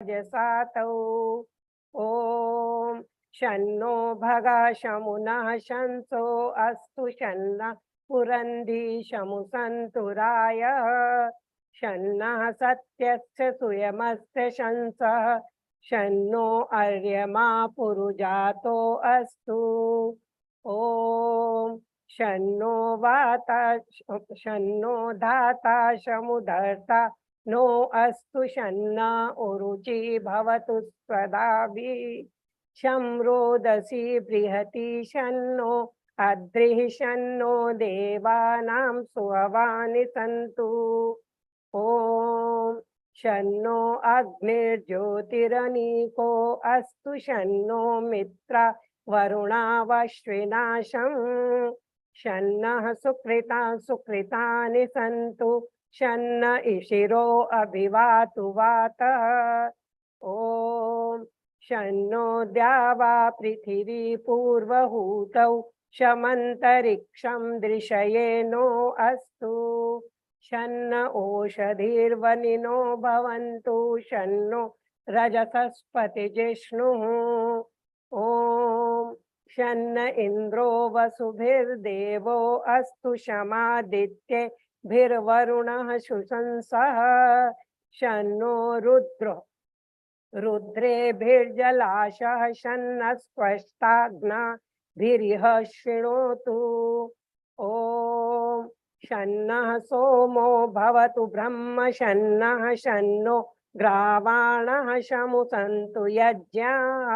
सातौ ॐ शन्नो भगा शमुनः शंसो अस्तु शन्नः पुरंदी शमु सन्तुराय शन्नः सत्यस्य सुयमस्य शंसः शन्नो अर्यमा पुरुजातो अस्तु ॐ शन्नो वाता शन्नो धाता शमुधर्ता नो अस्तु शन्ना उरुचि भवतु स्वदाभिः शं रोदसी बृहति शन्नो अद्रिः शन्नो देवानां सुहवानि सन्तु ॐ शन्नो अग्निर्ज्योतिरनीको अस्तु शन्नो मित्रा वरुणावश्विनाशं शन्नः सुकृतानि सन्तु शन्न इशिरो अभिवातु वातः ॐ शन्नो द्यावा पृथिवी पूर्वहूतौ शमन्तरिक्षं दृशयेनो अस्तु शन्न ओषधिर्वनिनो भवन्तु शन्नो रजतस्पतिजिष्णुः ॐ शन्न इन्द्रो वसुभिर्देवो अस्तु शमादित्ये भिर्वरुणः शुशंसः शन्नो रुद्रेभिर्जलाशः शन्नः स्पष्टाग्निभिरिह शृणोतु ॐ शन्नः सोमो भवतु ब्रह्म शन्नः शन्नो ग्रावाणः शमु सन्तु यज्ञाः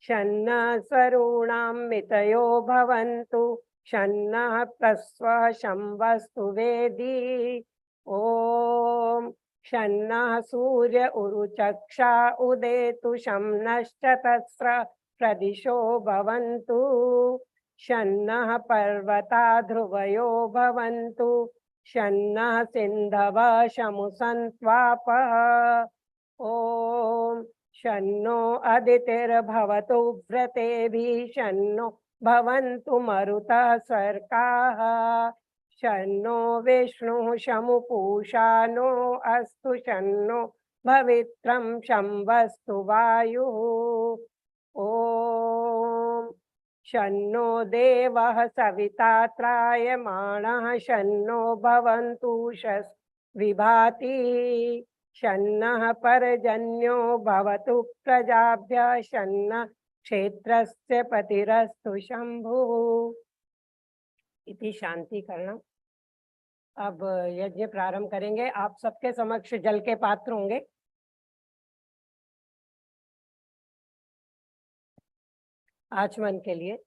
शन्नः स्वरूणां मितयो भवन्तु शन्नः प्रस्वः शंवस्तु वेदी ॐ शन्नः सूर्य उरुचक्षा उदेतु शम्नश्चतस्र प्रदिशो भवन्तु शन्नः पर्वता ध्रुवयो भवन्तु शन्नः सिन्धवः शमु सन्त्वापः ॐ शन्नो अदितिर्भवतु व्रतेभिः शन्नो भवन्तु मरुतः सर्काः शन्नो विष्णुः शमु पूषा नो अस्तु शन्नो भवित्रं शंवस्तु वायुः ॐ शन्नो देवः सविता त्रायमाणः शन्नो भवन्तु विभाति शन्नः पर्जन्यो भवतु प्रजाभ्यः शन्नः क्षेत्रस्य पतिरस्तु शंभुः इति शांति करणम्। अब यज्ञ प्रारंभ करेंगे। आप सबके समक्ष जल के पात्र होंगे। आचमन के लिए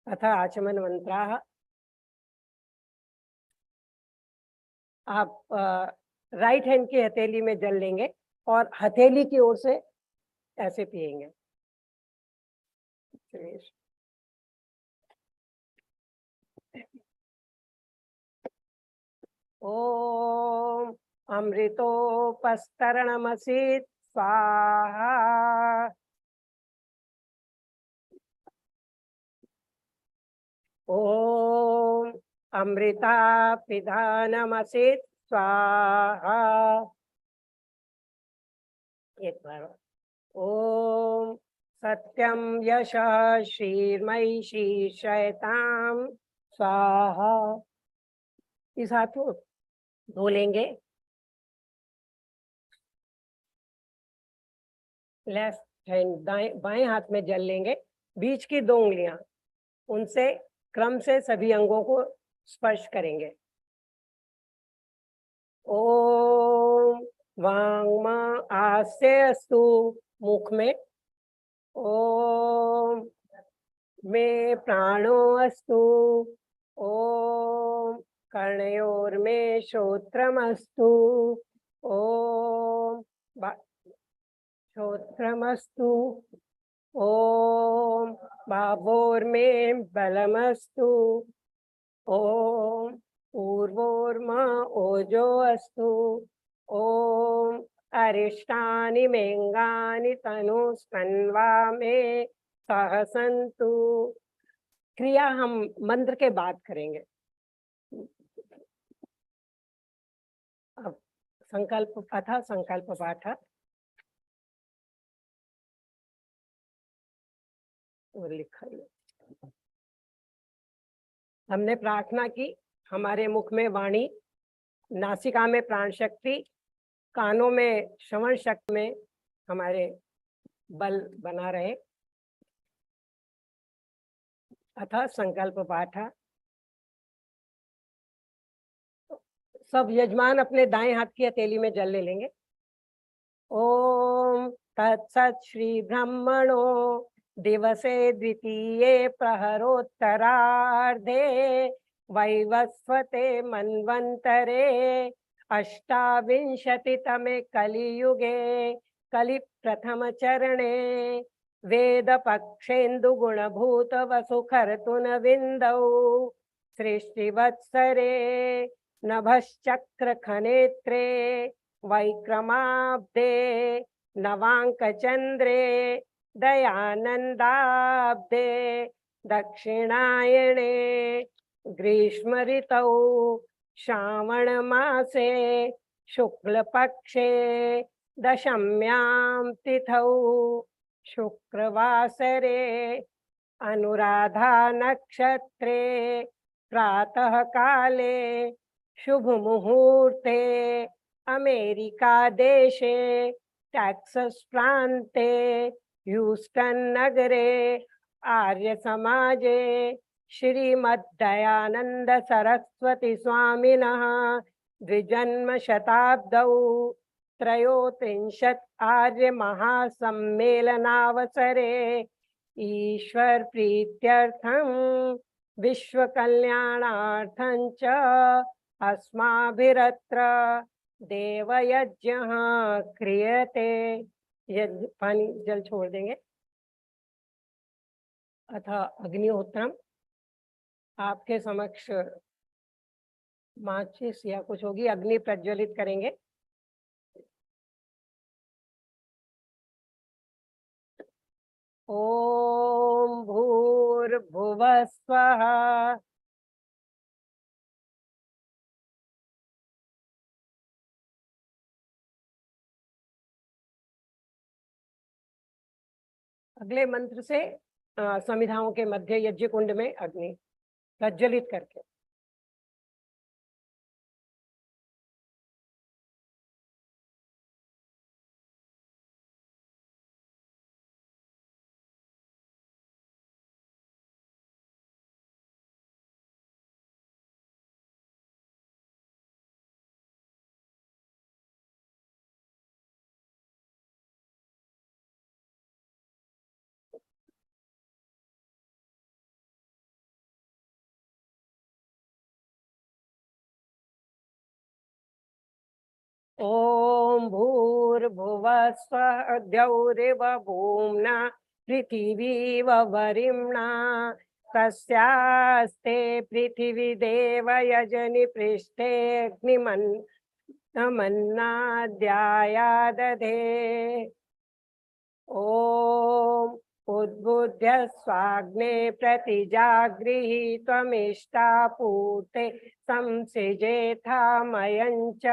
तथा आचमन मंत्राः। आप राइट हैंड की हथेली में जल लेंगे और हथेली की ओर से ऐसे पिएंगे। ओम अमृतोपस्तरणमसि स्वाहा। ओम अमृता पिधानमसि स्वाहा। एक बार ओम सत्यम यशः श्रीर्मयि शीर्षयतां स्वाहा। इस हाथ को धो लेंगे। लेफ्ट हैंड बाएं हाथ में जल लेंगे। बीच की 2 उंगलियां उनसे क्रम से सभी अंगों को स्पर्श करेंगे। ओम वांगमा आस्य अस्तु मुख में। ओम में प्राणो अस्तु। ओम कर्णयोर्मे श्रोत्रमस्तु। ओम श्रोत्रमस्तु। ओम बाहोर्मे बलमस्तु। ओम पूर्वोर्मा ओजो अस्तु। ओम अरिष्टानि मेंगानि तनुस्तन्वा मे सहसन्तु। क्रिया हम मंत्र के बाद करेंगे। अब संकल्प पाठ और लिखा ही है। हमने प्रार्थना की, हमारे मुख में वाणी, नासिका में प्राण शक्ति, कानों में श्रवण शक्ति में हमारे बल बना रहे। अतः संकल्प पाठ। सब यजमान अपने दाएं हाथ की हथेली में जल ले लेंगे। ओम तत्सत श्री ब्रह्मणो दिवसे द्वितीये प्रहरोत्तरार्धे वैवस्वते मन्वन्तरे अष्टाविंशतितमे कलियुगे कलि प्रथम चरणे वेद पक्षेन्दु गुणभूत वसुखर्तुन विन्दौ सृष्टिवत्सरे नभश्चक्र खनेत्रे वैक्रमाब्दे नवांकचंद्रे दयानंदाब्दे दक्षिणायणे ग्रीष्म ऋतौ श्रावण मासे शुक्ल पक्षे दशम्यां तिथौ शुक्रवासरे अनुराधा नक्षत्रे प्रातः काले शुभ मुहूर्ते अमेरिका देशे टेक्सास प्रान्ते ह्यूस्टन नगरे आर्य समाजे श्रीमद्दयानंद सरस्वती स्वामिनः द्विजन्म शताब्दौ त्रयोत्रिंशत् आर्य महासम्मेलनावसरे ईश्वर प्रीत्यर्थं विश्व कल्याणार्थं च अस्माभिरत्र देवयज्ञः क्रियते। पानी जल छोड़ देंगे। अथ अग्निहोत्रम। आपके समक्ष माचिस या कुछ होगी, अग्नि प्रज्वलित करेंगे। ओम भूर्भुवः स्वः। अगले मंत्र से समिधाओं के मध्य यज्ञ कुंड में अग्नि प्रज्वलित करके। ओम भूर्भुवः स्वः द्यौरिव भूम्ना पृथिवी वरिम्णा तस्यास्ते पृथिवी देव यजनि पृष्ठे अग्निमन्नाद्याया दधे। ओम उद्बुद्ध्य स्वाग्ने प्रतिजागृहि त्वमिष्टा पूते संसिजेथामयञ्च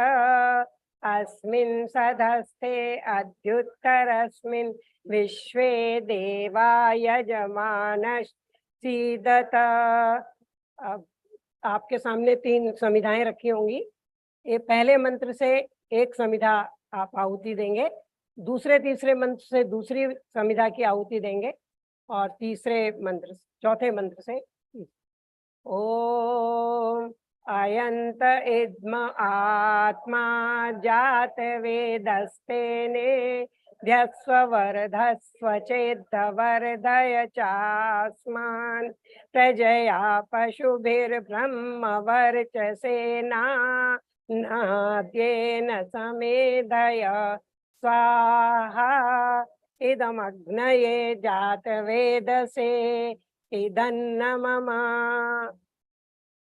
अस्मिन् सधस्ते अद्युत्तरस्मिन् विश्वे देवा यजमानश्चीदत। अब आपके सामने 3 समिधाएं रखी होंगी। ये पहले मंत्र से एक समिधा आप आहुति देंगे, दूसरे तीसरे मंत्र से दूसरी समिधा की आहुति देंगे और चौथे मंत्र से। ओम अयंत इद्म आत्मा जात वेदस्तेने ध्यस्ववर्धस्व चेद्धवर्धय चास्मान् प्रजया पशुभिर्ब्रह्मवर्चसेना नाद्येन समेधय स्वाहा इदमग्नये जातवेदसे इदन्न मम।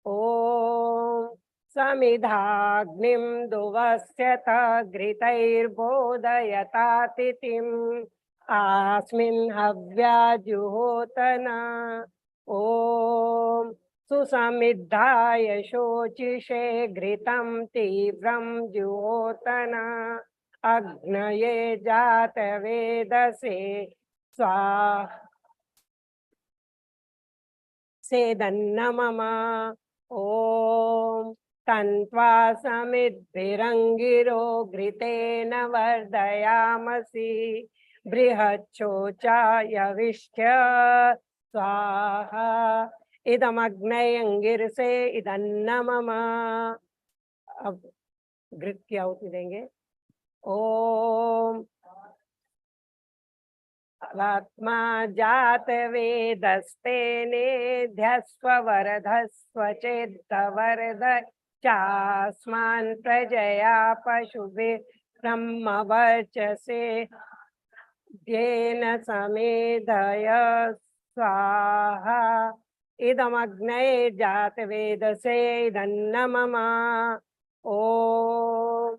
ओम समिधाग्निं दुवस्यत घृतैर्बोधयतातिथिम् अस्मिन् हव्याजुहोतन। ओम सुसमिद्धाय शोचिषे घृतं तीव्रं जुहोतन अग्नये जातवेदसे स्वाहा। सेदन्नमम। ओम तन्त्वा समिद्भिरङ्गिरो घृतेन वर्धयामसि बृहच्छोचायविष्ठ्य स्वाहा इदमग्नये अंगिरसे इदन्नमम। अब घृत की आहुति देंगे। ओम आत्मा जात वेदस्तेने ध्यस्व वरधस्व चेद्वरद चास्मान् प्रजया पशुभिः ब्रह्मवर्चसे येन समेधय स्वाहा इदमग्नये जातवेदसे इदन्नमम। ओम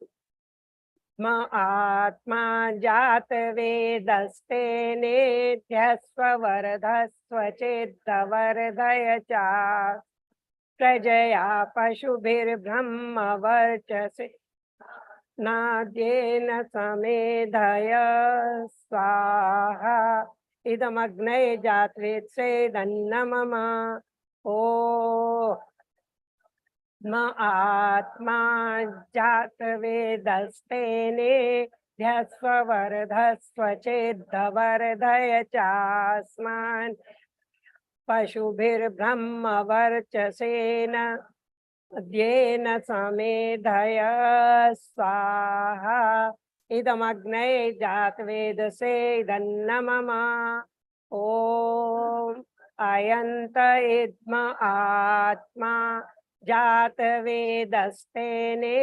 आत्मा जात वेदस्तेने ध्यस्व वरधस्व चेद्वरदय चा प्रजया पशुभिर्ब्रह्मवर्चसे नाद्येन समेधय स्वाहा इदमग्नये जातवेदसे इदन्नमम। ओ आत्मा जात वेदस्तेने ध्यस्व वरधस्व चेद्वरदय चास्मान् पशुभिर्ब्रह्मवर्चसेन येन समेधय स्वाहा इदमग्नये जातवेदसे इदन्नमम। ओम अयंत इद्म आत्मा जात वेदस्तेने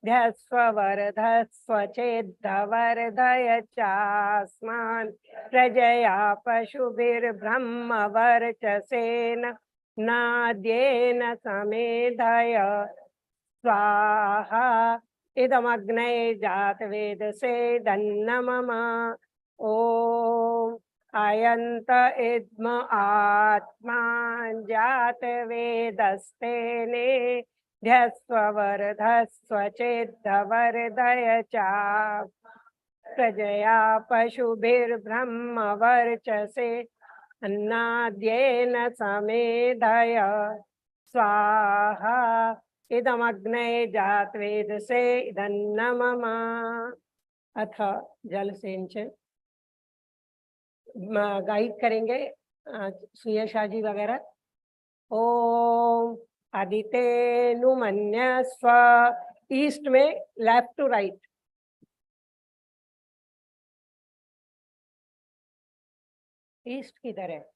ध्यस्व वरधस्व चेद्वरदय चास्मान् प्रजया पशुभिर्ब्रह्मवर्चसेन नाद्येन समेधय स्वाहा इदमग्नये जातवेदसे इदन्नमम। ओम अयंत इद्म आत्मा जात वेदस्तेने ध्यस्व वरधस्व चेद्वरदय चा प्रजया पशुभिर्ब्रह्मवर्चसे अन्नाद्येन समेधय स्वाहा इदमग्नये जातवेदसे इदन्नमम। अथ जल सिंचन गाइड करेंगे सुयशा जी वगैरह। ओम आदिते नुमन्य स्व ईस्ट में लेफ्ट टू राइट। ईस्ट किधर है?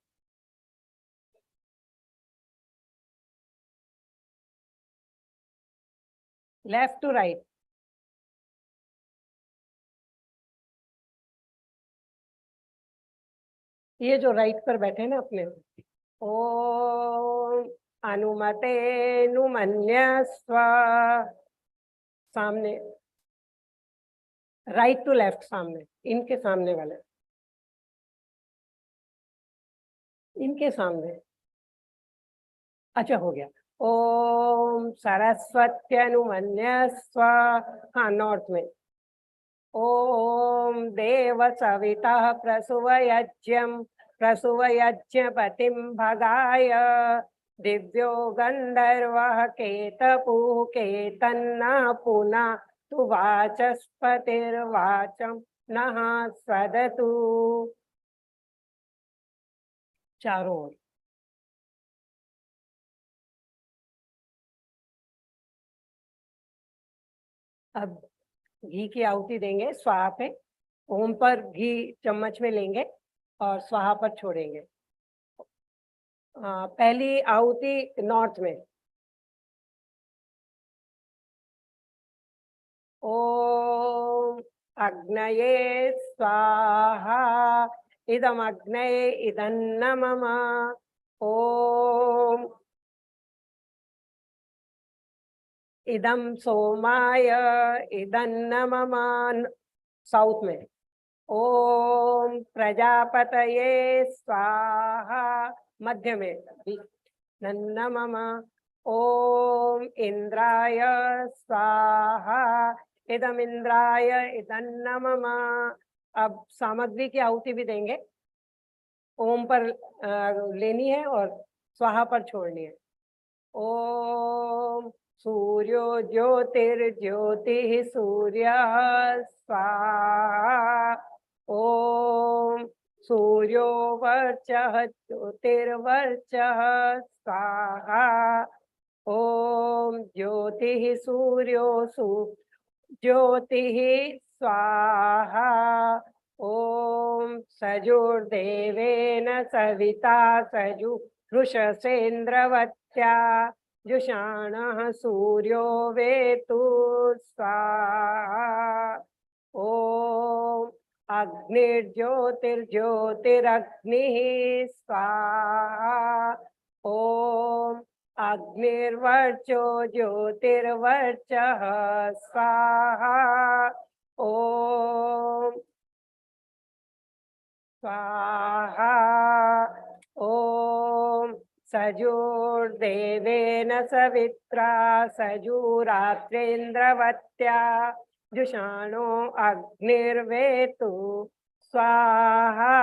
Left to right. ये जो राइट पर बैठे ना अपने। ओम अनुमते नुमन्य स्व सामने राइट टू लेफ्ट सामने इनके सामने वाले इनके सामने। अच्छा हो गया। ओम सरस्वत्यनुमन्य स्व हाँ नॉर्थ में। ओम देव सविता प्रसुवयज्ञं प्रसुवयज्ञपतिं भगाय दिव्यो गंधर्वः केतपुः केतन्ना पुना तु वाचस्पतिर्वाचं नः स्वदतु। चारों ओर अब घी की आहुति देंगे स्वाहा पे। ओम पर घी चम्मच में लेंगे और स्वाहा पर छोड़ेंगे। पहली आहुति नॉर्थ में। ओम अग्नये स्वाहा इदमग्नये इदन्नमम। ओम इदं सोमाय इदन्नमम साउथ में। ओम प्रजापतये स्वाहा मध्य में नन्नमम। ओम इंद्राय स्वाहा इदम इंद्राय इदन्नमम। अब सामग्री की आहुति भी देंगे। ओम पर लेनी है और स्वाहा पर छोड़नी है। ओम सूर्यो ज्योतिर्ज्योतिः सूर्यः स्वाहा। ओम सूर्यो वर्चः ज्योतिर्वर्चः स्वाहा। ओम ज्योतिः सूर्यो ज्योतिः स्वाहा। ओम सजुर्देवेन सविता वृषसेन्द्रवत्या जुषाणः सूर्यो वेतु स्वाहा। ओम अग्निर्ज्योतिर्ज्योतिरग्निः स्वाहा। ओम अग्निर्वर्चो ज्योतिर्वर्चः स्वाहा। ओम स्वाहा। ओम सजुर्देवेन सवित्रा सजुरात्रेन्द्रवत्या जुषाणो अग्निर्वेतु स्वाहा।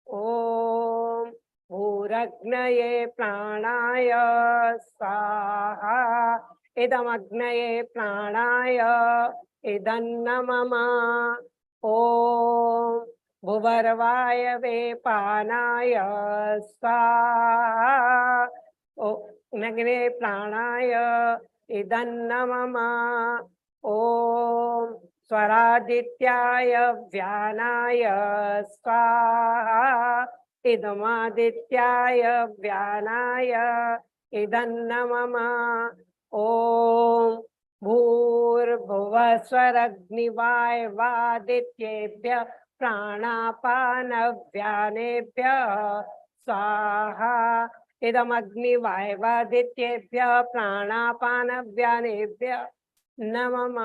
ओम भूरग्नये प्राणाय स्वाहा। इदमग्नये प्राणाय इदन्नमम। ओम भुवर्वायवे पानाय स्वाहा। नग्ने प्राणाय इदन्नमम। ओम स्वरादित्याय व्यानाय स्वाहा। इदमादित्याय व्यानाय इदन्नमम। ओम भूर्भुवः स्वरग्निवायवादित्येभ्यः प्राणापानव्यानेभ्यः स्वाहा। इदमग्निवायवादित्येभ्यः प्राणापानव्यानेभ्यः नमः।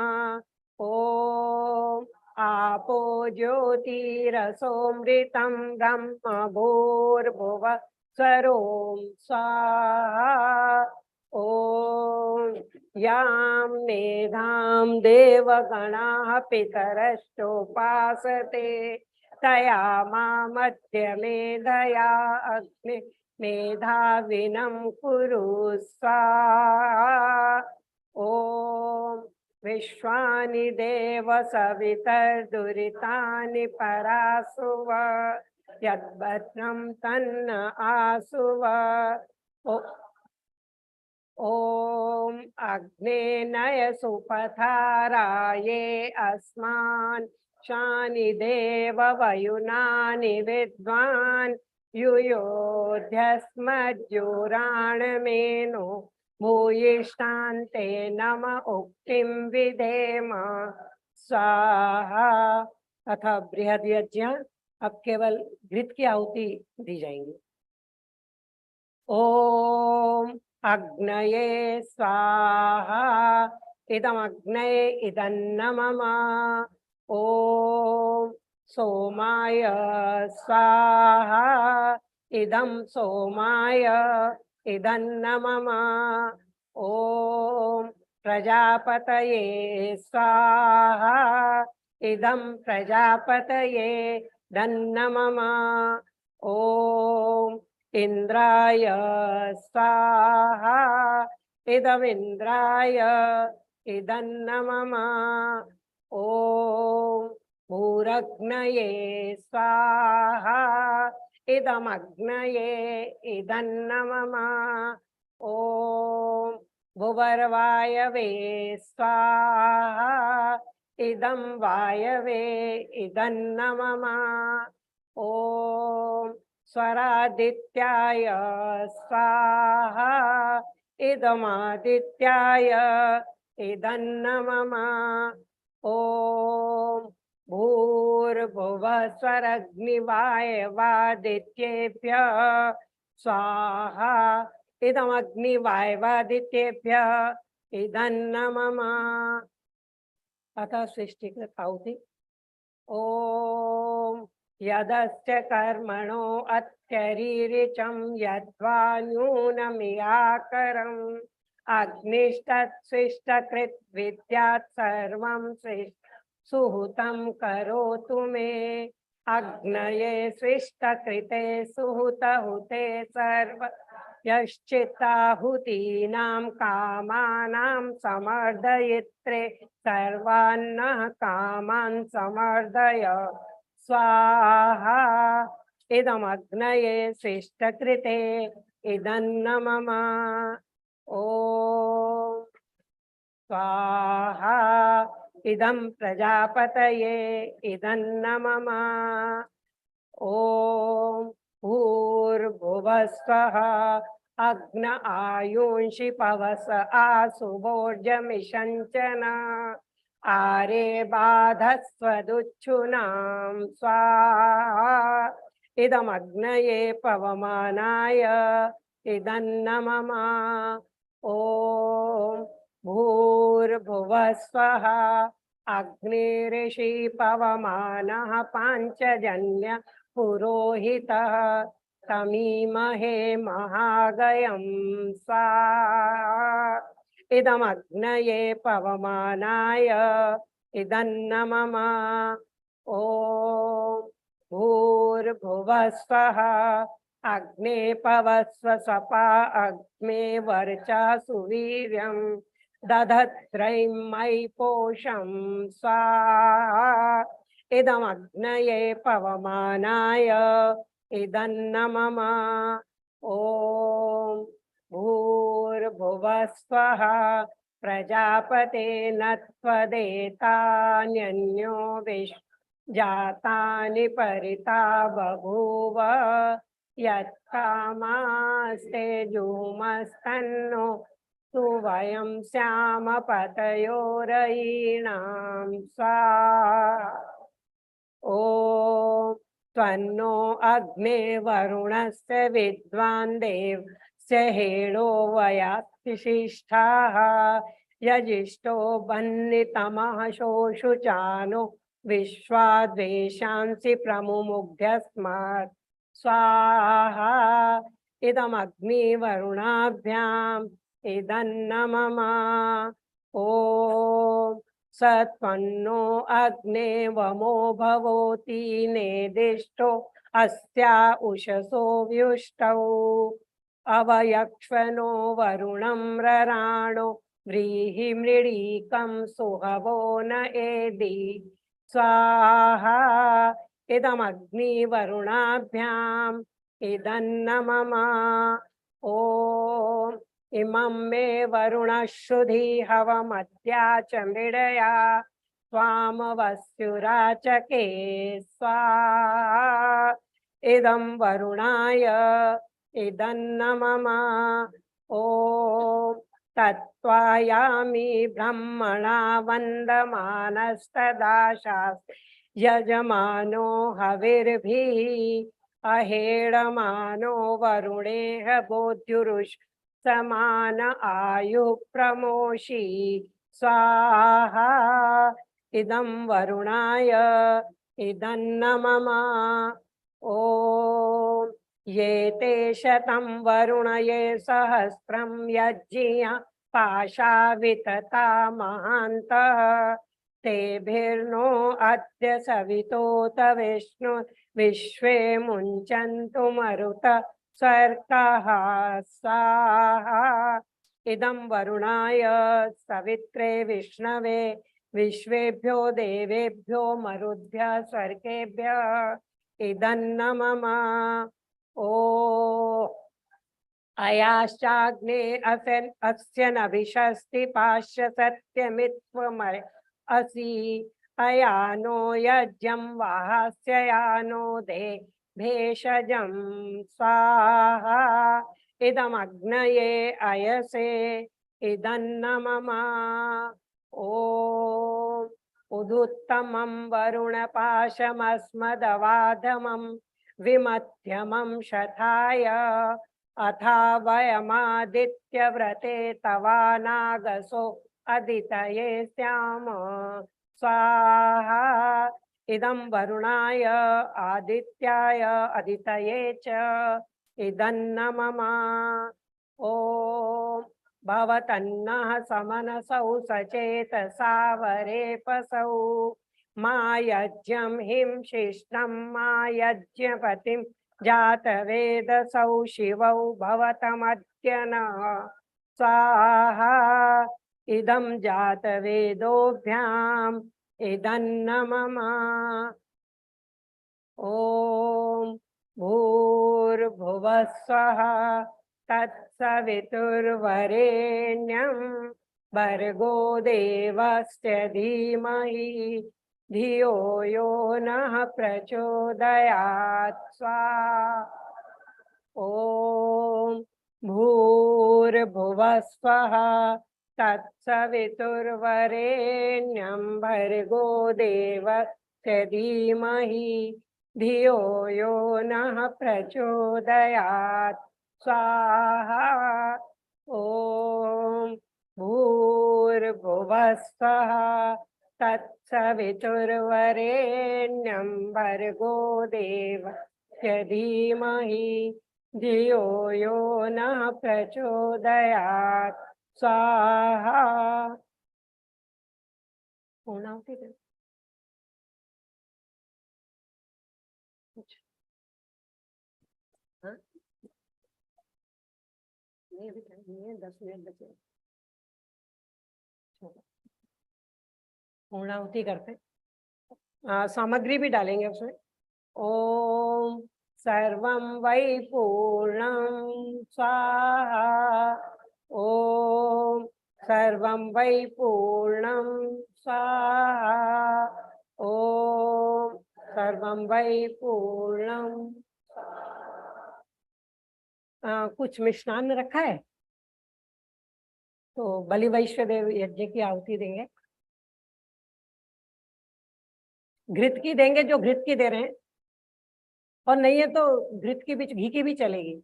ओम आपो ज्योतिरसोमृतं ब्रह्म भूर्भुवः स्वरों स्वाहा। ओम यां मेधां देवगणाः पितरश्चोपासते तया मध्यमेधया अग्नि मेधाविनं कुरु स्वाहा। ओम विश्वानि देव सवितर्दुरितानि परासुव यद्भद्रं तन्न आसुव। ओम अग्नेनय सुपथाराये अस्मान् शानि देव वयुनानि विद्वान् युयोध्यस्मज्जुराणमेनो भूयिष्ठान्ते नम उक्तिं विधेम स्वाहा। अथा बृहद यज्ञ। अब केवल घृत की आहुति दी जाएंगी। ओम अग्नये स्वाहा। इदमग्नये इदन्नमम। ओम सोमाय स्वाहा। इदं सोमाय इदन्नमम। ओम प्रजापतये स्वाहा। इदं प्रजापतये दन्नमम। ओम इंद्राय स्वाहा। इदमिन्द्राय इदन्नमम। ओम भूरग्नये स्वाहा। इदमग्नये इदन्नमम। ओम भुवर्वायवे स्वाहा। इदं वायवे इदन्नमम। ओम स्वरादित्याय स्वाहा। इदमादित्याय इदन्नमम। ओम भूर्भुवः स्वरग्निवायवादित्येभ्यः स्वाहा। इदमग्निवायवादित्येभ्यः इदन्नमम। अतः सृष्टिकृत आहुति। ओम यदस्य कर्मणो अत्यरीरिचं यद्वा न्यूनमियाकरम् अग्निस्तत्सृष्टकृत् विद्यात् सर्वं सुहुतं करोतु मे। अग्नये स्विष्टकृते सुहुतहुते सर्व यश्चित्ताहुतीनां कामानां समर्दयित्रे सर्वान्नः कामान् समर्दय स्वाहा। इदमग्नये स्विष्टकृते इदन्न मम। ॐ स्वाहा। इदं प्रजापतये इदन्न मम। ॐ भूर्भुवस्वः अग्न आयुंषि पवस आसुवोर्जमिषञ्चन आरे बाधस्वदुच्छुनां स्वाहा। इदमग्नये पवमानाय इदन्न मम। ॐ भूर्भुवस्वः अग्निरिषि पवमानः पाञ्चजन्य पुरोहितः तमीमहे महागयं स्वाहा। इदमग्नये पवमानाय इदन्न मम। ॐ भूर्भुवस्वः अग्ने पवस्व सपा अग्ने वर्चा सुवीर्यं दधत्रैं मयि पोषं स्वाहा। इदमग्नये पवमानाय इदन्न मम। ॐ भूर्भुवस्वः प्रजापते न त्वदेतान्यन्यो जातानि परिता बभूव यत्कामास्ते जुमस्तन्नो सुवयं श्याम पतयोरयीणां स्वाहा। ॐ त्वन्नो अग्ने वरुणस्य विद्वान् देवस्य हेळो वयातिशिष्ठाः यजिष्ठो बन्नितमः शोषुचानो विश्वाद्वेषांसि प्रमुमुग्ध्यस्मात् स्वाहा। इदमग्निवरुणाभ्याम् इदन्न मम। ॐ सत्वन्नो अग्ने वमो भवोति नेदिष्टो अस्या उषसो व्युष्टौ अवयक्ष्वनो वरुणं रराणो व्रीहिमृळीकं सुहवो न एदि स्वाहा। इदमग्निवरुणाभ्याम् इदन्न मम। ॐ इमं मे वरुणः श्रुधि हवमद्या च मृडया त्वामवस्युराचके स्वाहा। इदं वरुणाय इदन्न मम। ॐ तत्त्वायामि ब्रह्मणा वन्दमानस्तदाशास् यजमानो हविर्भिः अहेळमानो वरुणेह बोध्युरुष समान आयुः प्रमोषि स्वाहा। इदं वरुणाय इदन्न मम। ॐ ये ते शतं वरुणये सहस्रं यज्ञिया पाशा वितता महान्तः तेभिर्नो अद्य सवितोत विष्णु विश्वे मुञ्चन्तु मरुत सर्कः स्वाहा। इदं वरुणाय सवित्रे विष्णवे विश्वेभ्यो देवेभ्यो मरुद्भ्यः स्वर्गेभ्यः इदन्न मम। ॐ अयाश्चाग्ने अस्य नभिषस्ति पाश्य सत्यमित्वमय असि अयानो यज्ञं वाहस्य यानो दे भेषजं स्वाहा। इदमग्नये अयसे इदन्न मम। ॐ उदुत्तमं वरुणपाशमस्मदवाधमं विमध्यमं शठाय अथा वयमादित्यव्रते तवानागसो अदितये स्याम स्वाहा। इदं वरुणाय आदित्याय अदितये च इदन्न मम। ॐ भवतन्नः समनसौ सचेतसा वरेपसौ मायज्ञं हिं शिष्णं मायज्ञपतिं जातवेदसौ शिवौ भवतमद्य नः स्वाहा इदं जातवेदोभ्याम् इदन्न मम ॐ भूर्भुवः स्वः तत्सवितुर्वरेण्यं भर्गो देवस्य धीमहि धियो यो नः प्रचोदयात् स्वाहा ॐ भूर्भुवः स्वः तत्सवितुर्वरेण्यं भर्गो देवस्य धीमहि धियो यो नः प्रचोदयात् स्वाहा ॐ भूर्भुवः स्वः तत्सवितुर्वरेण्यं भर्गो देवस्य धीमहि धियो यो नः प्रचोदयात् स्वाहा पूर्णाहुति दे हाँ नहीं अभी टाइम नहीं है 10 मिनट बचे पूर्णाहुति करते सामग्री भी डालेंगे उसमें ओम सर्वं वै पूर्णं स्वाहा ओम सर्वं वै पूर्णं स्वाहा ओम सर्वं वै पूर्णं कुछ मिष्टान्न रखा है तो बलि वैश्वदेव यज्ञ की आहुति देंगे घृत की देंगे जो घृत की दे रहे हैं और नहीं है तो घृत की भी घी की भी चलेगी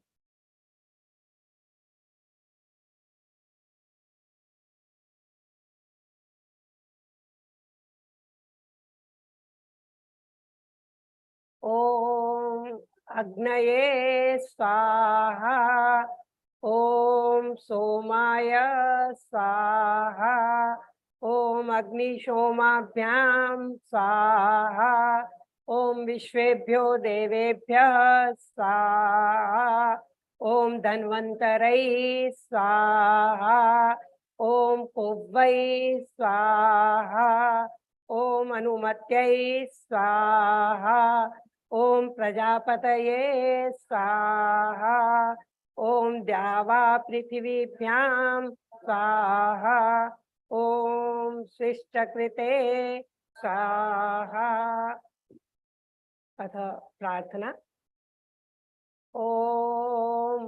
ओम अग्नये स्वाहा ओम सोमाय स्वाहा ओम अग्निशोमाभ्याम स्वाहा ओम विश्वेभ्यो देवेभ्यः स्वाहा ओम धन्वन्तरै स्वाहा ओम कुव्वै स्वाहा ओम अनुमत्यै स्वाहा ओम प्रजापतये स्वाहा ओम द्यावा पृथिवीभ्यां स्वाहा ओम शिष्टकृते स्वाहा अथ प्रार्थना ओम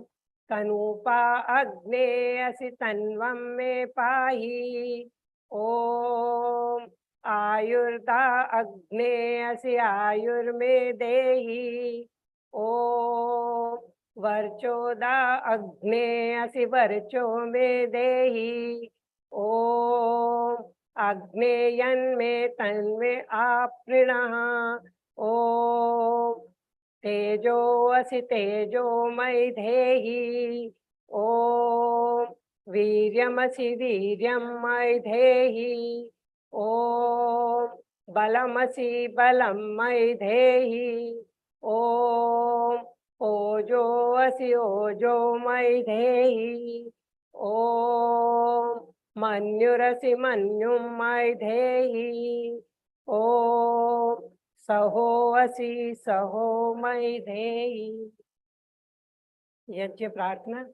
तनूपा अग्ने असि तन्वं मे पाहि ओम आयुर्दा अग्ने असि आयुर्मे देहि ओम वर्चोदा अग्ने असि वर्चो मे देहि ओम अग्नेयन्मे तन्मे आपृणः ओम तेजो असि तेजो मयि धेहि ओम वीर्यमसि वीर्यं मयि धेहि ओम बलमसि बलं मयि धेहि ओम ओजो असि ओजो मयि धेहि ओम मन्युरसि मन्युं मयि धेहि ओम सहो असि सहो मयि धेहि यज्ञ प्रार्थना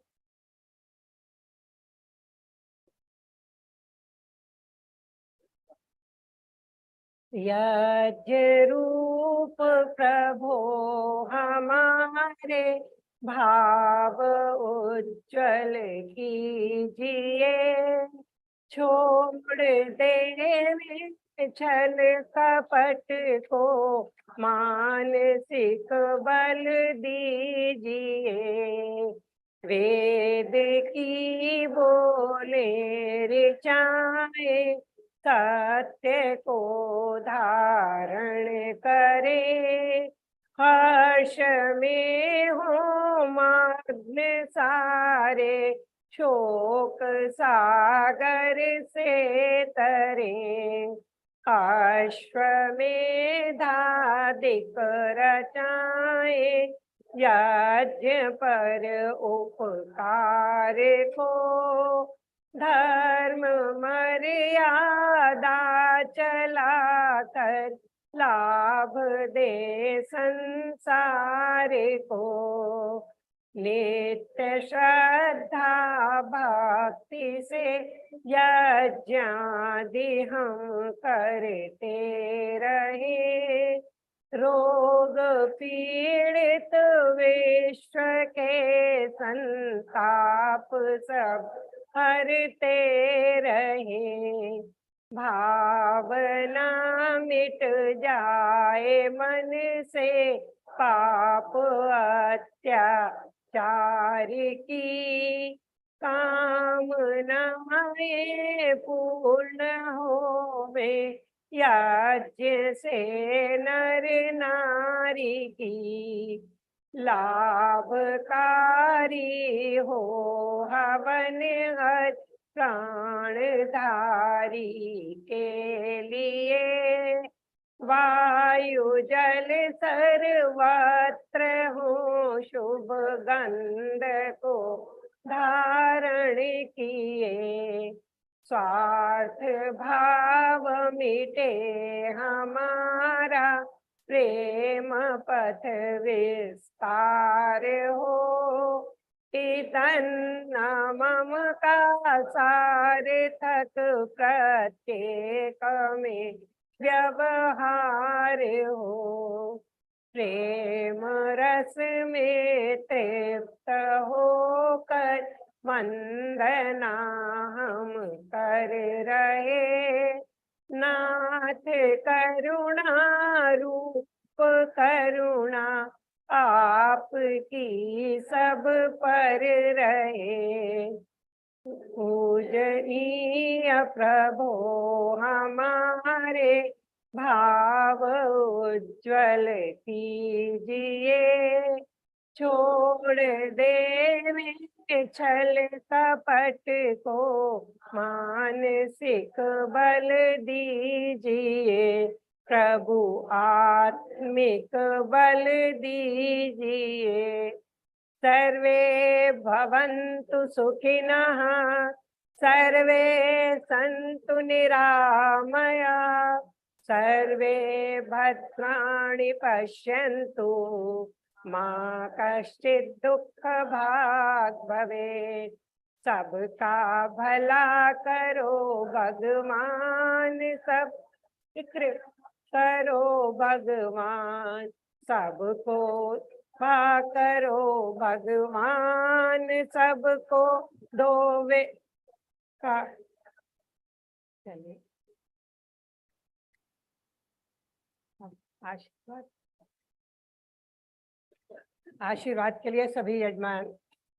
यज्ञ रूप प्रभो हमारे भाव उज्जवल कीजिए छोड़ दे छल कपट को मानसिक बल दीजिए वेद की बोले ऋचाए सत्य को धारण करे हर्ष में हो मग्न सारे शोक सागर से तरे अश्वमेधादिक रचाए, यज्ञ पर उपकार को, धर्म मर्यादा चला कर लाभ दे संसार को। नित्य श्रद्धा भक्ति से यज्ञादि हम करते रहे, रोग पीड़ित विश्व के संताप सब हरते रहे। भावना मिट जाए मन से, पाप अत्याचार की, कामनाएं पूर्ण होवे, यज्ञ से नर नारी की। लाभकारी हो हवन हर प्राणधारी के लिए, वायु जल सर्वत्र हो शुभ गंध को धारण किए। स्वार्थ भाव मिटे हमारा, प्रेम पथ विस्तार हो। इतना मम का सार्थक प्रत्येक में व्यवहार हो। प्रेम रस में तृप्त होकर वंदना हम कर रहे। नाथ करुणा रूप करुणा आपकी सब पर रहे। पूजनीय प्रभो हमारे भाव उज्ज्वल कीजिए। छोड़ देवे छल कपट को मानसिक बल दीजिए। प्रभु आत्मिक बल दीजिए। सर्वे भवन्तु सुखिनः, सर्वे सन्तु निरामया, सर्वे भद्राणि पश्यन्तु, मा कश्चित् दुःख भाग् भवेत्। सबका भला करो भगवान, सब करो भगवान, सबको कृपा करो भगवान, सबको दोवे का। चलिए आशीर्वाद, आशीर्वाद के लिए सभी यजमान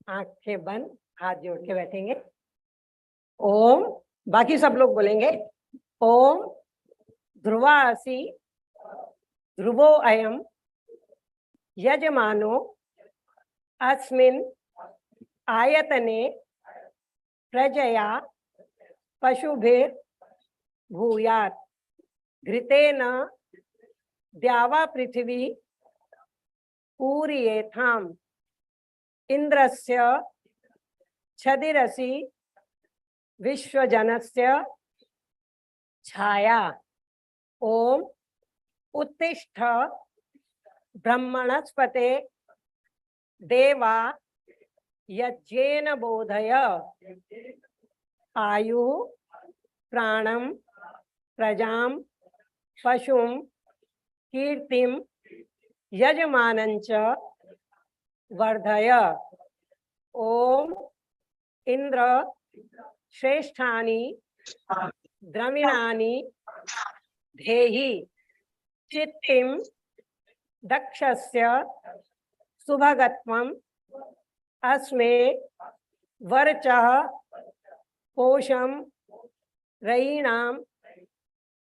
आंखें बंद हाथ जोड़ के बैठेंगे। ओम, बाकी सब लोग बोलेंगे ओम ध्रुवासी ध्रुवो अयम यजमानो अस्मिन् आयतने प्रजया पशुभिर् भूयात्। घृतेन द्यावा पृथिवी पूरयेथाम्। इंद्रस्य छदिरसि विश्वजनस्य छाया। ओम उत्तिष्ठ ब्रह्मणस्पते देवा यज्ञेन बोधय। आयु प्राणं प्रजां पशुं कीर्तिं यजमानञ्च वर्धय। ओम इंद्र श्रेष्ठानि द्रविणानि धेहि। चित्तिं दक्षस्य सुभगत्वम् अस्मे वर्चः कोशं रयीणाम्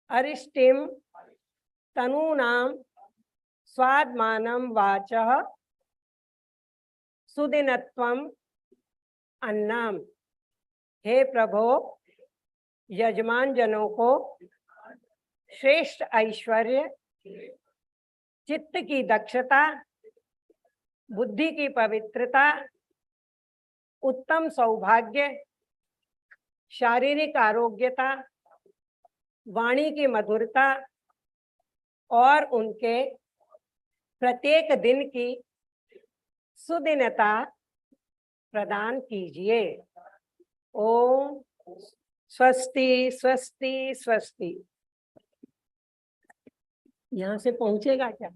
अरिष्टिं तनूनां स्वात्मानं वाचः सुदिनत्वम् अन्नम। हे प्रभो, यजमान जनों को श्रेष्ठ ऐश्वर्य, चित्त की दक्षता, बुद्धि की पवित्रता, उत्तम सौभाग्य, शारीरिक आरोग्यता, वाणी की मधुरता और उनके प्रत्येक दिन की सुदिनता प्रदान कीजिए। ओम स्वस्ति स्वस्ति स्वस्ति। यहाँ से पहुंचेगा क्या?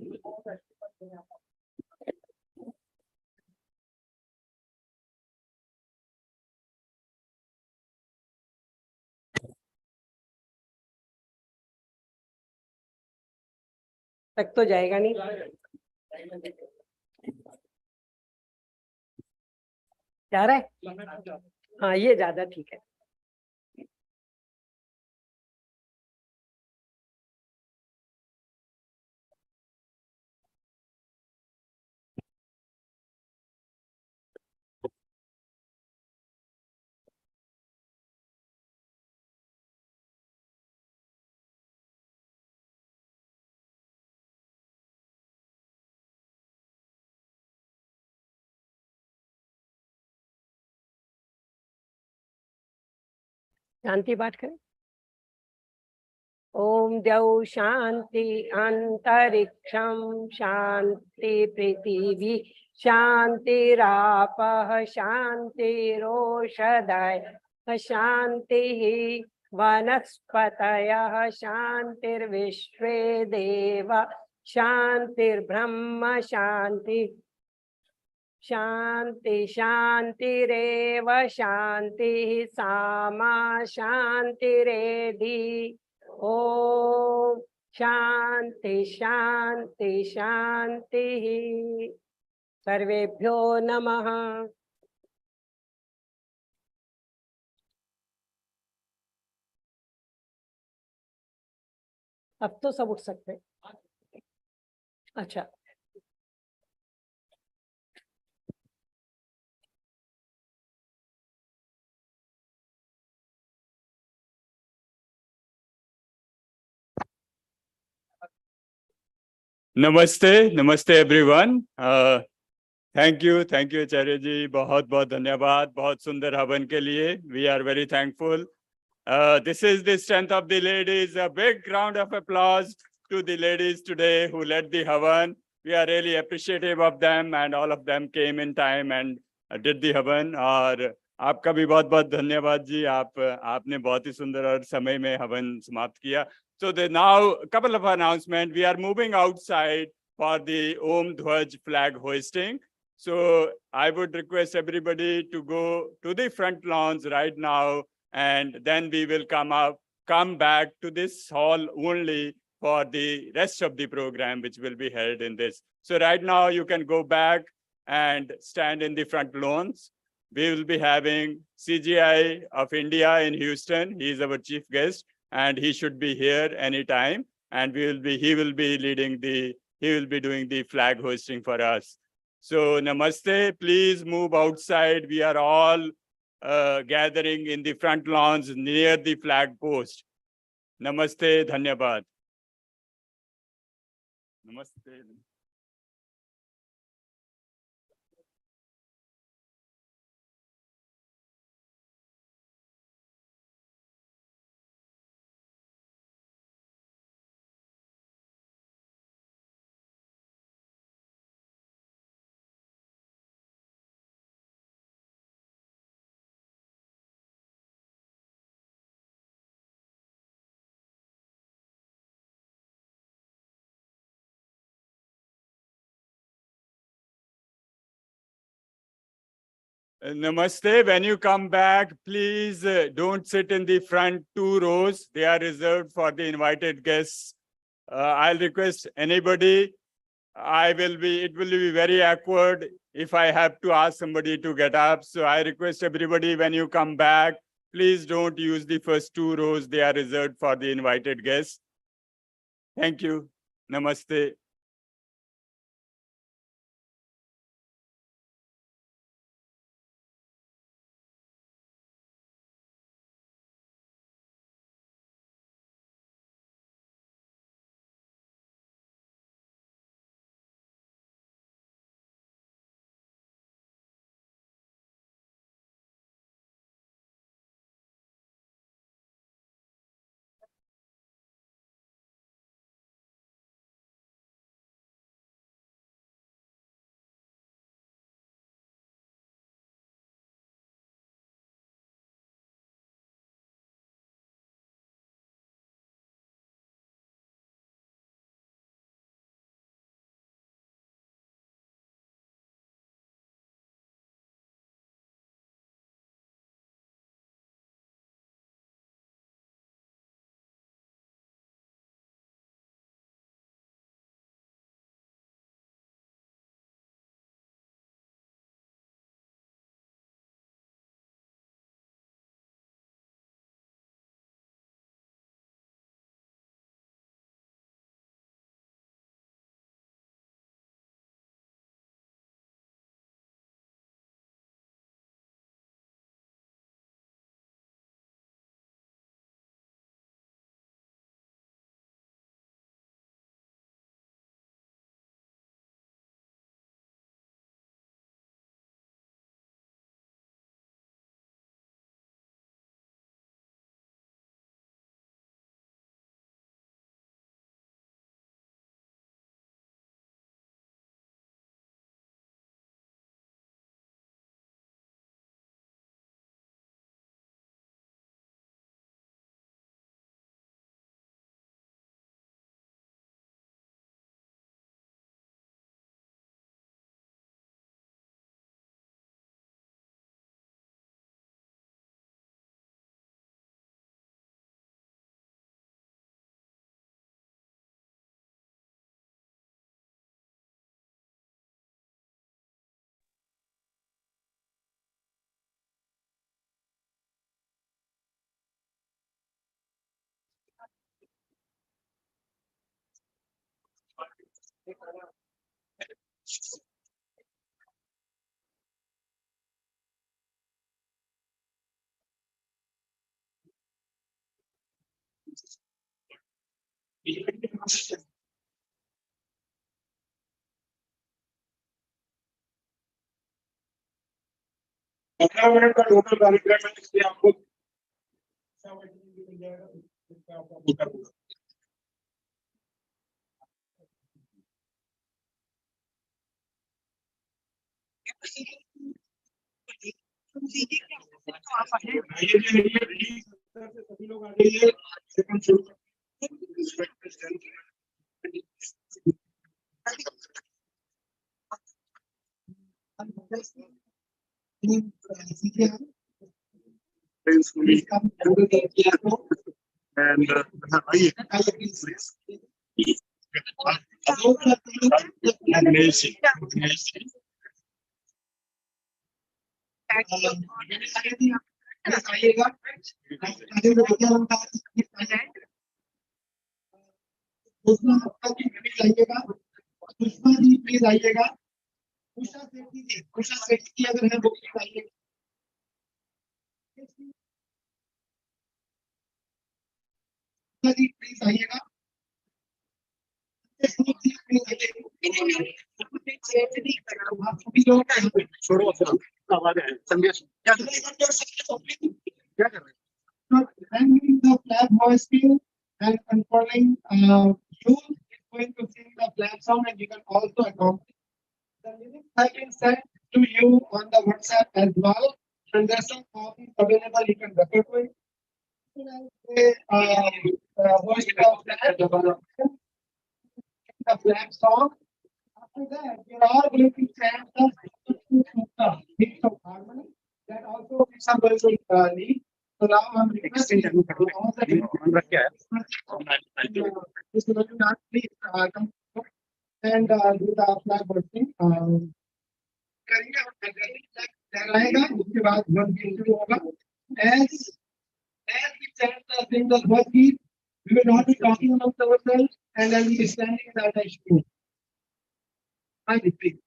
तक तो जाएगा नहीं। जा रहा है? हाँ, ये ज्यादा ठीक है। शांति पाठ करें। ओम द्यौ शांति अंतरिक्षम शांति पृथिवी शांतिरापः शांतिरोषधयः शांतिः वनस्पतयः शांतिर्विश्वे देवा शांतिर्ब्रह्म शांति शांति शांतिरेव शांति सामा शांतिरेधि। ओम शांति शांति शांति। सर्वेभ्यो नमः। अब तो सब उठ सकते हैं। अच्छा, नमस्ते नमस्ते everyone. Thank you Acharya ji, बहुत बहुत धन्यवाद बहुत सुंदर हवन के लिए। We are very thankful. This is the strength of the ladies. A big round of applause to the ladies today who led the havan. We are really appreciative of them and all of them came in time and did the havan. और आपका भी बहुत बहुत धन्यवाद जी, आपने बहुत ही सुंदर और समय में हवन समाप्त किया। So now a couple of announcements. We are moving outside for the Om Dhwaj flag hoisting. So I would request everybody to go to the front lawns right now, and then we will come back to this hall only for the rest of the program, which will be held in this. So right now you can go back and stand in the front lawns. We will be having CGI of India in Houston. He is our chief guest, and he should be here anytime. And he will be doing the flag hosting for us. So namaste, please move outside. We are all gathering in the front lawns near the flag post. Namaste, dhanyabad. Namaste. Namaste. When you come back, please don't sit in the front 2 rows. They are reserved for the invited guests. I'll request anybody. It will be very awkward if I have to ask somebody to get up. So I request everybody, when you come back, please don't use the first 2 rows. They are reserved for the invited guests. Thank you. Namaste. 15 minute का total कार्यक्रम है, इसलिए आपको सभी लोग आ जाइए, शुरू आइएगा, आइएगा, पुष्पा जी प्लीज आइएगा, उषा सेठी अगर है वो प्लीज आइएगा, जी प्लीज आइएगा, छोड़ो आवाज है संदेश क्या कर रहे हैं thanking the flag hoisting and controlling you is going to sing the flag song and you can also accompany. The lyrics have been sent to you on the WhatsApp as well, and there's some copies available. You can refer to it. Hoist the flag song. After that, you're all going to chant the beat of harmony. That also is some very good lead. So now I'm requesting all the please come and do the flag hoisting. लहराएगा उसके बाद one गीत शुरू होगा as we chant the single one git we will not be talking amongst ourselves and then we be standing in the attention. I repeat.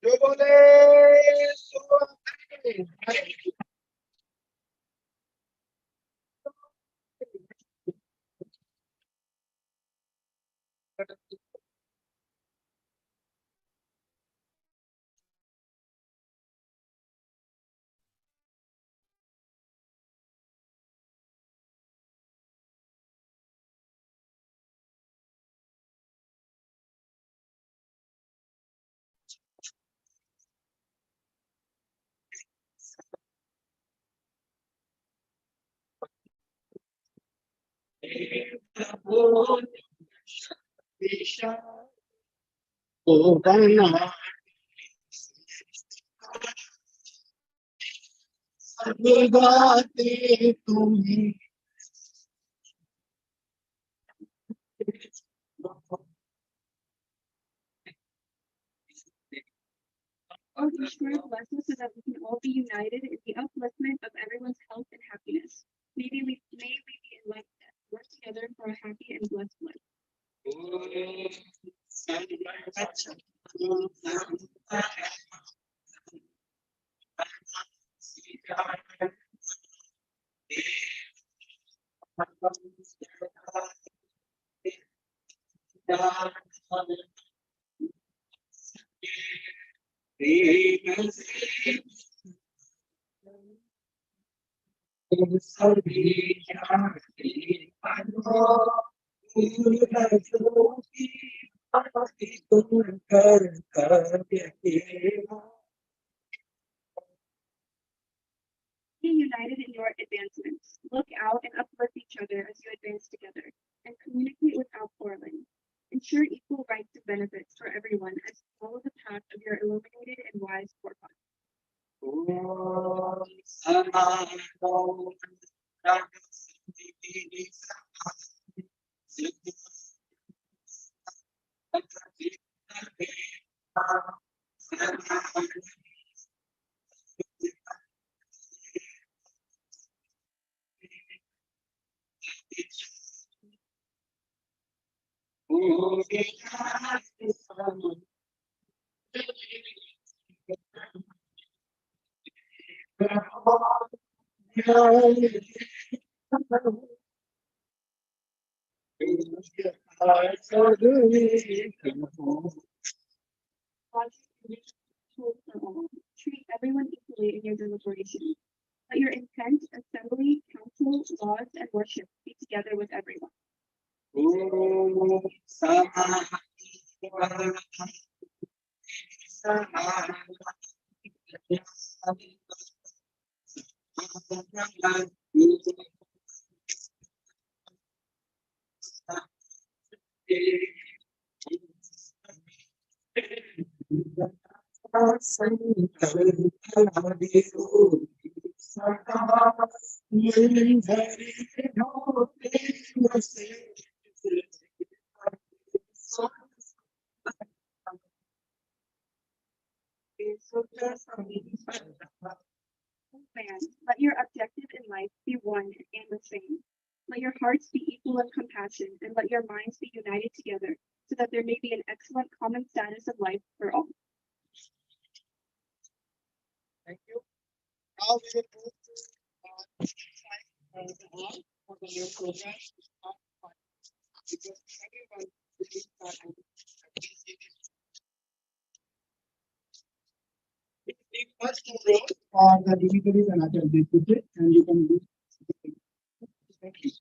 जो बोले सो ओ बना सब बातें तुम्हें Lord, your Spirit bless us so that we can all be united in the upliftment of everyone's health and happiness. May we be enlightened and work together for a happy and blessed life. Be united in your advancements. Look out and uplift each other as you advance together, and communicate without quarreling. Ensure equal rights and benefits for everyone as you follow the path of your illuminated and wise forefathers. Treat everyone equally in your deliberations. Let your intent, assembly, council, laws, and worship be together with everyone. Fans, let your objective in life be one and the same. Let your hearts be equal in compassion, and let your minds be united together, so that there may be an excellent common status of life for all. Thank you. Now we will move to for the new program. Because everyone believes that the first two rows are the dignitaries and other deputies, and you can do. Thank you.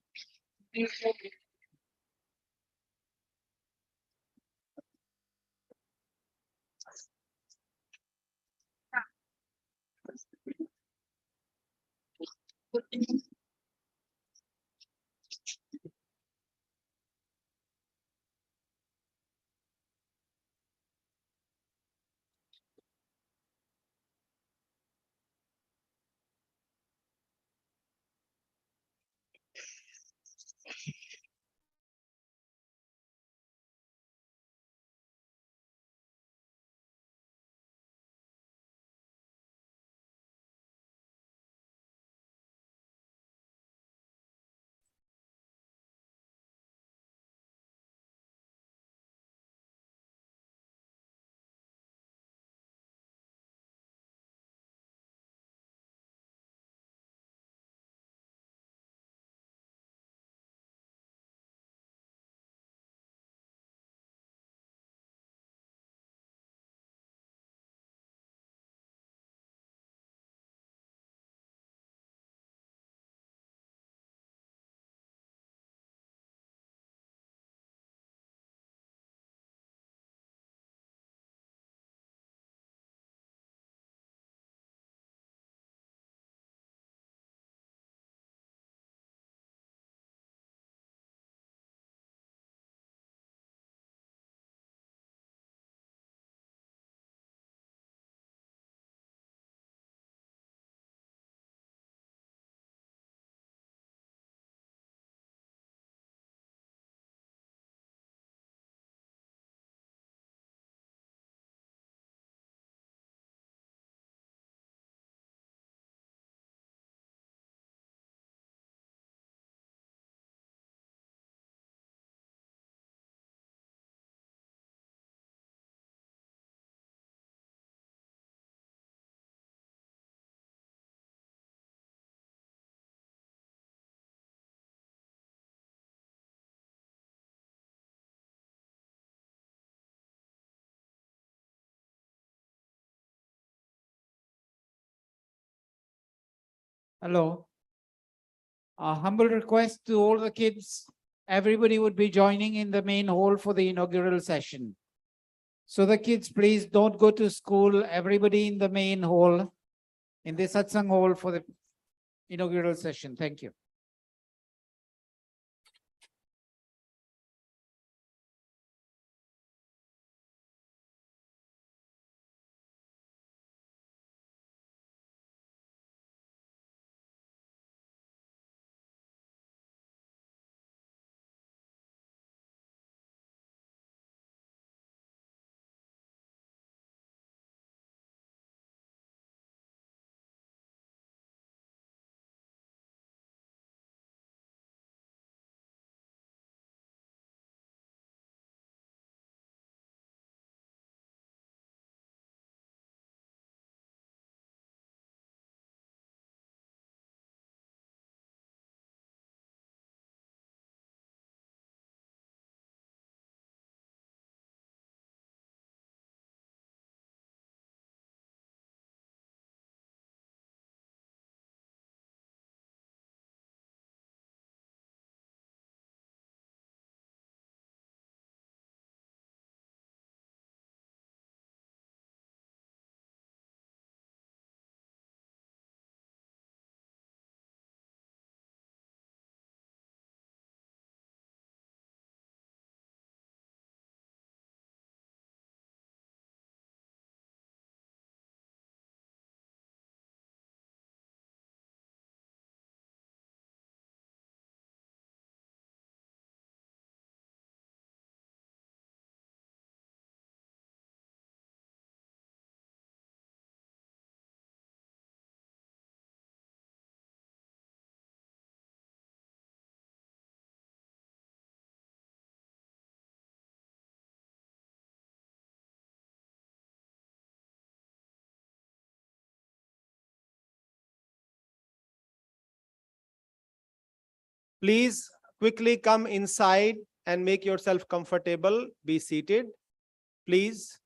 Hello. A humble request to all the kids, everybody would be joining in the main hall for the inaugural session. So the kids, please don't go to school, everybody in the main hall, in the satsang hall for the inaugural session. Thank you. Please quickly come inside and make yourself comfortable. Be seated, please.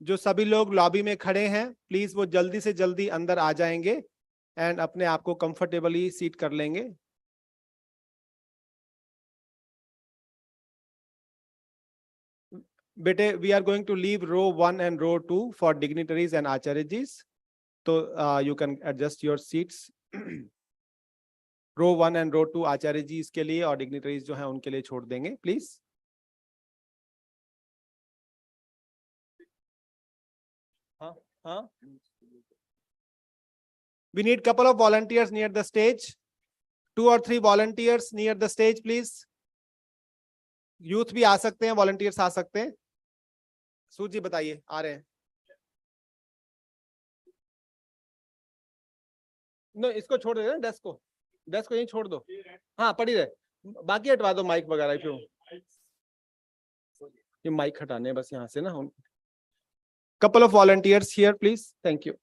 जो सभी लोग lobby में खड़े हैं, please वो जल्दी से जल्दी अंदर आ जाएंगे एंड अपने आप को कंफर्टेबली सीट कर लेंगे. बेटे, we are going to leave row 1 and row 2 for dignitaries and acharyajis, तो you can adjust your seats. Row 1 and row 2 Acharya ji इसके लिए और डिग्निटरीज जो हैं उनके लिए छोड़ देंगे, प्लीज. हाँ हाँ, we need couple of volunteers near the stage. 2 or 3 volunteers near the stage, please. Youth भी आ सकते हैं, वॉलंटियर्स आ सकते हैं. सूज जी बताइए, आ रहे हैं? नो, इसको छोड़ दे, डेस्क को, डेस्क को यहीं छोड़ दो. हाँ, पड़ी रहे, बाकी हटवा दो माइक वगैरह. क्यों ये माइक हटाने बस यहाँ से ना. couple of volunteers here, please. Thank you.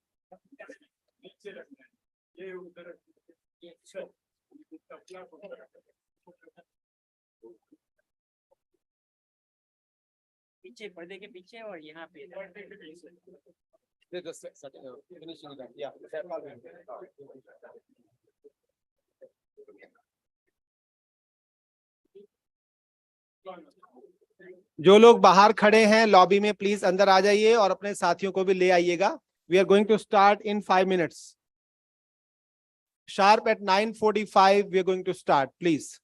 पीछे, पर्दे के पीछे और यहाँ पे. जो लोग बाहर खड़े हैं लॉबी में, प्लीज अंदर आ जाइए और अपने साथियों को भी ले आइएगा. We are going to start in 5 minutes. Sharp at 9:45, we are going to start, please.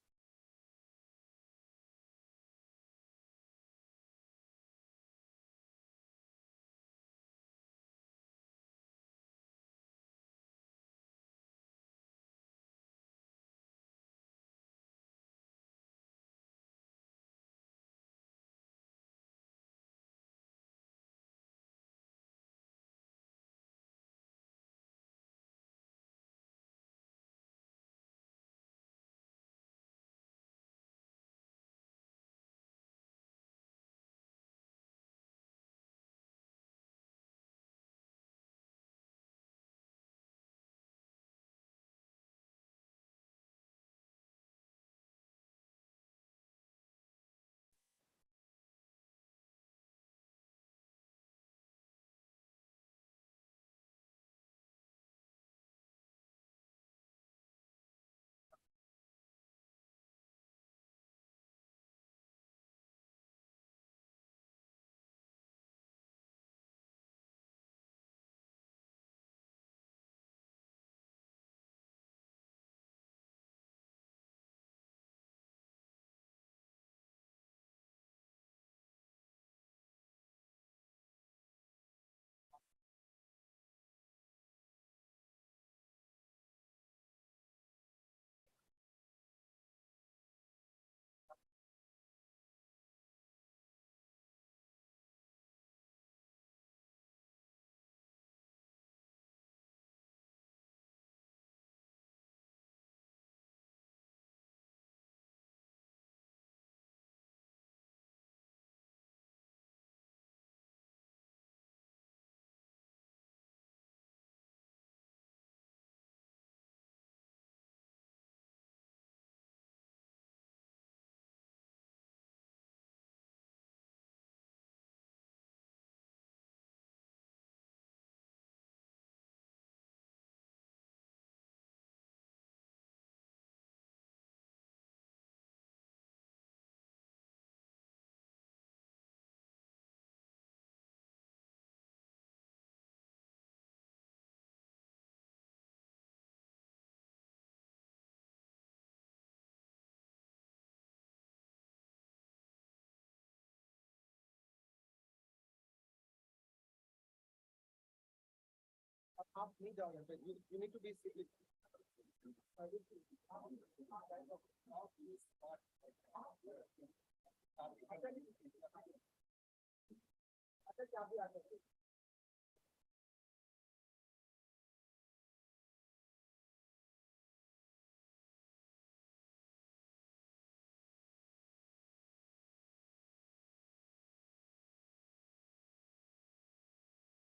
आप नहीं जाओ यहाँ पे, you need to be seated.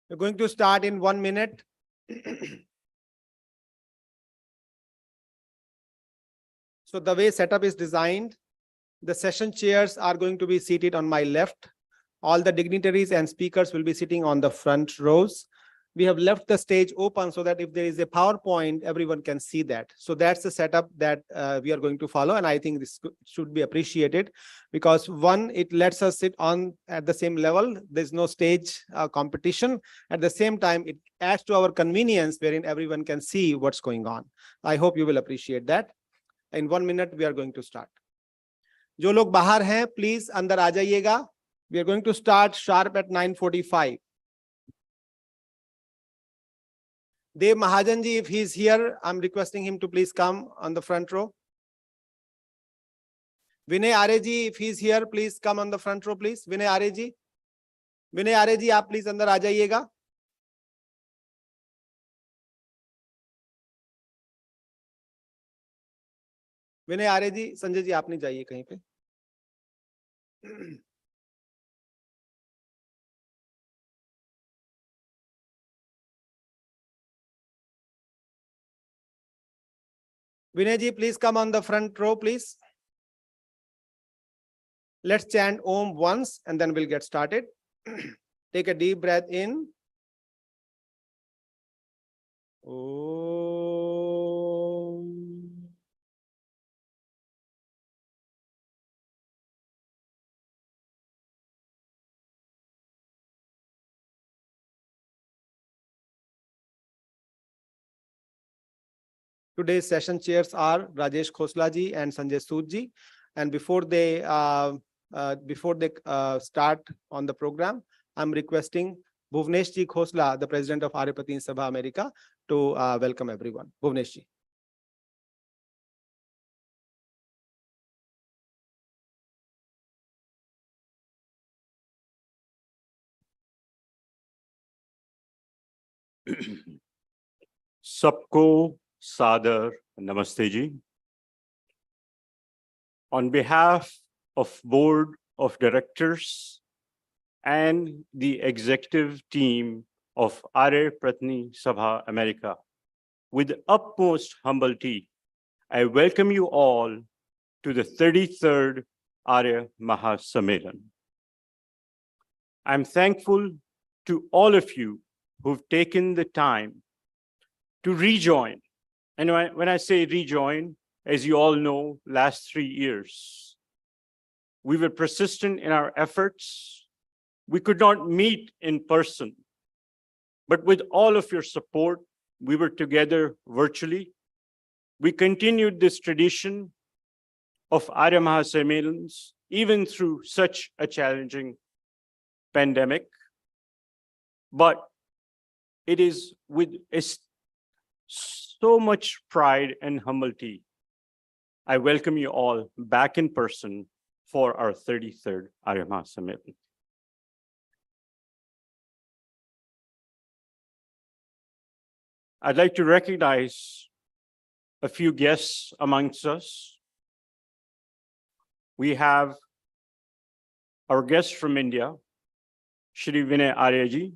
We're going to start in 1 minute. So the way setup is designed, the session chairs are going to be seated on my left. All the dignitaries and speakers will be sitting on the front rows. We have left the stage open so that if there is a PowerPoint, everyone can see that. So that's the setup that we are going to follow. And I think this should be appreciated because one, it lets us sit on at the same level. There's no stage competition. At the same time, it adds to our convenience wherein everyone can see what's going on. I hope you will appreciate that. In 1 minute, we are going to start. जो लोग बाहर हैं, please अंदर आ जाइएगा. We are going to start sharp at 9:45. Dev Mahajan ji, if he is here, I'm requesting him to please come on the front row. Vinay Arya ji, if he is here, please come on the front row, please. Vinay Arya ji. Vinay Arya ji, आप please अंदर आ जाइएगा. विनय आर्य जी, संजय जी, आप नहीं जाइए कहीं पे. Vinay ji, please come on the front row, please. Let's chant Om once and then we'll get started. Take a deep breath in. Om. Today's session chairs are Rajesh Khosla ji and Sanjay Sood ji. And before they start on the program, I'm requesting Bhuvnesh ji Khosla, the president of Arya Sabha America, to welcome everyone. Bhuvnesh ji. सबको सादर नमस्ते जी. On behalf of Board of Directors and the executive team of Arya Sabha America, with utmost humility, I welcome you all to the 33rd Arya Mahasammelan. I'm thankful to all of you who've taken the time to rejoin. And when I say rejoin, as you all know, last 3 years, we were persistent in our efforts. We could not meet in person, but with all of your support, we were together virtually. We continued this tradition of Arya Mahasammelans, even through such a challenging pandemic. But it is with so much pride and humility, I welcome you all back in person for our 33rd Arya Mahasammelan. I'd like to recognize a few guests amongst us. We have our guest from India, Shri Vinay Arya ji.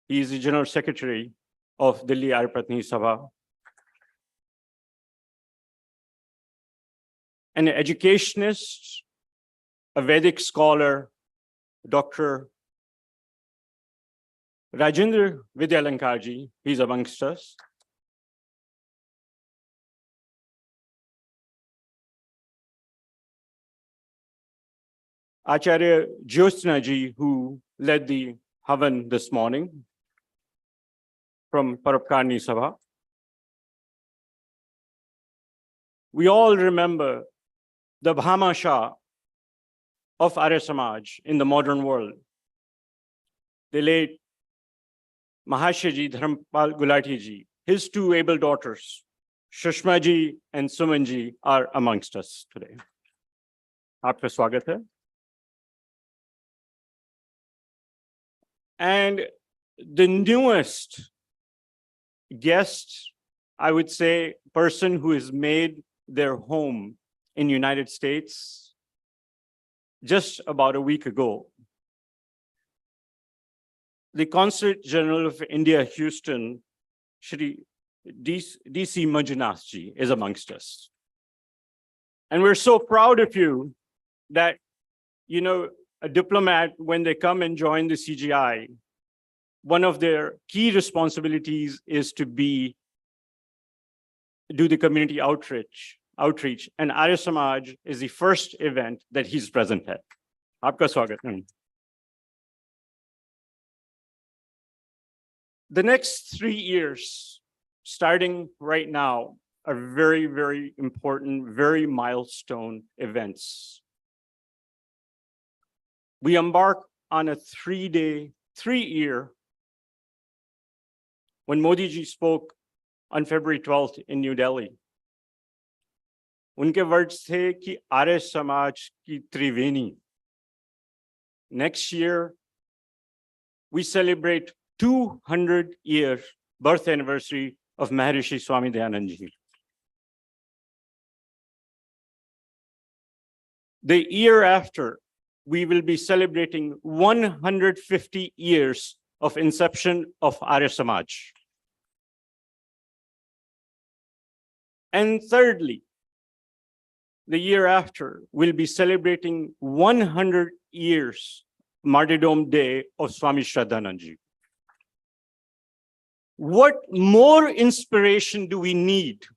He is the General Secretary of Delhi Arya Sabha. An educationist, a Vedic scholar, Dr. Rajendra Vidyalankar ji, he's amongst us. Acharya Jyotsna ji, who led the Havan this morning from Parapkarni Sabha. We all remember the Bhamasha of Arya Samaj in the modern world, the late Mahashaji Dharmpal Gulati ji, his two able daughters, Shushma ji and Suman ji, are amongst us today. Aapka swagat hai. And the newest guest, I would say, person who has made their home in United States just about a week ago. The Consulate General of India, Houston, Shri DC Manjunath ji, is amongst us. And we're so proud of you that, you know, a diplomat, when they come and join the CGI, one of their key responsibilities is to do the community outreach. And Arya Samaj is the first event that he's present at. Aapka swagat. The next 3 years, starting right now, are very, very important, very milestone events. We embark on a 3-year. When Modi ji spoke on February 12th in New Delhi, उनके words थे कि आर्य समाज की त्रिवेणी. Next year, we celebrate 200-year birth anniversary of Maharishi Swami Dayanand ji. The year after, we will be celebrating 150 years of inception of Arya Samaj. And thirdly, the year after, we'll be celebrating 100 years Martyrdom Day of Swami Shraddhanand ji. What more inspiration do we need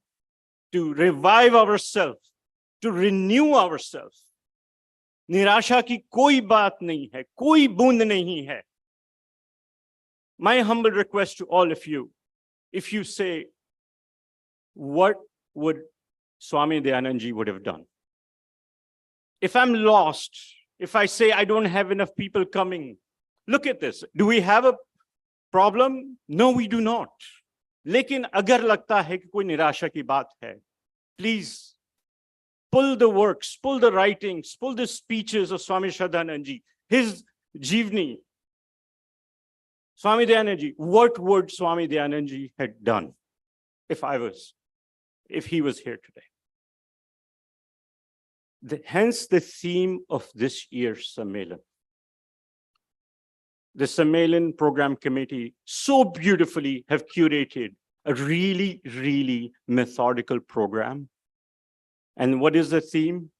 to revive ourselves, to renew ourselves? निराशा की कोई बात नहीं है, कोई बूंद नहीं है. My humble request to all of you, if you say, what would Swami Dayanand ji would have done? If I'm lost, if I say I don't have enough people coming, look at this. Do we have a problem? No, we do not. लेकिन अगर लगता है कि कोई निराशा की बात है, please pull the works, pull the writings, pull the speeches of Swami Shraddhanand ji, his Jeevani. Swami Dayanand ji, what would Swami Dayanand ji had done if he was here today? Hence the theme of this year's Sammelan. The Sammelan Program Committee so beautifully have curated a really, really methodical program. And what is the theme?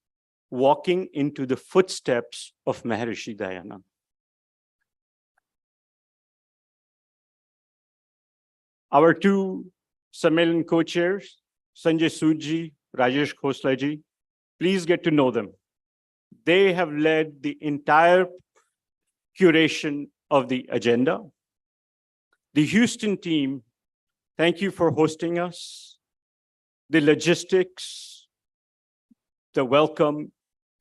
Walking into the footsteps of Maharishi Dayanand. Our two Sammelan co-chairs, Sanjay Sood ji, Rajesh Khosla ji, please get to know them. They have led the entire curation of the agenda. The Houston team, thank you for hosting us. The logistics, the welcome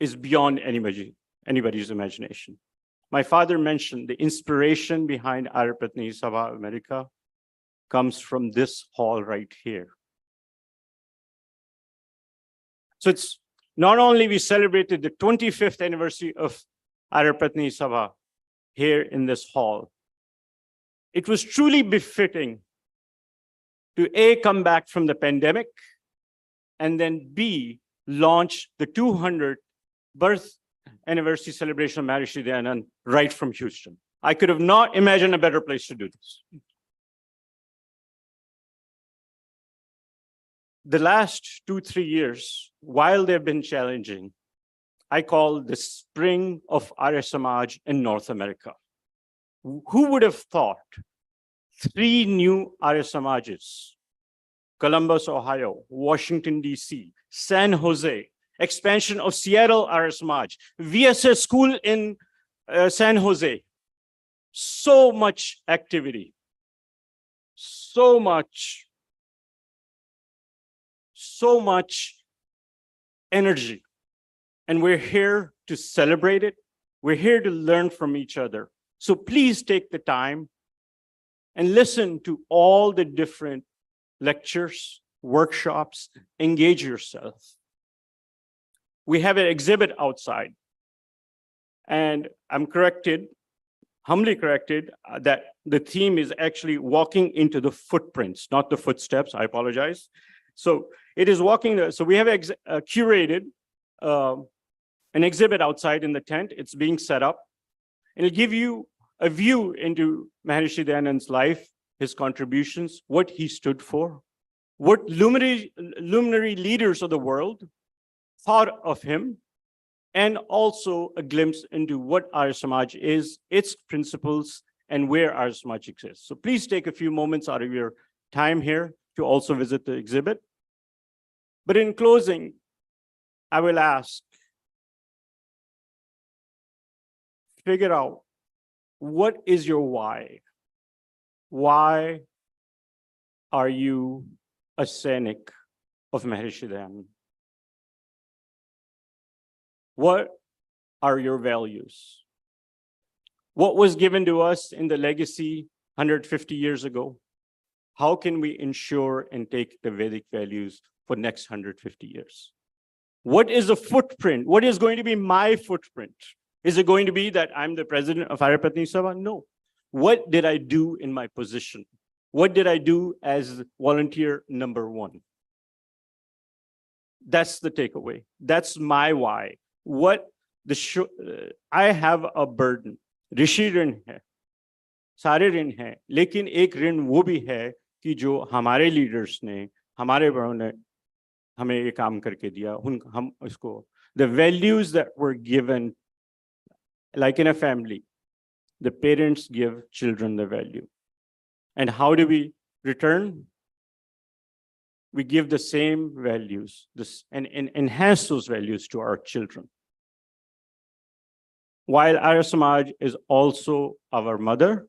is beyond anybody's imagination. My father mentioned the inspiration behind Arya Patni Sabha America comes from this hall right here. So it's not only we celebrated the 25th anniversary of Arya Patni Sabha here in this hall, it was truly befitting to A, come back from the pandemic, and then B, launch the 200th birth anniversary celebration of Maharishi Dayanand right from Houston. I could have not imagined a better place to do this. The last 2-3 years, while they've been challenging, I call the spring of Arya Samaj in North America. Who would have thought 3 new Arya Samajes, Columbus, Ohio, Washington, DC, San Jose, expansion of Seattle Arya Samaj, VSS school in San Jose. So much activity, so much energy. And we're here to celebrate it. We're here to learn from each other. So please take the time and listen to all the different lectures, workshops, engage yourself. We have an exhibit outside, and I'm humbly corrected, that the theme is actually walking into the footprints, not the footsteps. I apologize. So it is walking. So we have curated an exhibit outside in the tent. It's being set up. It'll give you a view into Maharishi Dayanand's life, his contributions, what he stood for, what luminary leaders of the world thought of him, and also a glimpse into what Arya Samaj is, its principles, and where Arya Samaj exists. So please take a few moments out of your time here to also visit the exhibit. But in closing, I will ask, figure out, what is your why? Why are you a Sainik of Maharishi Dayanand? What are your values? What was given to us in the legacy 150 years ago? How can we ensure and take the Vedic values for next 150 years? What is the footprint? What is going to be my footprint? Is it going to be that I'm the president of Arya Patni Sabha? No. What did I do in my position? What did I do as volunteer number one? That's the takeaway. That's my why. I have a burden. ऋषि ऋण है, सारे ऋण हैं, लेकिन एक ऋण वो भी है कि जो हमारे लीडर्स ने, हमारे बड़ों ने हमें ये काम करके दिया, हम इसको, the values that were given, like in a family, the parents give children the value. And how do we return? We give the same values and enhance those values to our children. While Arya Samaj is also our mother,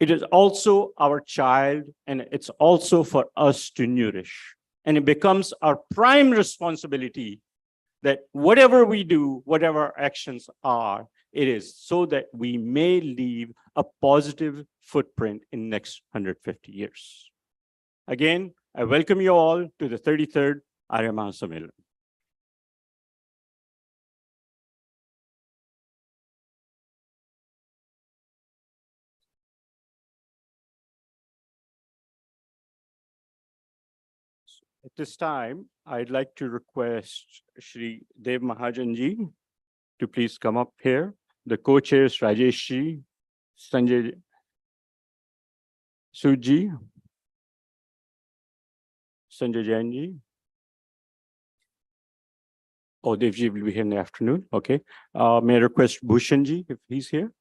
it is also our child, and it's also for us to nourish. And it becomes our prime responsibility that whatever we do, whatever our actions are, it is so that we may leave a positive footprint in next 150 years. Again, I welcome you all to the 33rd Arya Mahasammelan. At this time, I'd like to request Shri Dev Mahajanji to please come up here. The co-chairs Rajesh Ji, Sanjay Suji, Sanjay Jain Ji. Oh, Devji will be here in the afternoon. Okay. May I request Bhushan Ji if he's here?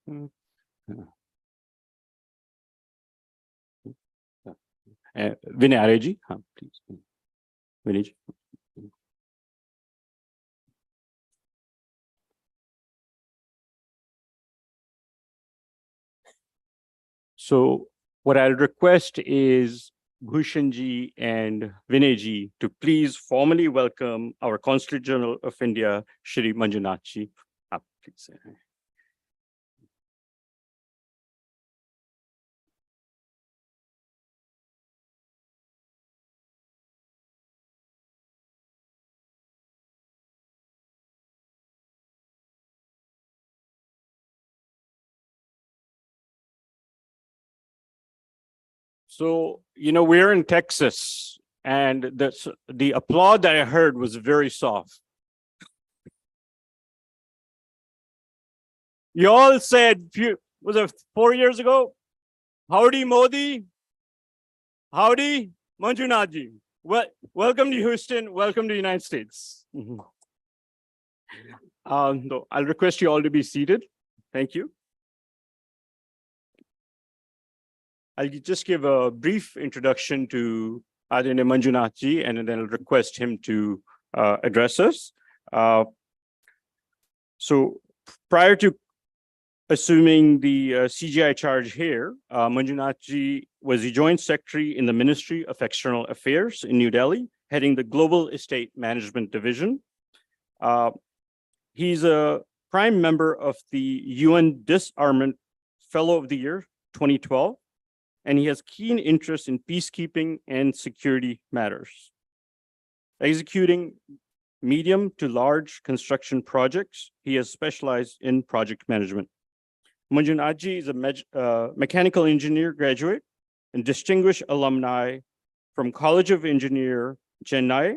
Vinay Arya Ji, please. Vinay Ji. So what I'll request is Bhushan Ji and Vinay Ji to please formally welcome our Consulate General of India, Shri Manjunath Ji. Please. So, we're in Texas, and the applause that I heard was very soft. You all said, was it 4 years ago? Howdy, Modi. Howdy, Manjunath Ji. Welcome to Houston. Welcome to the United States. I'll request you all to be seated. Thank you. I'll just give a brief introduction to Aditya Manjunath Ji, and then I'll request him to address us. So prior to assuming the CGI charge here, Manjunath Ji was the Joint Secretary in the Ministry of External Affairs in New Delhi, heading the Global Estate Management Division. He's a prime member of the UN Disarmament Fellow of the Year 2012, and he has keen interest in peacekeeping and security matters. Executing medium to large construction projects, he has specialized in project management. Manjunathji is a mechanical engineer graduate and distinguished alumni from College of Engineer, Chennai.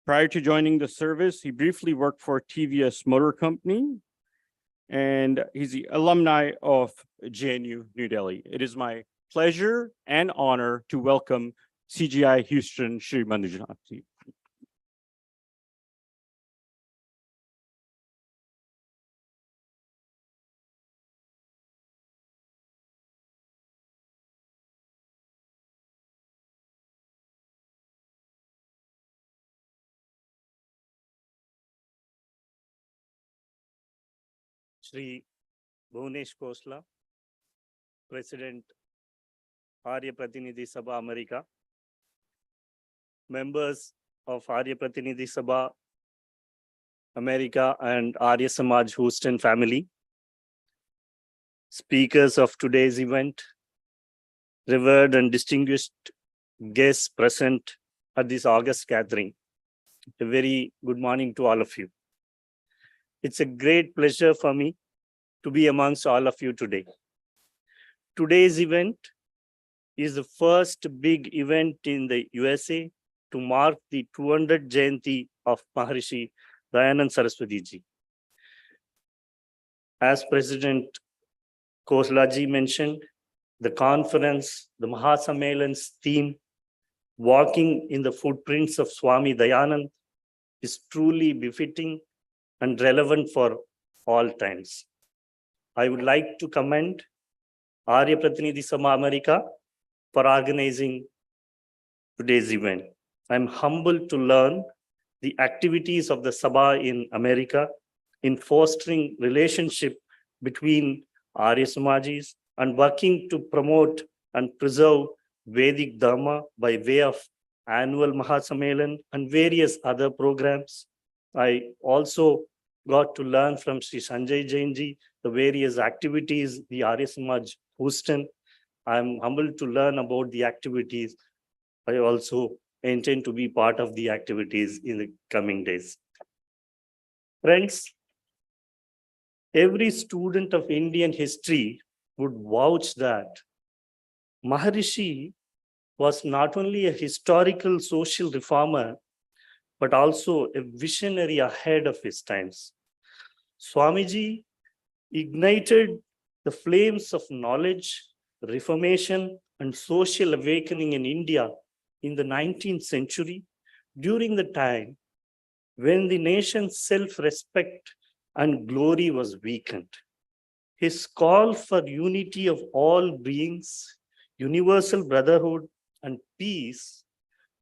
Prior to joining the service, he briefly worked for TVS Motor Company, and he's the alumni of JNU New Delhi. It is my pleasure and honor to welcome CGI Houston, Shri Manjunathji. Shri Bhunesh Khosla, President, Arya Pratinidhi Sabha America, members of Arya Pratinidhi Sabha America and Arya Samaj Houston family, speakers of today's event, revered and distinguished guests present at this August gathering. A very good morning to all of you. It's a great pleasure for me to be amongst all of you today. Today's event is the first big event in the USA to mark the 200th Jayanti of Maharishi Dayanand Saraswati ji. As President Khosla ji mentioned, the conference, the Mahasammelan's theme, walking in the footprints of Swami Dayanand, is truly befitting and relevant for all times. I would like to commend Arya Pratinidhi Sabha America for organizing today's event. I'm humbled to learn the activities of the Sabha in America in fostering relationship between Arya Samajis and working to promote and preserve Vedic Dharma by way of annual Mahasammelan and various other programs. I also got to learn from Sri Sanjay Jain ji the various activities the Arya Samaj Houston. I'm humbled to learn about the activities. I also intend to be part of the activities in the coming days. Friends, every student of Indian history would vouch that Maharishi was not only a historical social reformer, but also a visionary ahead of his times. Swamiji ignited the flames of knowledge, reformation, and social awakening in India in the 19th century, during the time when the nation's self-respect and glory was weakened. His call for unity of all beings, universal brotherhood, and peace,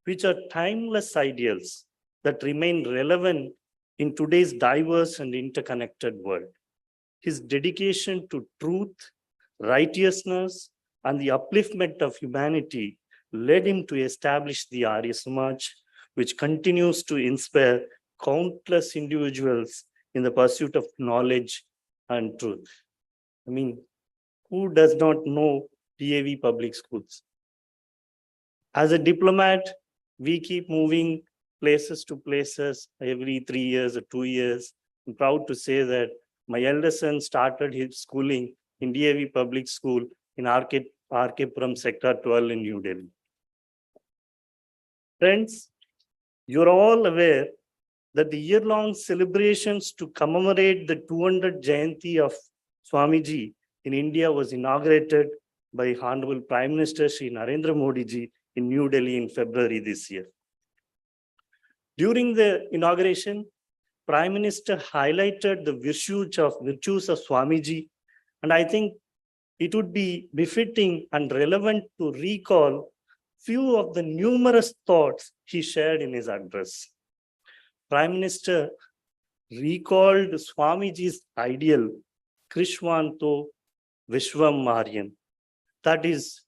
which are timeless ideals that remain relevant in today's diverse and interconnected world. His dedication to truth, righteousness, and the upliftment of humanity led him to establish the Arya Samaj, which continues to inspire countless individuals in the pursuit of knowledge and truth. I mean, who does not know DAV public schools? As a diplomat, we keep moving places to places every 3 years or 2 years. I'm proud to say that my eldest son started his schooling in DAV public school in RK Puram Sector 12 in New Delhi. Friends, you're all aware that the year-long celebrations to commemorate the 200th Jayanti of Swamiji in India was inaugurated by Honorable Prime Minister Shri Narendra Modi ji in New Delhi in February this year. During the inauguration, Prime Minister highlighted the virtues of Swamiji, and I think it would be befitting and relevant to recall few of the numerous thoughts he shared in his address. Prime Minister recalled Swamiji's ideal, Krishwanto Vishwam Maryan. That is,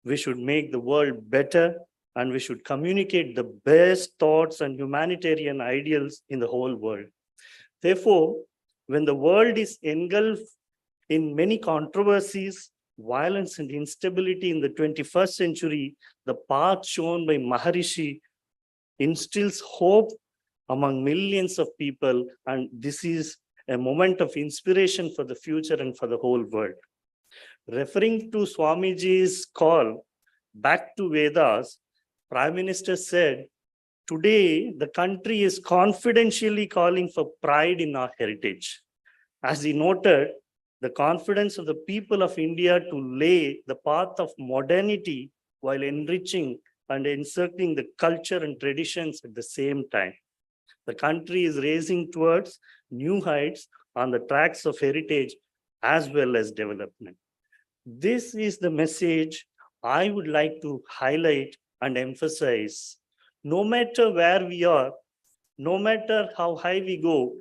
we should make the world better and we should communicate the best thoughts and humanitarian ideals in the whole world. Therefore, when the world is engulfed in many controversies, violence and instability in the 21st century, the path shown by Maharishi instills hope among millions of people, and this is a moment of inspiration for the future and for the whole world. Referring to Swamiji's call back to Vedas, Prime Minister said, "Today, the country is confidentially calling for pride in our heritage." As he noted, the confidence of the people of India to lay the path of modernity while enriching and encircling the culture and traditions at the same time. The country is racing towards new heights on the tracks of heritage as well as development. This is the message I would like to highlight and emphasize. No matter where we are, no matter how high we go,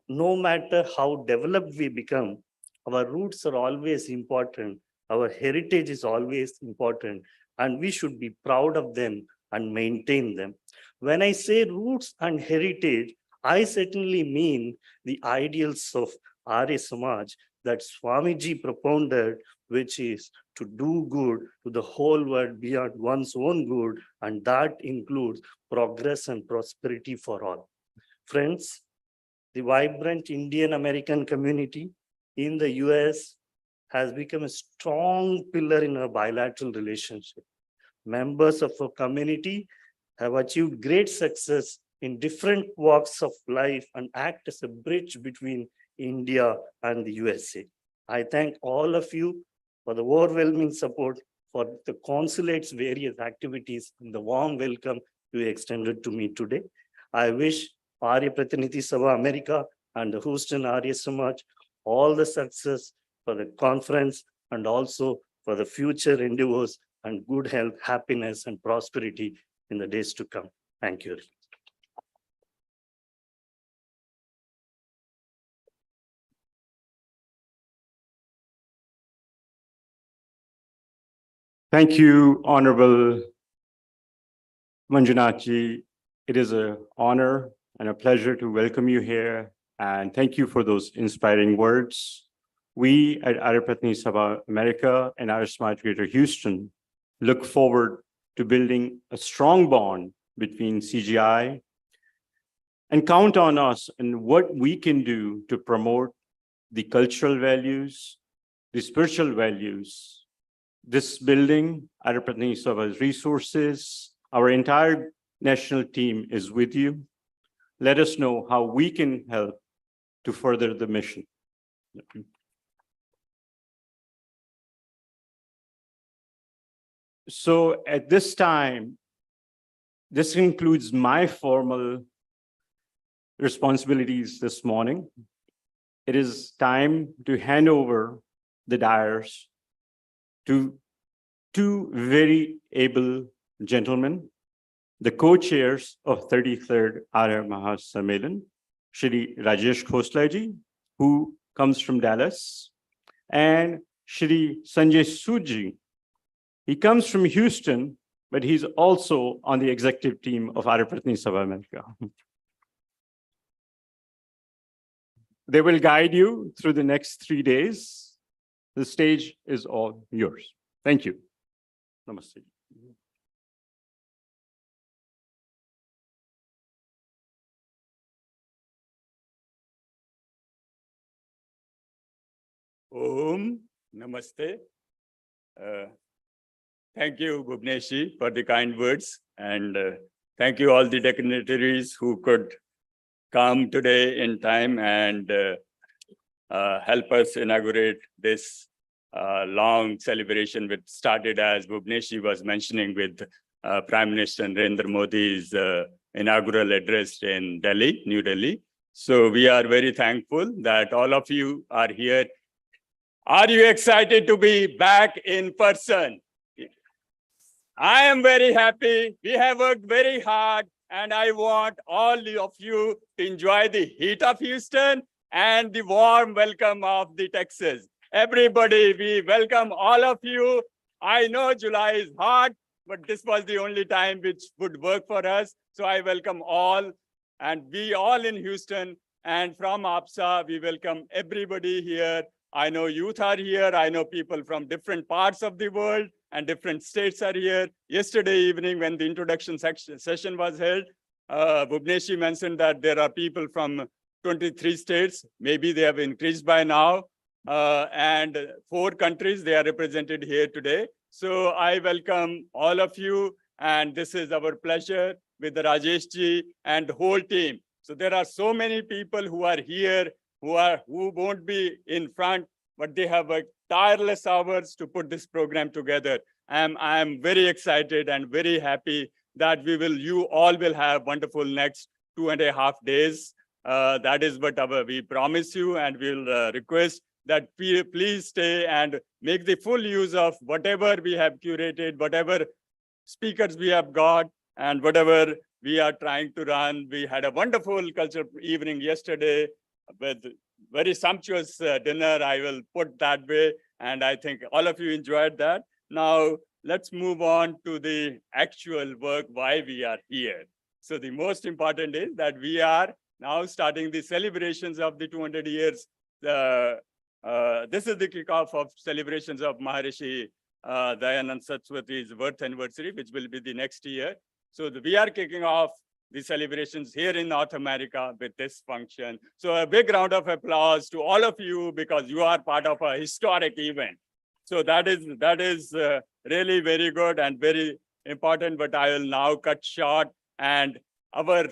no matter how developed we become, our roots are always important. Our heritage is always important, and we should be proud of them and maintain them. When I say roots and heritage, I certainly mean the ideals of Arya Samaj that Swamiji propounded, which is to do good to the whole world beyond one's own good, and that includes progress and prosperity for all. Friends, the vibrant Indian American community in the US has become a strong pillar in our bilateral relationship. Members of our community have achieved great success in different walks of life and act as a bridge between India and the USA. I thank all of you for the overwhelming support for the consulate's various activities and the warm welcome you extended to me today. I wish Arya Pratinidhi Sabha America and the Houston Arya Samaj all the success for the conference and also for the future endeavors and good health, happiness, and prosperity in the days to come. Thank you. Thank you, Honorable Manjunathji. It is an honor and a pleasure to welcome you here, and thank you for those inspiring words. We at Arya Pratinidhi Sabha America and Arya Samaj Greater Houston look forward to building a strong bond between CGI and count on us and what we can do to promote the cultural values, the spiritual values. This building, Arya Pratinidhi Sabha's resources, our entire national team is with you. Let us know how we can help to further the mission. So at this time, this concludes my formal responsibilities this morning. It is time to hand over the dais to two very able gentlemen, the co-chairs of 33rd Arya Mahasammelan, Shri Rajesh Khoslaji, who comes from Dallas, and Shri Sanjay Suji. He comes from Houston, but he's also on the executive team of Arya Pratinidhi Sabha America. They will guide you through the next 3 days. The stage is all yours. Thank you. Namaste. Om Namaste. Thank you, Bhuvneshi, for the kind words. And thank you all the dignitaries who could come today in time and help us inaugurate this long celebration, which started, as Bhuvneshi was mentioning, with Prime Minister Narendra Modi's inaugural address in Delhi, New Delhi. So we are very thankful that all of you are here. Are you excited to be back in person? I am very happy. We have worked very hard, and I want all of you to enjoy the heat of Houston and the warm welcome of the Texas. Everybody, we welcome all of you. I know July is hot, but this was the only time which would work for us. So I welcome all, and we all in Houston, and from APSA, we welcome everybody here I know youth are here. I know people from different parts of the world and different states are here. Yesterday evening, when the introduction session was held, Bhuvneshi mentioned that there are people from 23 states. Maybe they have increased by now. And 4 countries, they are represented here today. So I welcome all of you. And this is our pleasure with Rajesh ji and the whole team. So there are so many people who are here, who won't be in front, but they have worked tireless hours to put this program together. I am very excited and very happy that you all will have wonderful next 2.5 days. That is what we promise you, and we'll request that please stay and make the full use of whatever we have curated, whatever speakers we have got, and whatever we are trying to run. We had a wonderful cultural evening yesterday with very sumptuous dinner, I will put that way. And I think all of you enjoyed that. Now, let's move on to the actual work, why we are here. So the most important is that we are now starting the celebrations of the 200 years. This is the kickoff of celebrations of Maharishi Dayanand Saraswati's birth anniversary, which will be the next year. So we are kicking off the celebrations here in North America with this function. So a big round of applause to all of you, because you are part of a historic event. So that is really very good and very important, but I will now cut short. And our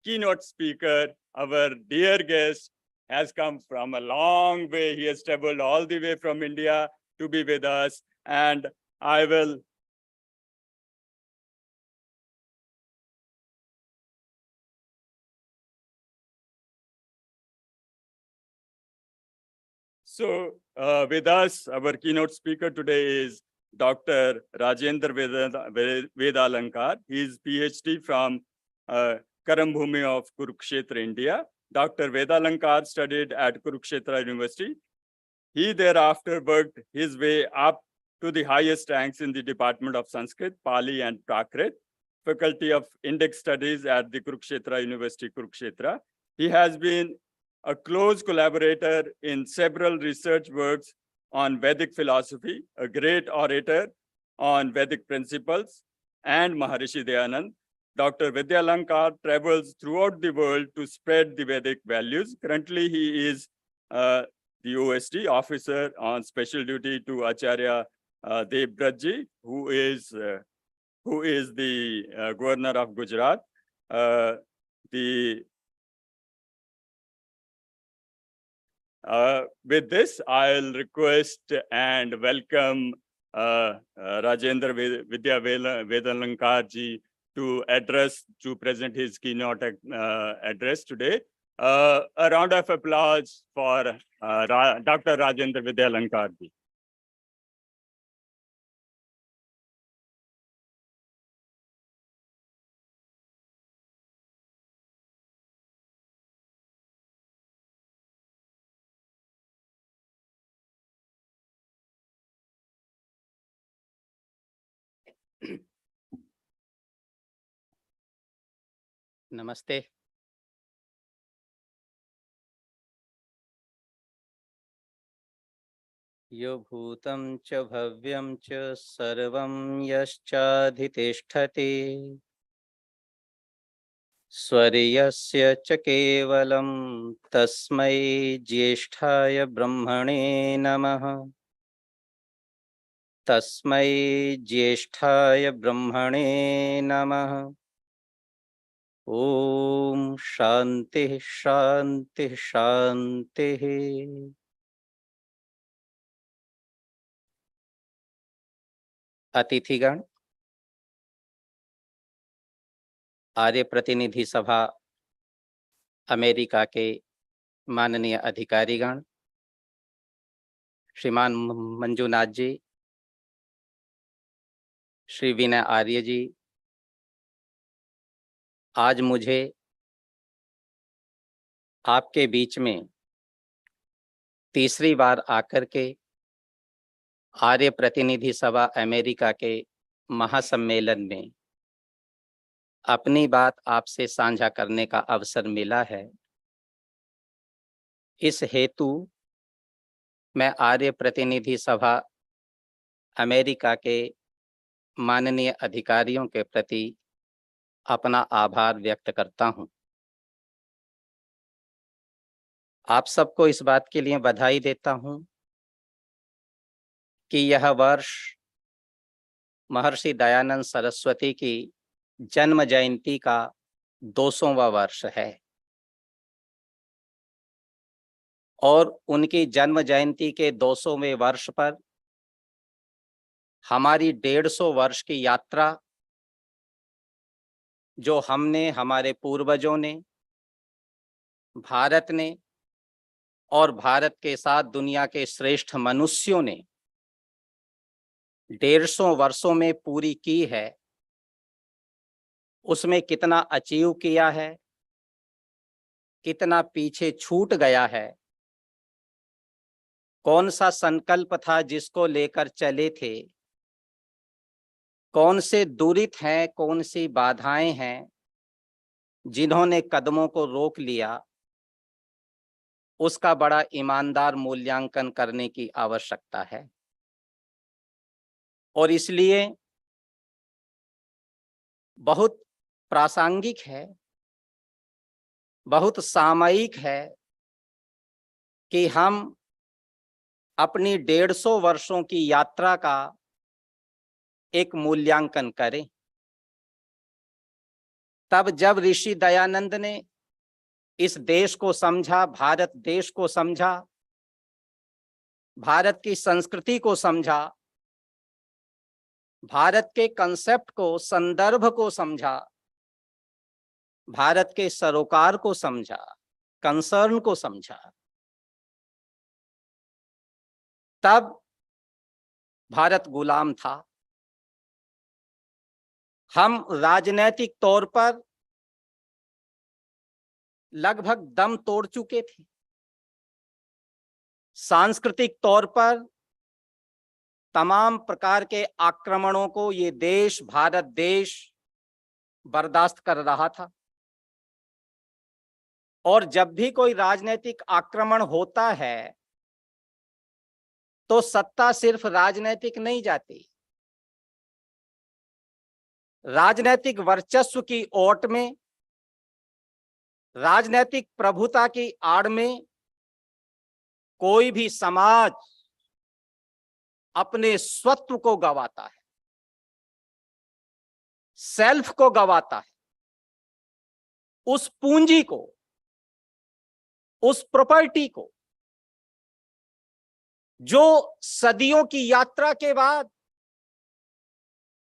keynote speaker, our dear guest, has come from a long way. He has traveled all the way from India to be with us. And I will So with us, our keynote speaker today is Dr. Rajendra Vedalankar. He is PhD from Karambhumi of Kurukshetra, India. Dr. Vedalankar studied at Kurukshetra University. He thereafter worked his way up to the highest ranks in the Department of Sanskrit, Pali, and Prakrit, Faculty of Indic Studies at the Kurukshetra University, Kurukshetra. He has been a close collaborator in several research works on Vedic philosophy, a great orator on Vedic principles, and Maharishi Dayanand. Dr. Vidyalankar travels throughout the world to spread the Vedic values. Currently, he is the OSD officer on special duty to Acharya Devbratji, who is the governor of Gujarat. With this, I'll request and welcome Rajendra Vedalankar ji to present his keynote address today. A round of applause for Dr. Rajendra Vedalankar ji. नमस्ते। यो भूतं च भव्यं च सर्वं यश्चाधितिष्ठति स्वर्यस्य च केवलं तस्मै ज्येष्ठाय ब्रह्मणे नमः। तस्मै ज्येष्ठाय ब्रह्मणे नमः। ओम शांति शांति शांति। अतिथिगण, आर्य प्रतिनिधि सभा अमेरिका के माननीय अधिकारीगण, श्रीमान मंजुनाथ जी, श्री विनय आर्य जी, आज मुझे आपके बीच में तीसरी बार आकर के आर्य प्रतिनिधि सभा अमेरिका के महासम्मेलन में अपनी बात आपसे साझा करने का अवसर मिला है। इस हेतु मैं आर्य प्रतिनिधि सभा अमेरिका के माननीय अधिकारियों के प्रति अपना आभार व्यक्त करता हूं। आप सबको इस बात के लिए बधाई देता हूं कि यह वर्ष महर्षि दयानंद सरस्वती की जन्म जयंती का 200वां वर्ष है और उनकी जन्म जयंती के 200वें वर्ष पर हमारी 150 वर्ष की यात्रा जो हमने, हमारे पूर्वजों ने, भारत ने और भारत के साथ दुनिया के श्रेष्ठ मनुष्यों ने 150 वर्षों में पूरी की है, उसमें कितना अचीव किया है, कितना पीछे छूट गया है, कौन सा संकल्प था जिसको लेकर चले थे, कौन से दुरित हैं, कौन सी बाधाएं हैं जिन्होंने कदमों को रोक लिया, उसका बड़ा ईमानदार मूल्यांकन करने की आवश्यकता है। और इसलिए बहुत प्रासंगिक है, बहुत सामयिक है कि हम अपनी 150 वर्षों की यात्रा का एक मूल्यांकन करें। तब जब ऋषि दयानंद ने इस देश को समझा, भारत देश को समझा, भारत की संस्कृति को समझा, भारत के कंसेप्ट को, संदर्भ को समझा, भारत के सरोकार को समझा, कंसर्न को समझा, तब भारत गुलाम था। हम राजनैतिक तौर पर लगभग दम तोड़ चुके थे, सांस्कृतिक तौर पर तमाम प्रकार के आक्रमणों को ये देश, भारत देश बर्दाश्त कर रहा था। और जब भी कोई राजनीतिक आक्रमण होता है तो सत्ता सिर्फ राजनीतिक नहीं जाती, राजनीतिक वर्चस्व की ओट में, राजनीतिक प्रभुता की आड़ में कोई भी समाज अपने स्वत्व को गवाता है, सेल्फ को गवाता है, उस पूंजी को, उस प्रॉपर्टी को जो सदियों की यात्रा के बाद,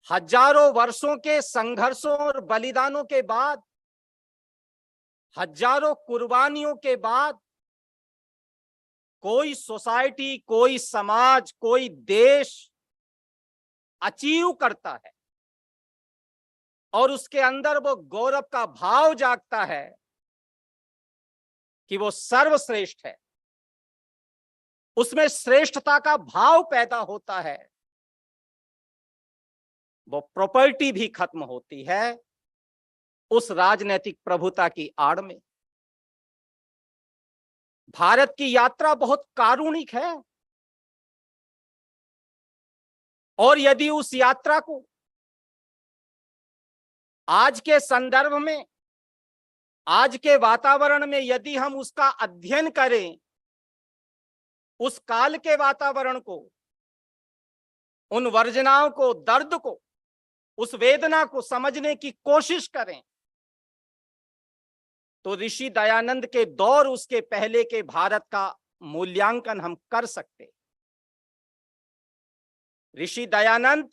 हजारों वर्षों के संघर्षों और बलिदानों के बाद, हजारों कुर्बानियों के बाद कोई सोसाइटी, कोई समाज, कोई देश अचीव करता है और उसके अंदर वो गौरव का भाव जागता है कि वो सर्वश्रेष्ठ है, उसमें श्रेष्ठता का भाव पैदा होता है, वो प्रॉपर्टी भी खत्म होती है उस राजनीतिक प्रभुता की आड़ में। भारत की यात्रा बहुत कारुणिक है और यदि उस यात्रा को आज के संदर्भ में, आज के वातावरण में यदि हम उसका अध्ययन करें, उस काल के वातावरण को, उन वर्जनाओं को, दर्द को, उस वेदना को समझने की कोशिश करें तो ऋषि दयानंद के दौर, उसके पहले के भारत का मूल्यांकन हम कर सकते। ऋषि दयानंद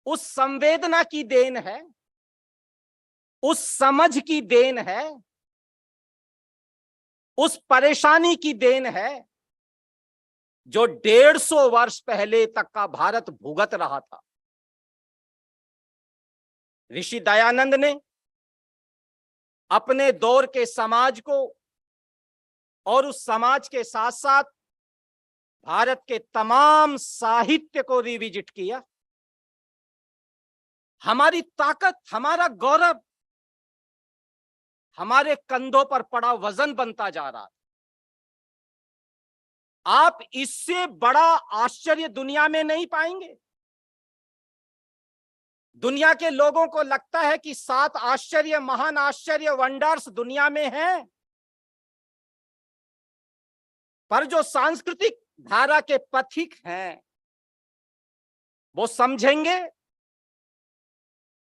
उस संवेदना की देन है, उस समझ की देन है, उस परेशानी की देन है जो 150 वर्ष पहले तक का भारत भुगत रहा था। ऋषि दयानंद ने अपने दौर के समाज को और उस समाज के साथ साथ भारत के तमाम साहित्य को रिविजिट किया। हमारी ताकत, हमारा गौरव हमारे कंधों पर पड़ा वजन बनता जा रहा। आप इससे बड़ा आश्चर्य दुनिया में नहीं पाएंगे। दुनिया के लोगों को लगता है कि 7 आश्चर्य, महान आश्चर्य, वंडर्स दुनिया में हैं, पर जो सांस्कृतिक धारा के पथिक हैं वो समझेंगे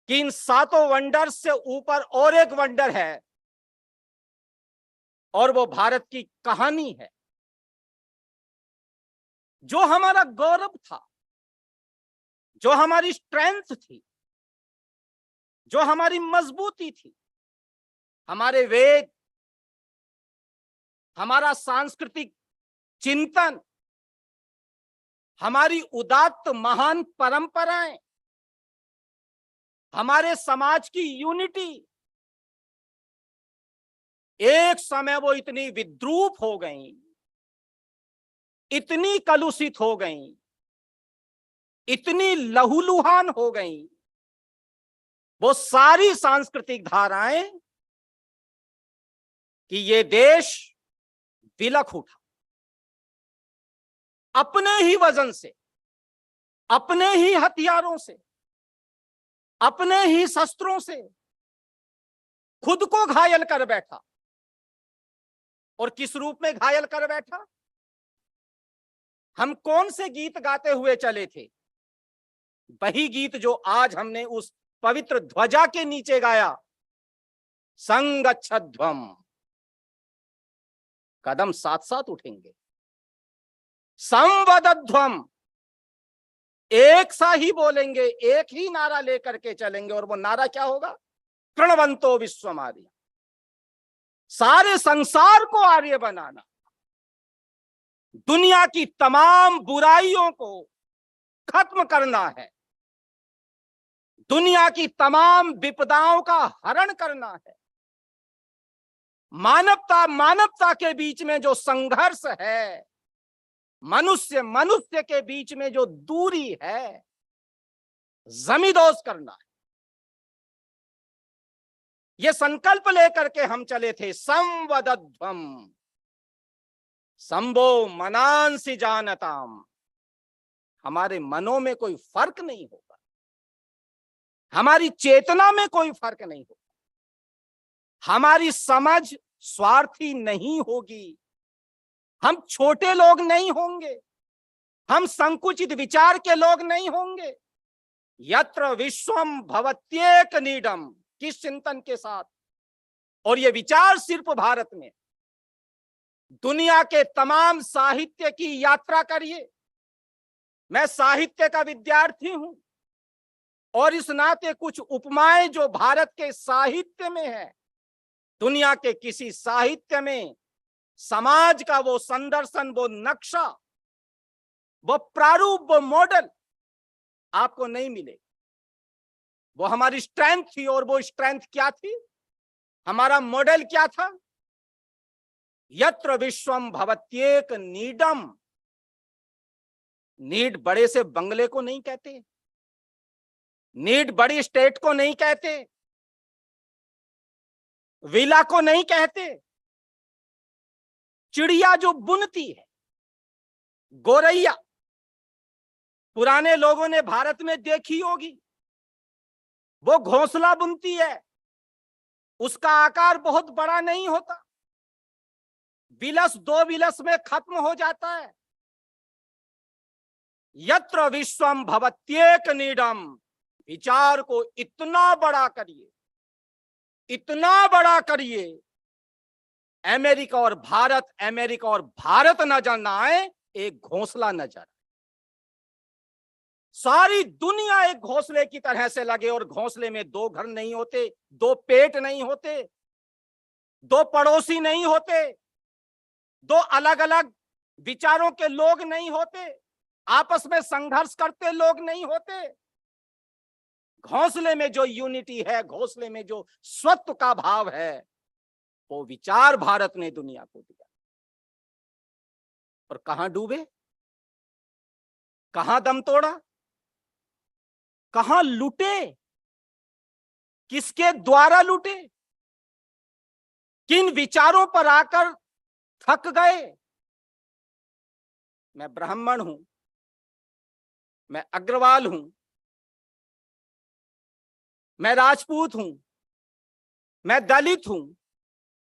कि इन 7 वंडर्स से ऊपर और एक वंडर है, और वो भारत की कहानी है। जो हमारा गौरव था, जो हमारी स्ट्रेंथ थी, जो हमारी मजबूती थी, हमारे वेद, हमारा सांस्कृतिक चिंतन, हमारी उदात्त महान परंपराएं, हमारे समाज की यूनिटी, एक समय वो इतनी विद्रूप हो गई, इतनी कलुषित हो गई, इतनी लहूलुहान हो गई, वो सारी सांस्कृतिक धाराएं कि ये देश बिलख उठा। अपने ही वजन से, अपने ही हथियारों से, अपने ही शस्त्रों से खुद को घायल कर बैठा। और किस रूप में घायल कर बैठा? हम कौन से गीत गाते हुए चले थे? वही गीत जो आज हमने उस पवित्र ध्वजा के नीचे गाया, संगच्छध्वम। कदम साथ साथ उठेंगे। संवदध्वम, एक सा ही बोलेंगे, एक ही नारा लेकर के चलेंगे। और वो नारा क्या होगा? प्रणवंतो विश्वमार्य। सारे संसार को आर्य बनाना, दुनिया की तमाम बुराइयों को खत्म करना है, दुनिया की तमाम विपदाओं का हरण करना है। मानवता मानवता के बीच में जो संघर्ष है, मनुष्य मनुष्य के बीच में जो दूरी है, जमींदोज करना है। ये संकल्प लेकर के हम चले थे। संवदध्वम संभो मनांसि जानताम। हमारे मनों में कोई फर्क नहीं होगा, हमारी चेतना में कोई फर्क नहीं होगा, हमारी समझ स्वार्थी नहीं होगी, हम छोटे लोग नहीं होंगे, हम संकुचित विचार के लोग नहीं होंगे। यत्र विश्वम भवत्येक नीडम, किस चिंतन के साथ? और ये विचार सिर्फ भारत में, दुनिया के तमाम साहित्य की यात्रा करिए। मैं साहित्य का विद्यार्थी हूं और इस नाते कुछ उपमाएं जो भारत के साहित्य में है, दुनिया के किसी साहित्य में समाज का वो संदर्शन, वो नक्शा, वो प्रारूप, वो मॉडल आपको नहीं मिले। वो हमारी स्ट्रेंथ थी। और वो स्ट्रेंथ क्या थी? हमारा मॉडल क्या था? यत्र विश्वम भवत्येक नीडम। नीड बड़े से बंगले को नहीं कहते, नीड बड़ी स्टेट को नहीं कहते, विला को नहीं कहते। चिड़िया जो बुनती है, गोरैया, पुराने लोगों ने भारत में देखी होगी, वो घोंसला बुनती है, उसका आकार बहुत बड़ा नहीं होता, बिलस 2 बिलस में खत्म हो जाता है। यत्र विश्वम भवत्येक नीडम। विचार को इतना बड़ा करिए, इतना बड़ा करिए, अमेरिका और भारत, अमेरिका और भारत नजर ना आए, एक घोंसला नजर आए। सारी दुनिया एक घोंसले की तरह से लगे। और घोंसले में 2 घर नहीं होते, 2 पेट नहीं होते, 2 पड़ोसी नहीं होते, 2 अलग अलग विचारों के लोग नहीं होते, आपस में संघर्ष करते लोग नहीं होते। घोंसले में जो यूनिटी है, घोंसले में जो स्वत्व का भाव है, वो विचार भारत ने दुनिया को दिया। और कहां डूबे, कहां दम तोड़ा, कहां लूटे, किसके द्वारा लूटे, किन विचारों पर आकर थक गए, मैं ब्राह्मण हूं, मैं अग्रवाल हूं, मैं राजपूत हूं, मैं दलित हूं,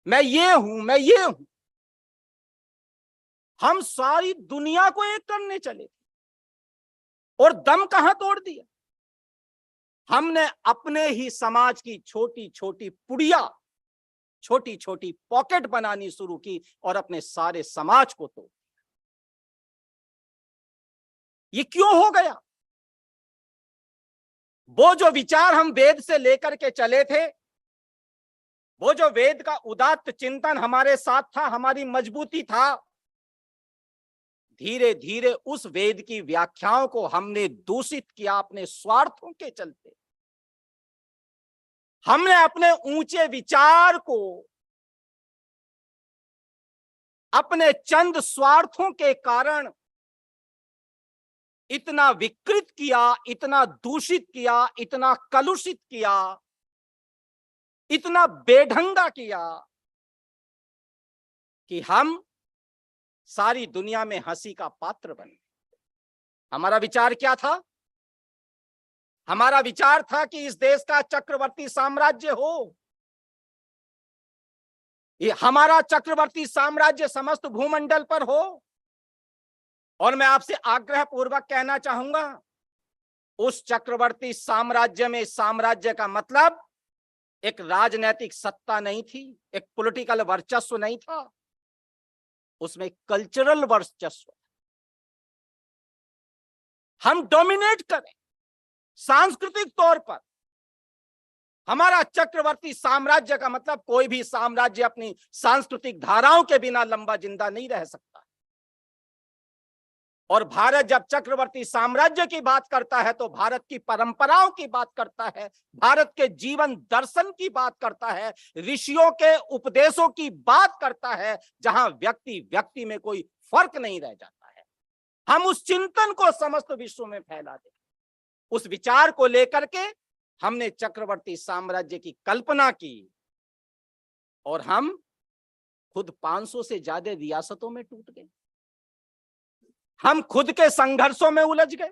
मैं ये हूं, मैं ये हूं। हम सारी दुनिया को एक करने चले और दम कहां तोड़ दिया। हमने अपने ही समाज की छोटी छोटी पुड़िया, छोटी छोटी पॉकेट बनानी शुरू की और अपने सारे समाज को तोड़। ये क्यों हो गया? वो जो विचार हम वेद से लेकर के चले थे, वो जो वेद का उदात्त चिंतन हमारे साथ था, हमारी मजबूती था, धीरे धीरे उस वेद की व्याख्याओं को हमने दूषित किया अपने स्वार्थों के चलते। हमने अपने ऊंचे विचार को अपने चंद स्वार्थों के कारण इतना विकृत किया, इतना दूषित किया, इतना कलुषित किया, इतना बेढंगा किया कि हम सारी दुनिया में हंसी का पात्र बने। हमारा विचार क्या था? हमारा विचार था कि इस देश का चक्रवर्ती साम्राज्य हो। ये हमारा चक्रवर्ती साम्राज्य समस्त भूमंडल पर हो। और मैं आपसे आग्रह पूर्वक कहना चाहूंगा, उस चक्रवर्ती साम्राज्य में साम्राज्य का मतलब एक राजनैतिक सत्ता नहीं थी, एक पॉलिटिकल वर्चस्व नहीं था, उसमें कल्चरल वर्चस्व। हम डोमिनेट करें सांस्कृतिक तौर पर। हमारा चक्रवर्ती साम्राज्य का मतलब कोई भी साम्राज्य अपनी सांस्कृतिक धाराओं के बिना लंबा जिंदा नहीं रह सकता। और भारत जब चक्रवर्ती साम्राज्य की बात करता है तो भारत की परंपराओं की बात करता है, भारत के जीवन दर्शन की बात करता है, ऋषियों के उपदेशों की बात करता है, जहां व्यक्ति व्यक्ति में कोई फर्क नहीं रह जाता है। हम उस चिंतन को समस्त विश्व में फैला दें। उस विचार को लेकर के हमने चक्रवर्ती साम्राज्य की कल्पना की और हम खुद 500 से ज्यादा रियासतों में टूट गए। हम खुद के संघर्षों में उलझ गए।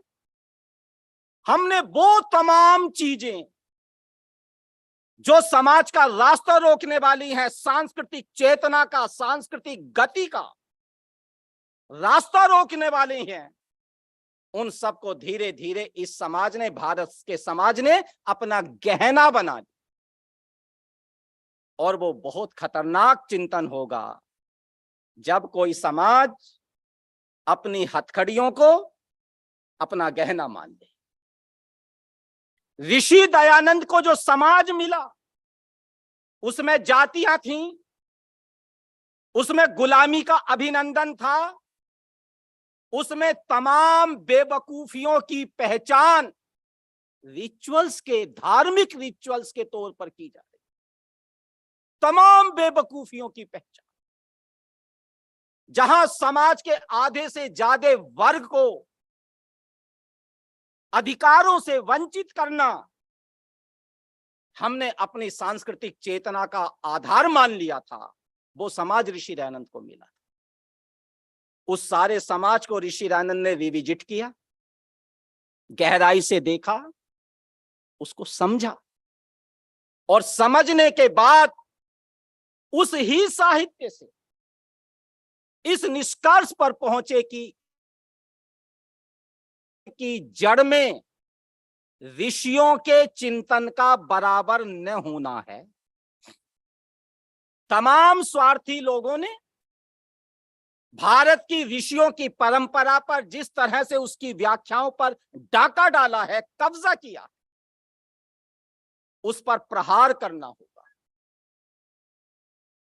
हमने वो तमाम चीजें जो समाज का रास्ता रोकने वाली हैं, सांस्कृतिक चेतना का, सांस्कृतिक गति का रास्ता रोकने वाली हैं, उन सबको धीरे धीरे इस समाज ने, भारत के समाज ने अपना गहना बना लिया। और वो बहुत खतरनाक चिंतन होगा जब कोई समाज अपनी हथकड़ियों को अपना गहना मान ले। ऋषि दयानंद को जो समाज मिला उसमें जातियां थीं, उसमें गुलामी का अभिनंदन था, उसमें तमाम बेवकूफियों की पहचान रिचुअल्स के, धार्मिक रिचुअल्स के तौर पर की जा रही। तमाम बेवकूफियों की पहचान, जहां समाज के आधे से ज्यादा वर्ग को अधिकारों से वंचित करना हमने अपनी सांस्कृतिक चेतना का आधार मान लिया था, वो समाज ऋषि दयानंद को मिला। उस सारे समाज को ऋषि दयानंद ने रिविजिट किया, गहराई से देखा, उसको समझा और समझने के बाद उस ही साहित्य से इस निष्कर्ष पर पहुंचे कि जड़ में ऋषियों के चिंतन का बराबर न होना है। तमाम स्वार्थी लोगों ने भारत की ऋषियों की परंपरा पर जिस तरह से उसकी व्याख्याओं पर डाका डाला है, कब्जा किया, उस पर प्रहार करना होगा।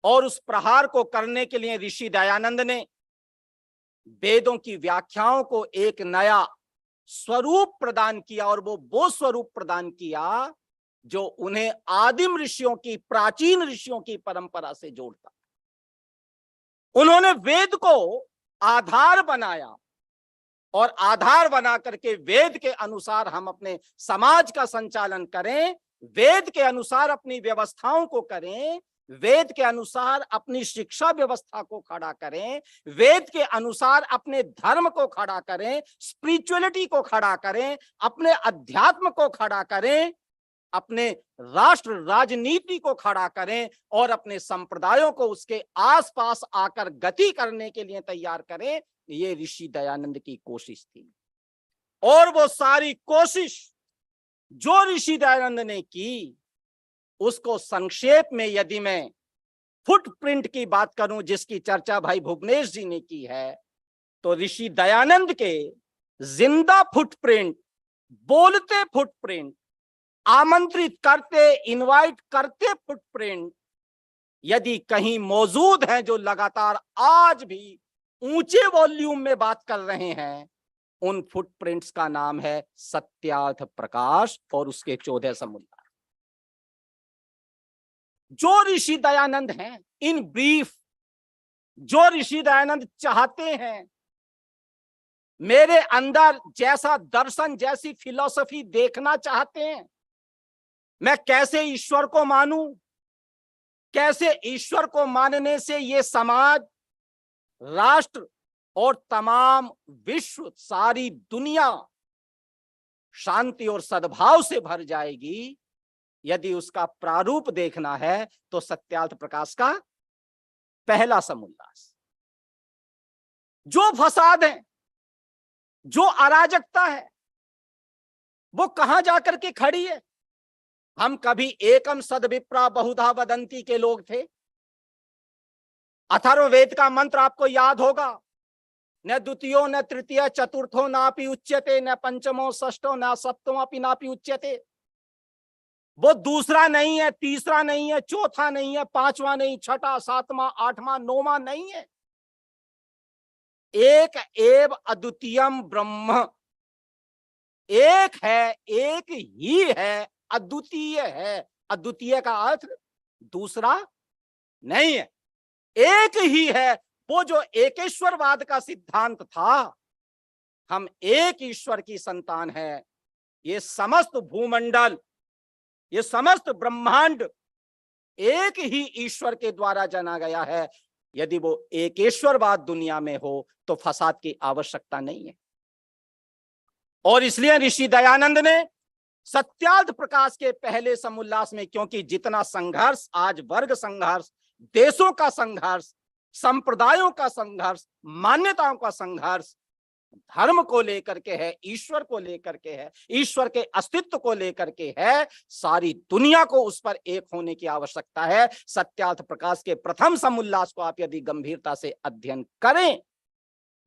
और उस प्रहार को करने के लिए ऋषि दयानंद ने वेदों की व्याख्याओं को एक नया स्वरूप प्रदान किया। और वो स्वरूप प्रदान किया जो उन्हें आदिम ऋषियों की, प्राचीन ऋषियों की परंपरा से जोड़ता। उन्होंने वेद को आधार बनाया और आधार बना करके वेद के अनुसार हम अपने समाज का संचालन करें, वेद के अनुसार अपनी व्यवस्थाओं को करें, वेद के अनुसार अपनी शिक्षा व्यवस्था को खड़ा करें, वेद के अनुसार अपने धर्म को खड़ा करें, स्पिरिचुअलिटी को खड़ा करें, अपने अध्यात्म को खड़ा करें, अपने राष्ट्र राजनीति को खड़ा करें और अपने संप्रदायों को उसके आसपास आकर गति करने के लिए तैयार करें। ये ऋषि दयानंद की कोशिश थी। और वो सारी कोशिश जो ऋषि दयानंद ने की, उसको संक्षेप में यदि मैं फुटप्रिंट की बात करूं, जिसकी चर्चा भाई भुवनेश जी ने की है, तो ऋषि दयानंद के जिंदा फुटप्रिंट, बोलते फुटप्रिंट, आमंत्रित करते, इनवाइट करते फुटप्रिंट यदि कहीं मौजूद हैं, जो लगातार आज भी ऊंचे वॉल्यूम में बात कर रहे हैं, उन फुटप्रिंट्स का नाम है सत्यार्थ प्रकाश और उसके 14 समुल्लास। जो ऋषि दयानंद हैं, इन ब्रीफ, जो ऋषि दयानंद चाहते हैं मेरे अंदर जैसा दर्शन, जैसी फिलॉसफी देखना चाहते हैं, मैं कैसे ईश्वर को मानूं, कैसे ईश्वर को मानने से ये समाज, राष्ट्र और तमाम विश्व, सारी दुनिया शांति और सद्भाव से भर जाएगी, यदि उसका प्रारूप देखना है तो सत्यार्थ प्रकाश का पहला समुल्लास। जो फसाद है, जो अराजकता है, वो कहां जाकर के खड़ी है? हम कभी एकम सद्विप्रा बहुधा वदंती के लोग थे। अथर्ववेद का मंत्र आपको याद होगा, न द्वितीयो न तृतीय चतुर्थो नापि उच्यते, न पंचमो षष्ठो न सप्तमो अपि नापि उच्यते। वो दूसरा नहीं है, तीसरा नहीं है, चौथा नहीं है, पांचवा नहीं, छठा, सातवां, आठवां, नौवां नहीं है। एक एव अद्वितीयम ब्रह्म, एक है, एक ही है, अद्वितीय है। अद्वितीय का अर्थ दूसरा नहीं है, एक ही है। वो जो एकेश्वरवाद का सिद्धांत था, हम एक ईश्वर की संतान है। ये समस्त भूमंडल, ये समस्त ब्रह्मांड एक ही ईश्वर के द्वारा जाना गया है। यदि वो एकेश्वरवाद दुनिया में हो तो फसाद की आवश्यकता नहीं है। और इसलिए ऋषि दयानंद ने सत्यार्थ प्रकाश के पहले समुल्लास में, क्योंकि जितना संघर्ष आज, वर्ग संघर्ष, देशों का संघर्ष, संप्रदायों का संघर्ष, मान्यताओं का संघर्ष धर्म को लेकर के है, ईश्वर को लेकर के है, ईश्वर के अस्तित्व को लेकर के है, सारी दुनिया को उस पर एक होने की आवश्यकता है। सत्यार्थ प्रकाश के प्रथम समुल्लास को आप यदि गंभीरता से अध्ययन करें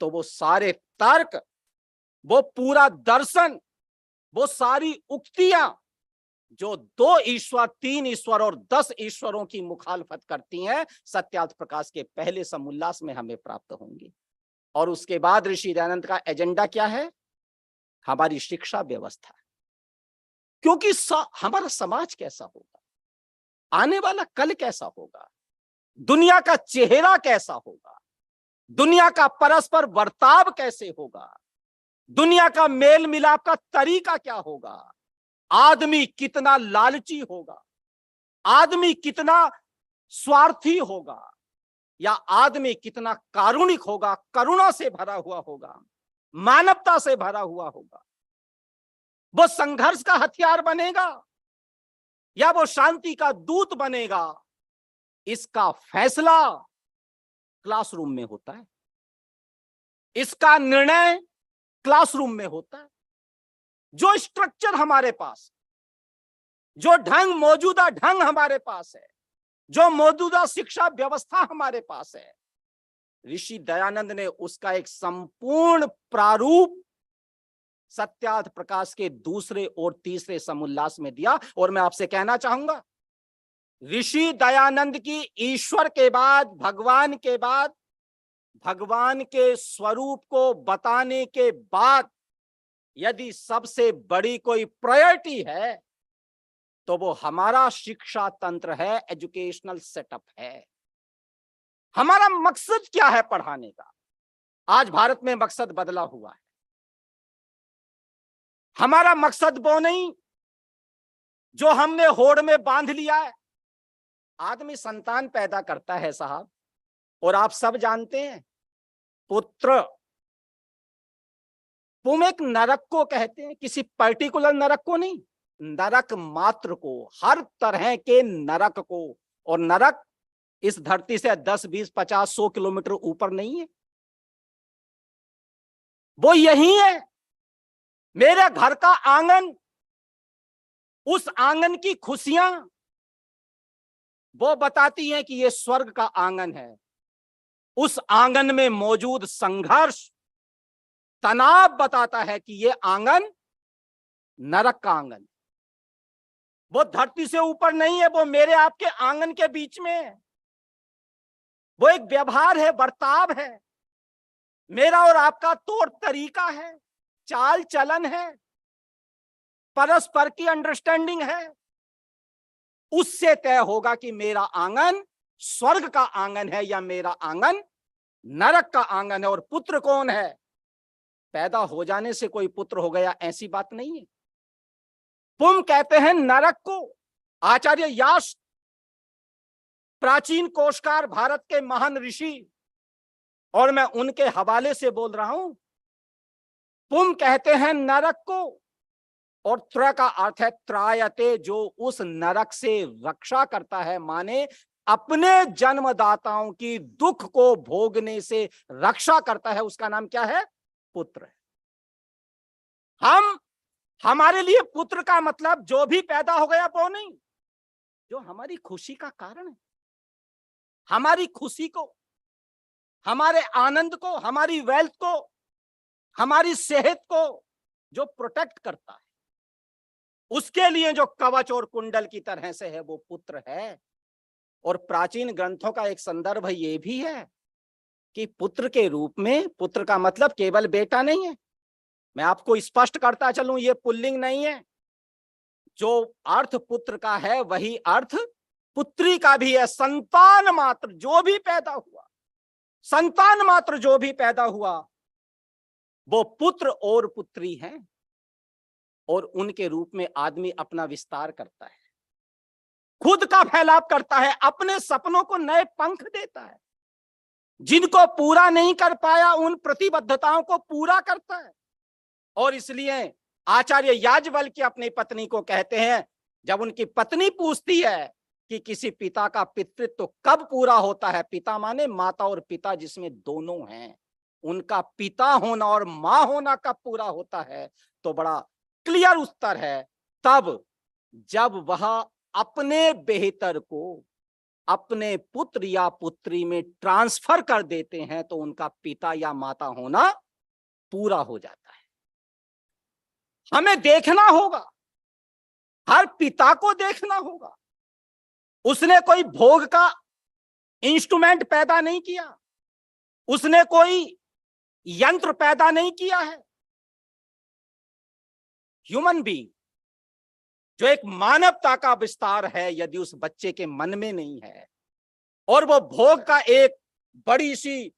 तो वो सारे तर्क, वो पूरा दर्शन, वो सारी उक्तियां जो 2 ईश्वर, 3 ईश्वर और 10 ईश्वरों की मुखालफत करती हैं, सत्यार्थ प्रकाश के पहले समुल्लास में हमें प्राप्त होंगी। और उसके बाद ऋषि दयानंद का एजेंडा क्या है? हमारी शिक्षा व्यवस्था। क्योंकि हमारा समाज कैसा होगा, आने वाला कल कैसा होगा, दुनिया का चेहरा कैसा होगा, दुनिया का परस्पर बर्ताव कैसे होगा, दुनिया का मेल मिलाप का तरीका क्या होगा, आदमी कितना लालची होगा, आदमी कितना स्वार्थी होगा, या आदमी कितना कारुणिक होगा, करुणा से भरा हुआ होगा, मानवता से भरा हुआ होगा, वो संघर्ष का हथियार बनेगा या वो शांति का दूत बनेगा, इसका फैसला क्लासरूम में होता है, इसका निर्णय क्लासरूम में होता है। जो स्ट्रक्चर हमारे पास, जो ढंग, मौजूदा ढंग हमारे पास है, जो मौजूदा शिक्षा व्यवस्था हमारे पास है, ऋषि दयानंद ने उसका एक संपूर्ण प्रारूप सत्यार्थ प्रकाश के दूसरे और तीसरे समुल्लास में दिया। और मैं आपसे कहना चाहूंगा, ऋषि दयानंद की ईश्वर के बाद, भगवान के बाद, भगवान के स्वरूप को बताने के बाद यदि सबसे बड़ी कोई प्रायोरिटी है तो वो हमारा शिक्षा तंत्र है, एजुकेशनल सेटअप है। हमारा मकसद क्या है पढ़ाने का? आज भारत में मकसद बदला हुआ है। हमारा मकसद वो नहीं जो हमने होड़ में बांध लिया है, आदमी संतान पैदा करता है साहब, और आप सब जानते हैं पुत्र, तुम एक नरक को कहते हैं, किसी पर्टिकुलर नरक को नहीं, नरक मात्र को, हर तरह के नरक को। और नरक इस धरती से 10, 20, 50, 100 किलोमीटर ऊपर नहीं है, वो यही है, मेरे घर का आंगन, उस आंगन की खुशियां वो बताती हैं कि ये स्वर्ग का आंगन है। उस आंगन में मौजूद संघर्ष, तनाव बताता है कि ये आंगन नरक का आंगन है। वो धरती से ऊपर नहीं है, वो मेरे आपके आंगन के बीच में है। वो एक व्यवहार है, बर्ताव है, मेरा और आपका तौर तरीका है, चाल चलन है, परस्पर की अंडरस्टैंडिंग है। उससे तय होगा कि मेरा आंगन स्वर्ग का आंगन है या मेरा आंगन नरक का आंगन है। और पुत्र कौन है? पैदा हो जाने से कोई पुत्र हो गया, ऐसी बात नहीं है। पुम कहते हैं नरक को। आचार्य यास, प्राचीन कोशकार, भारत के महान ऋषि, और मैं उनके हवाले से बोल रहा हूं, पुम कहते हैं नरक को, और त्र का अर्थ है त्रायते, जो उस नरक से रक्षा करता है, माने अपने जन्मदाताओं की दुख को भोगने से रक्षा करता है, उसका नाम क्या है? पुत्र है। हमारे लिए पुत्र का मतलब जो भी पैदा हो गया वो नहीं, जो हमारी खुशी का कारण है, हमारी खुशी को, हमारे आनंद को, हमारी वेल्थ को, हमारी सेहत को जो प्रोटेक्ट करता है, उसके लिए जो कवच और कुंडल की तरह से है, वो पुत्र है। और प्राचीन ग्रंथों का एक संदर्भ ये भी है कि पुत्र के रूप में, पुत्र का मतलब केवल बेटा नहीं है, मैं आपको स्पष्ट करता चलूं, ये पुल्लिंग नहीं है। जो अर्थ पुत्र का है वही अर्थ पुत्री का भी है। संतान मात्र जो भी पैदा हुआ, संतान मात्र जो भी पैदा हुआ, वो पुत्र और पुत्री हैं, और उनके रूप में आदमी अपना विस्तार करता है, खुद का फैलाव करता है, अपने सपनों को नए पंख देता है, जिनको पूरा नहीं कर पाया उन प्रतिबद्धताओं को पूरा करता है। और इसलिए आचार्य याज्ञवल्क्य अपनी पत्नी को कहते हैं, जब उनकी पत्नी पूछती है कि किसी पिता का पितृत्व कब पूरा होता है, पिता माने माता और पिता जिसमें दोनों हैं, उनका पिता होना और मां होना कब पूरा होता है, तो बड़ा क्लियर उत्तर है, तब जब वह अपने बेहतर को अपने पुत्र या पुत्री में ट्रांसफर कर देते हैं, तो उनका पिता या माता होना पूरा हो जाता है। हमें देखना होगा, हर पिता को देखना होगा, उसने कोई भोग का इंस्ट्रूमेंट पैदा नहीं किया, उसने कोई यंत्र पैदा नहीं किया है। ह्यूमन बीइंग जो एक मानवता का विस्तार है, यदि उस बच्चे के मन में नहीं है और वो भोग का एक बड़ी सी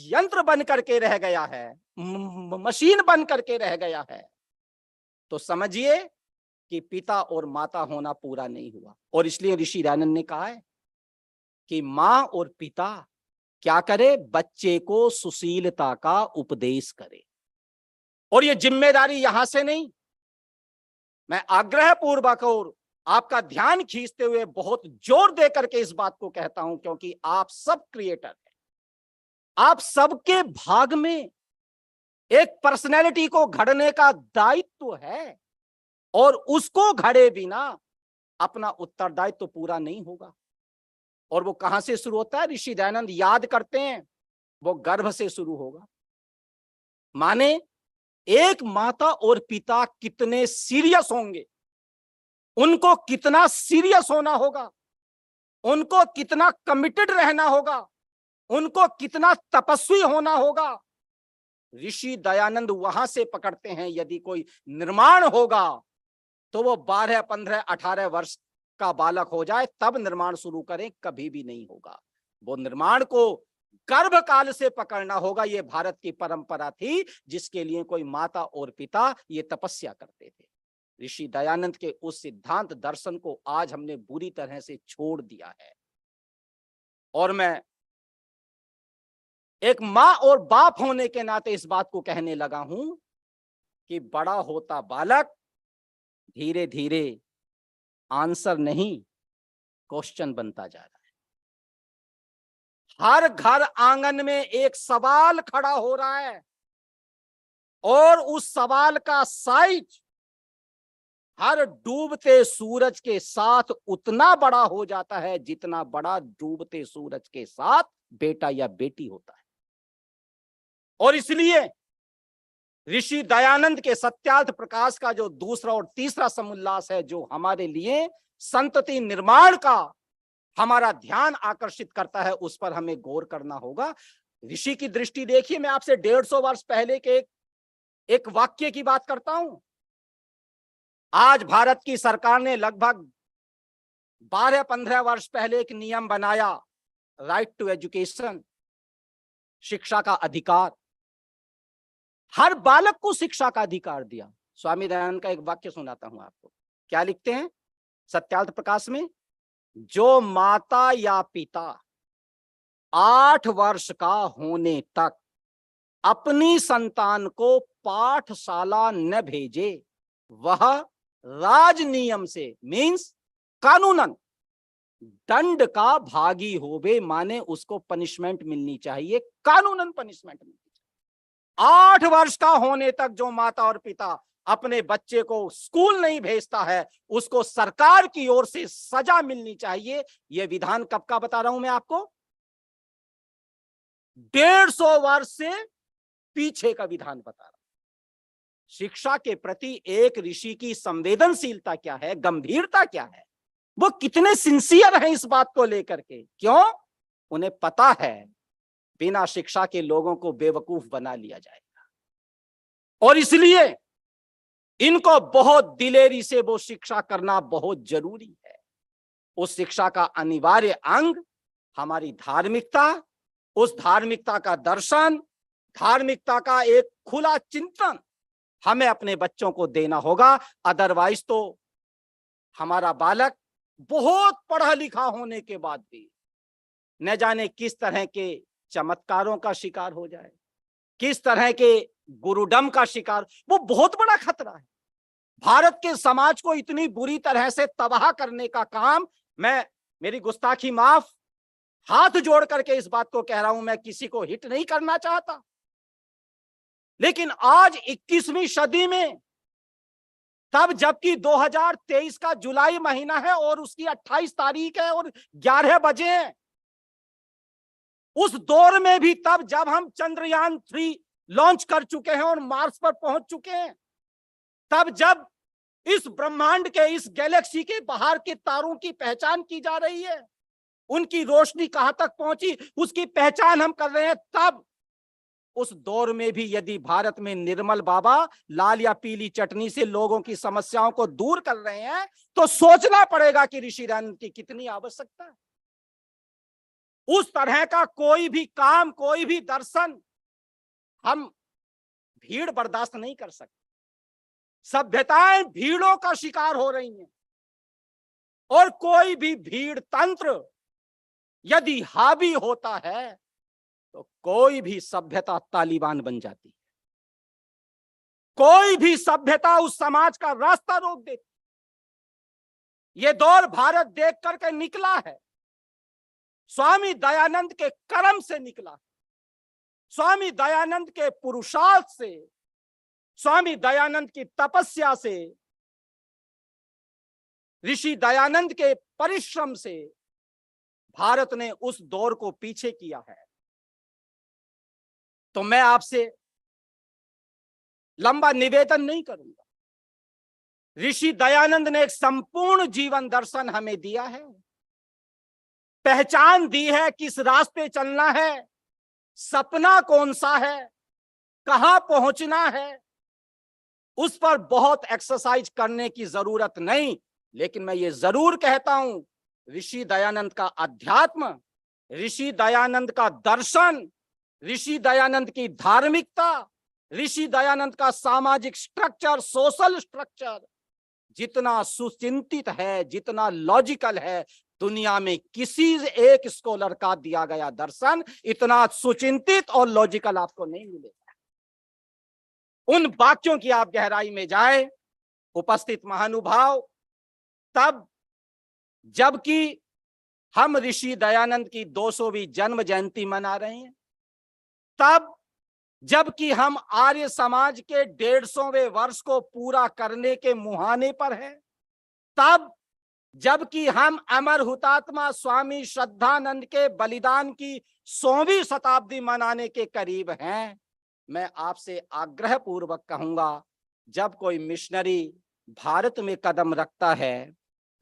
यंत्र बन करके रह गया है, मशीन बन करके रह गया है, तो समझिए कि पिता और माता होना पूरा नहीं हुआ। और इसलिए ऋषि दयानंद ने कहा है कि मां और पिता क्या करे, बच्चे को सुशीलता का उपदेश करे। और ये जिम्मेदारी यहां से नहीं, मैं आग्रह पूर्वक और आपका ध्यान खींचते हुए बहुत जोर दे करके इस बात को कहता हूं, क्योंकि आप सब क्रिएटर हैं, आप सबके भाग में एक पर्सनैलिटी को घड़ने का दायित्व है, और उसको घड़े बिना अपना उत्तरदायित्व पूरा नहीं होगा। और वो कहां से शुरू होता है? ऋषि दयानंद याद करते हैं, वो गर्भ से शुरू होगा। माने एक माता और पिता कितने सीरियस होंगे, उनको कितना सीरियस होना होगा, उनको कितना कमिटेड रहना होगा, उनको कितना तपस्वी होना होगा। ऋषि दयानंद वहां से पकड़ते हैं, यदि कोई निर्माण होगा तो वो 12, 15, 18 वर्ष का बालक हो जाए तब निर्माण शुरू करें, कभी भी नहीं होगा। वो निर्माण को गर्भ काल से पकड़ना होगा। ये भारत की परंपरा थी, जिसके लिए कोई माता और पिता ये तपस्या करते थे। ऋषि दयानंद के उस सिद्धांत दर्शन को आज हमने बुरी तरह से छोड़ दिया है। और मैं एक माँ और बाप होने के नाते इस बात को कहने लगा हूं कि बड़ा होता बालक धीरे धीरे आंसर नहीं क्वेश्चन बनता जा रहा है। हर घर आंगन में एक सवाल खड़ा हो रहा है और उस सवाल का साइज हर डूबते सूरज के साथ उतना बड़ा हो जाता है जितना बड़ा डूबते सूरज के साथ बेटा या बेटी होता है। और इसलिए ऋषि दयानंद के सत्यार्थ प्रकाश का जो दूसरा और तीसरा समुल्लास है, जो हमारे लिए संतति निर्माण का हमारा ध्यान आकर्षित करता है, उस पर हमें गौर करना होगा। ऋषि की दृष्टि देखिए, मैं आपसे 150 वर्ष पहले के एक वाक्य की बात करता हूं। आज भारत की सरकार ने लगभग 12-15 वर्ष पहले एक नियम बनाया, राइट टू एजुकेशन, शिक्षा का अधिकार। हर बालक को शिक्षा का अधिकार दिया। स्वामी दयानंद का एक वाक्य सुनाता हूं आपको। क्या लिखते हैं सत्यार्थ प्रकाश में? जो माता या पिता 8 वर्ष का होने तक अपनी संतान को पाठशाला न भेजे, वह राज नियम से मींस कानूनन दंड का भागी होवे, माने उसको पनिशमेंट मिलनी चाहिए, कानूनन पनिशमेंट मिलनी चाहिए। 8 वर्ष का होने तक जो माता और पिता अपने बच्चे को स्कूल नहीं भेजता है, उसको सरकार की ओर से सजा मिलनी चाहिए। यह विधान कब का बता रहा हूं मैं आपको? 150 वर्ष से पीछे का विधान बता रहा हूं। शिक्षा के प्रति एक ऋषि की संवेदनशीलता क्या है, गंभीरता क्या है, वो कितने सिंसियर हैं इस बात को लेकर के। क्यों? उन्हें पता है बिना शिक्षा के लोगों को बेवकूफ बना लिया जाएगा, और इसलिए इनको बहुत दिलेरी से वो शिक्षा करना बहुत जरूरी है। उस शिक्षा का अनिवार्य अंग हमारी धार्मिकता, उस धार्मिकता का दर्शन, धार्मिकता का एक खुला चिंतन हमें अपने बच्चों को देना होगा। अदरवाइज तो हमारा बालक बहुत पढ़ा लिखा होने के बाद भी न जाने किस तरह के चमत्कारों का शिकार हो जाए, किस तरह के गुरुडम का शिकार। वो बहुत बड़ा खतरा है। भारत के समाज को इतनी बुरी तरह से तबाह करने का काम, मैं, मेरी गुस्ताखी माफ, हाथ जोड़ करके इस बात को कह रहा हूं, मैं किसी को हिट नहीं करना चाहता, लेकिन आज 21वीं सदी में, तब जबकि 2023 का जुलाई महीना है और उसकी 28 तारीख है और 11 बजे हैं, उस दौर में भी, तब जब हम चंद्रयान 3 लॉन्च कर चुके हैं और मार्स पर पहुंच चुके हैं, तब जब इस ब्रह्मांड के, इस गैलेक्सी के बाहर के तारों की पहचान की जा रही है, उनकी रोशनी कहां तक पहुंची उसकी पहचान हम कर रहे हैं, तब उस दौर में भी यदि भारत में निर्मल बाबा लाल या पीली चटनी से लोगों की समस्याओं को दूर कर रहे हैं, तो सोचना पड़ेगा कि ऋषि दयानंद की कितनी आवश्यकता है। उस तरह का कोई भी काम, कोई भी दर्शन हम भीड़ बर्दाश्त नहीं कर सकते। सभ्यताएं भीड़ों का शिकार हो रही हैं, और कोई भी भीड़ तंत्र यदि हावी होता है तो कोई भी सभ्यता तालिबान बन जाती है, कोई भी सभ्यता उस समाज का रास्ता रोक देती। ये दौर भारत देख करके निकला है, स्वामी दयानंद के कर्म से निकला है, स्वामी दयानंद के पुरुषार्थ से, स्वामी दयानंद की तपस्या से, ऋषि दयानंद के परिश्रम से भारत ने उस दौर को पीछे किया है। तो मैं आपसे लंबा निवेदन नहीं करूंगा। ऋषि दयानंद ने एक संपूर्ण जीवन दर्शन हमें दिया है, पहचान दी है किस रास्ते चलना है, सपना कौन सा है, कहां पहुंचना है। उस पर बहुत एक्सरसाइज करने की जरूरत नहीं, लेकिन मैं ये जरूर कहता हूं, ऋषि दयानंद का अध्यात्म, ऋषि दयानंद का दर्शन, ऋषि दयानंद की धार्मिकता, ऋषि दयानंद का सामाजिक स्ट्रक्चर, सोशल स्ट्रक्चर, जितना सुचिंतित है, जितना लॉजिकल है, दुनिया में किसी एक स्कॉलर का दिया गया दर्शन इतना सुचिंतित और लॉजिकल आपको नहीं मिलेगा। उन वाक्यों की आप गहराई में जाए उपस्थित महानुभाव, तब जबकि हम ऋषि दयानंद की 200वीं जन्म जयंती मना रहे हैं, तब जबकि हम आर्य समाज के 150वें वर्ष को पूरा करने के मुहाने पर हैं, तब जबकि हम अमर हुतात्मा स्वामी श्रद्धानंद के बलिदान की 100वीं शताब्दी मनाने के करीब हैं, मैं आपसे आग्रह पूर्वक कहूंगा, जब कोई मिशनरी भारत में कदम रखता है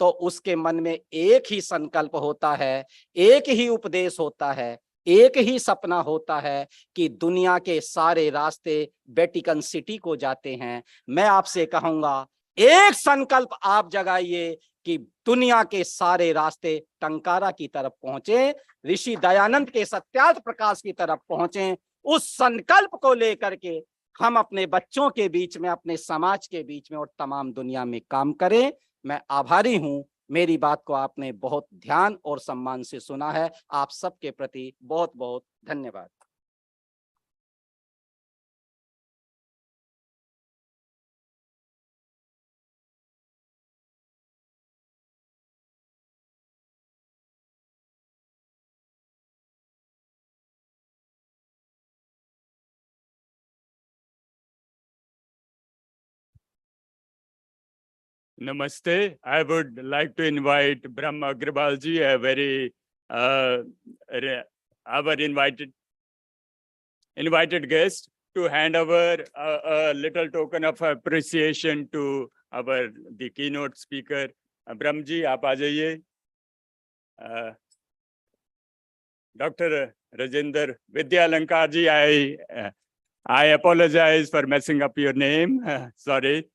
तो उसके मन में एक ही संकल्प होता है, एक ही उपदेश होता है, एक ही सपना होता है कि दुनिया के सारे रास्ते वेटिकन सिटी को जाते हैं। मैं आपसे कहूंगा, एक संकल्प आप जगाइए कि दुनिया के सारे रास्ते टंकारा की तरफ पहुंचे, ऋषि दयानंद के सत्यार्थ प्रकाश की तरफ पहुंचे। उस संकल्प को लेकर के हम अपने बच्चों के बीच में, अपने समाज के बीच में और तमाम दुनिया में काम करें। मैं आभारी हूं, मेरी बात को आपने बहुत ध्यान और सम्मान से सुना है। आप सबके प्रति बहुत बहुत धन्यवाद। Namaste. I would like to invite Brahma Agrawalji, a very our invited guest, to hand over a little token of appreciation to the keynote speaker. Brahmji, आप आ जाइए. Dr. Rajendra Vidyalankarji, I apologize for messing up your name. Sorry.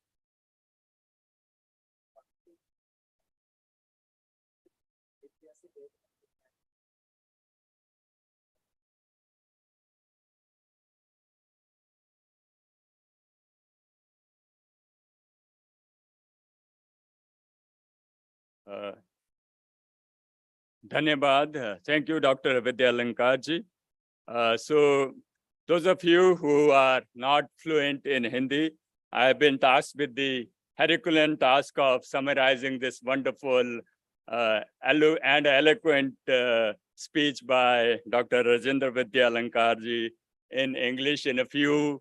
Dhanyabad. Thank you, Dr. Vidyalankarji. So those of you who are not fluent in Hindi, I have been tasked with the Herculean task of summarizing this wonderful and eloquent speech by Dr. Rajendra Vidyalankarji in English in a few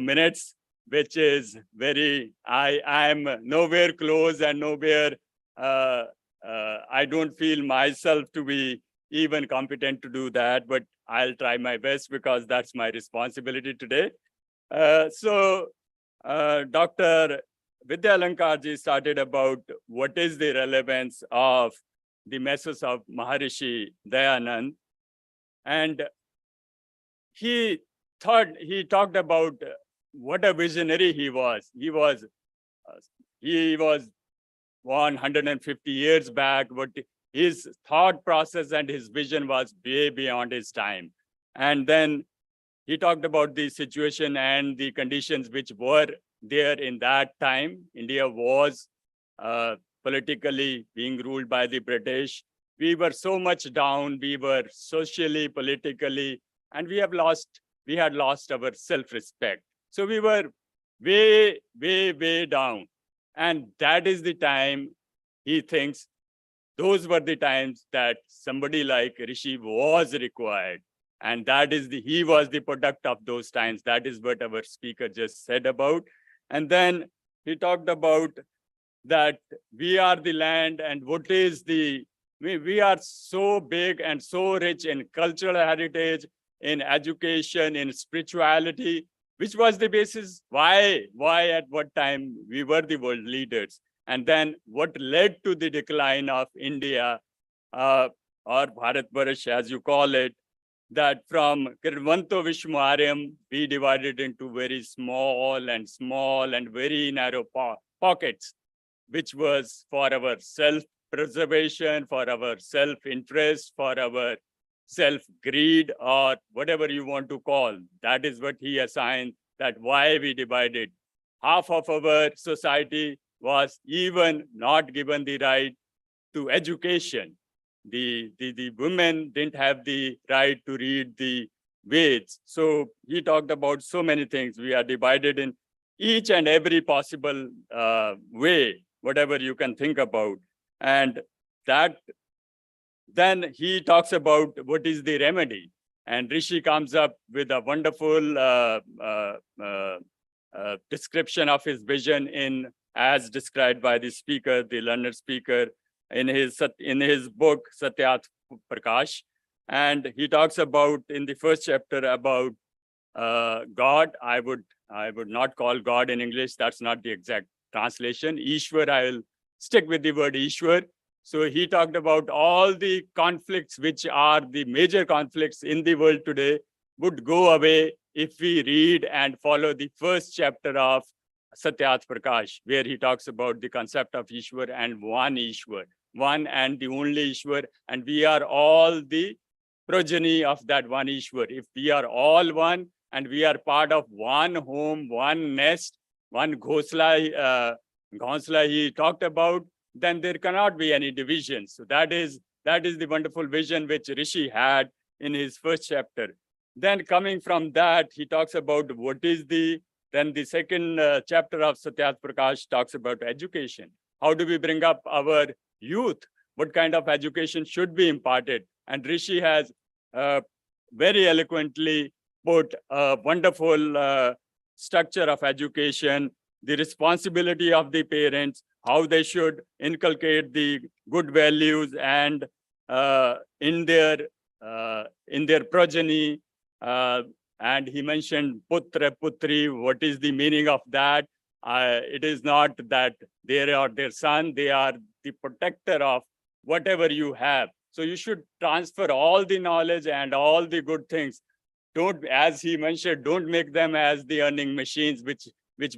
minutes, which is very, I am nowhere close and nowhere, I don't feel myself to be even competent to do that, but I'll try my best because that's my responsibility today. Dr. Vidyalankarji started about what is the relevance of the message of Maharishi Dayanand. And he talked about what a visionary he was. He was 150 years back, but his thought process and his vision was way beyond his time. And then he talked about the situation and the conditions which were there in that time. India was politically being ruled by the British. We were so much down, we were socially, politically, and we had lost our self-respect. So we were way, way, way down. And that is the time he thinks those were the times that somebody like Rishi was required. And he was the product of those times. That is what our speaker just said about. And then he talked about that we are the land and we are so big and so rich in cultural heritage, in education, in spirituality, which was the basis why at what time we were the world leaders. And then what led to the decline of India, or Bharatvarsh as you call it, that from Kirvanto Vishmaryam, we divided into very small and very narrow pockets, which was for our self-preservation, for our self-interest, for our self-greed, or whatever you want to call. That is what he assigned, that why we divided. Half of our society was even not given the right to education. The women didn't have the right to read the Veds. So he talked about so many things. We are divided in each and every possible way, whatever you can think about. And that then he talks about what is the remedy. And Rishi comes up with a wonderful description of his vision in as described by the speaker, the learned speaker, in his book Satyat Prakash. And he talks about in the first chapter about God. I would not call God in English. That's not the exact translation. Ishwar, I will stick with the word Ishwar. So he talked about all the conflicts, which are the major conflicts in the world today, would go away if we read and follow the first chapter of Satyat Prakash, where he talks about the concept of Ishwar and one Ishwar, one and the only Ishwar, and we are all the progeny of that one Ishwar. If we are all one and we are part of one home, one nest, one ghosla he talked about, then there cannot be any divisions. So that is the wonderful vision which Rishi had in his first chapter. Then coming from that, he talks about what is then the second chapter of Satyat Prakash talks about education. How do we bring up our youth? What kind of education should be imparted? And Rishi has very eloquently put a wonderful structure of education, the responsibility of the parents, how they should inculcate the good values and in their progeny. And he mentioned putra, putri. What is the meaning of that? It is not that they are their son, they are the protector of whatever you have. So you should transfer all the knowledge and all the good things. Don't, as he mentioned, don't make them as the earning machines, which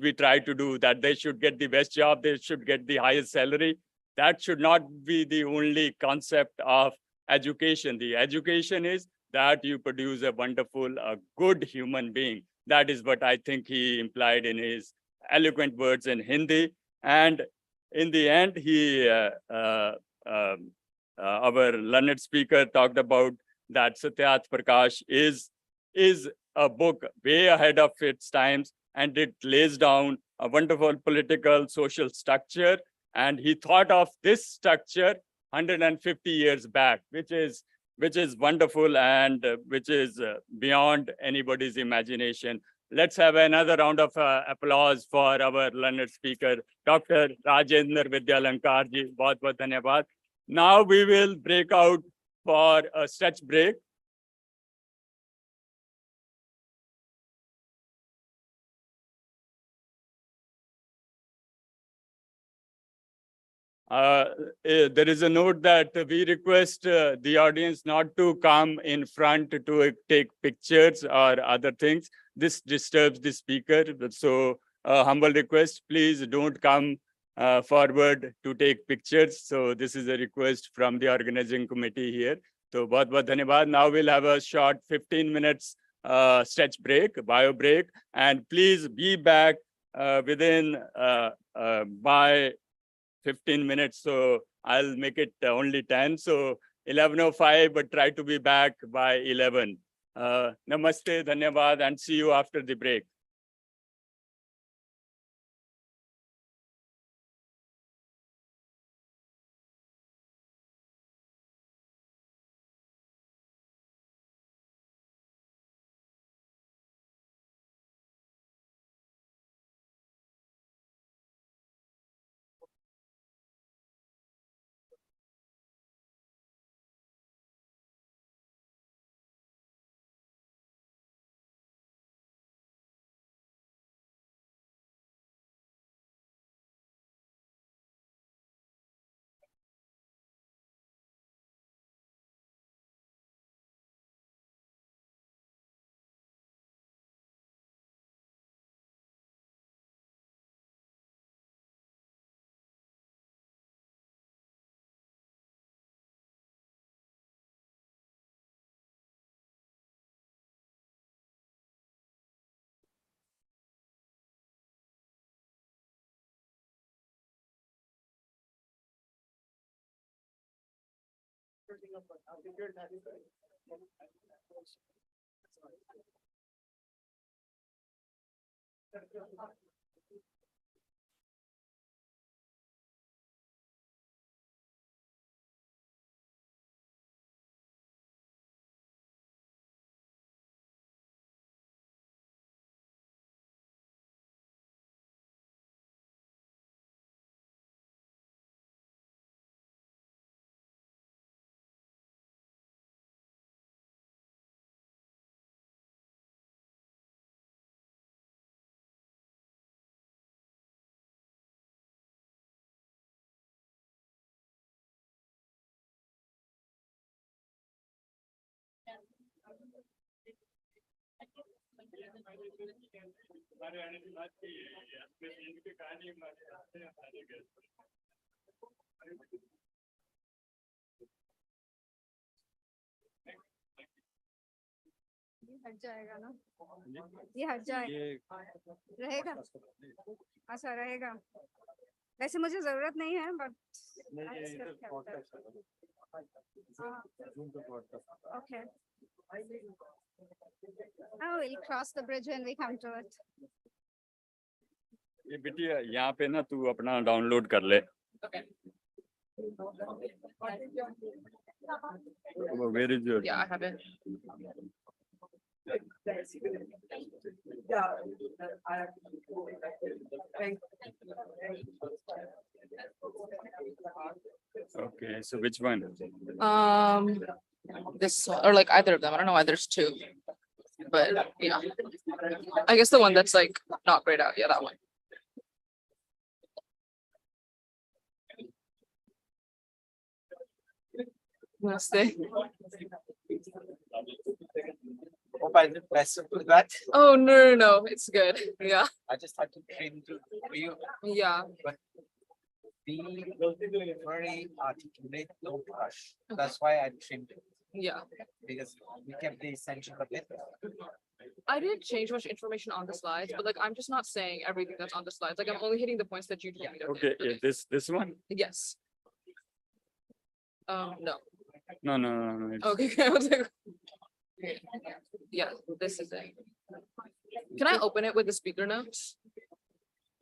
we try to do, that they should get the best job, they should get the highest salary. That should not be the only concept of education. The education is that you produce a wonderful, a good human being. That is what I think he implied in his eloquent words in Hindi. And in the end, our learned speaker talked about that Satyat Prakash is a book way ahead of its times, and it lays down a wonderful political, social structure. And he thought of this structure 150 years back, which is wonderful and which is beyond anybody's imagination. Let's have another round of applause for our learned speaker, Dr. Rajendra Vidyalankar ji. Bahut bahut dhanyabad. Now we will break out for a stretch break. There is a note that we request the audience not to come in front to take pictures or other things. This disturbs the speaker. So humble request, please don't come forward to take pictures. So this is a request from the organizing committee here. So bahut bahut dhanyabad. Now we'll have a short 15 minutes stretch break, bio break, and please be back within by 15 minutes. So I'll make it only 10. So 11:05, but try to be back by 11. Namaste, dhanyabad, and see you after the break. हट जाएगा ना, ये हट जाएगा, रहेगा, अच्छा रहेगा। वैसे मुझे जरूरत नहीं है but okay, oh we'll cross the bridge when we come to it. ये बिटिया यहाँ पे ना तू अपना डाउनलोड कर ले। Where is your? Yeah, I have it. Okay, so which one? This one, or like either of them. I don't know why there's two. But yeah. I guess the one that's like not grayed out. Yeah, that one. Namaste. Hope I didn't mess up with that. Oh no, it's good. Yeah. I just had to train to for you. Yeah. But be very articulate, don't rush. That's why I trimmed it. Yeah. Because we kept the essential of it. I didn't change much information on the slides, but like I'm just not saying everything that's on the slides. Like I'm only hitting the points that you told me to Okay, hit. this one? Yes. No. No. Okay. I was like, yeah, this is it. Can I open it with the speaker notes?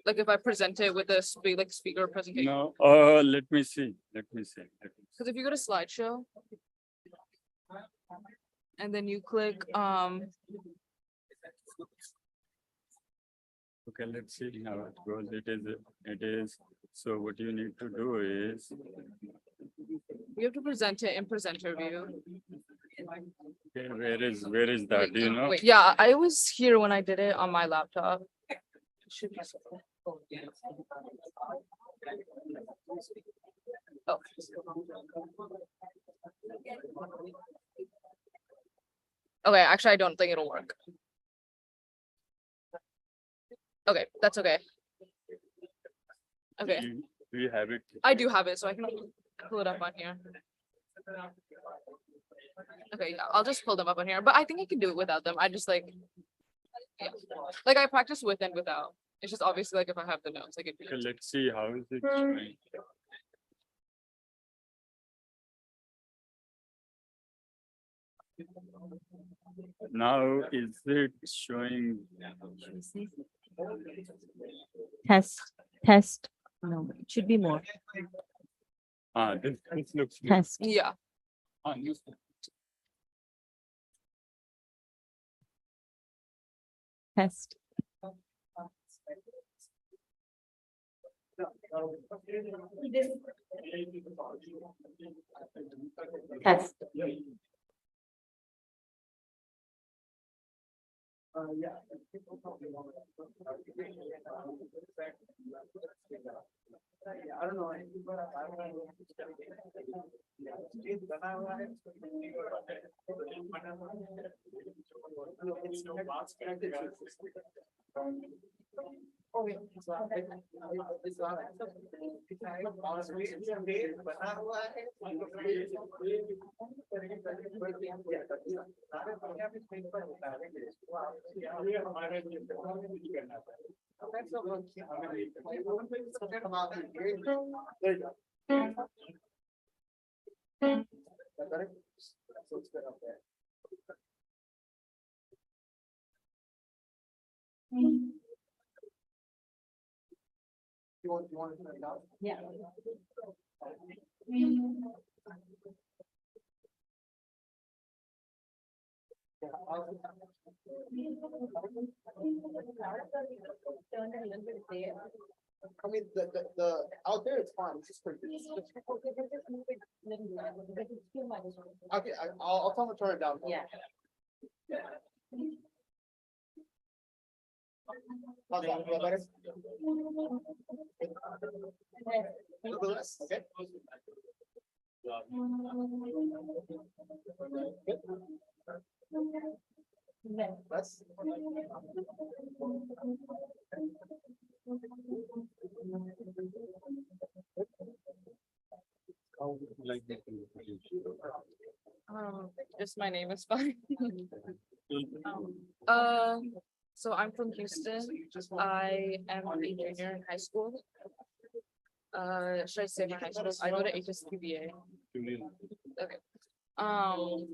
Like if I present it with the speaker presentation? No, let me see. Because if you go to slideshow and then you click Okay, let's see how it goes. It is. So what you need to do is, you have to present it in presenter view. okay, where is that? Wait, Do you know? wait, yeah, I was here when I did it on my laptop. It should be somewhere. Oh. Okay, actually, I don't think it'll work. Okay, that's okay. Okay, Do you have it? I do have it, so I can pull it up on here. Okay, yeah, I'll just pull them up on here, but I think I can do it without them. I just like, yeah, like I practice with and without. It's just obviously like if I have the notes, I can do Okay, it. let's see how is it showing. Now is it showing? Test. No, it should be more. This looks good. Test. Yeah. This- Test. Test. You want to turn it down? Yeah. I mean, the out there it's fine. It's just pretty. Okay, I'll tell them to turn it down. Yeah. How's that? Feel better? A little less, okay. Less. Just my name is fine. Uh, so I'm from Houston. I am a junior in high school. Should I say my high school? I go to HSPBA. Okay. Oh,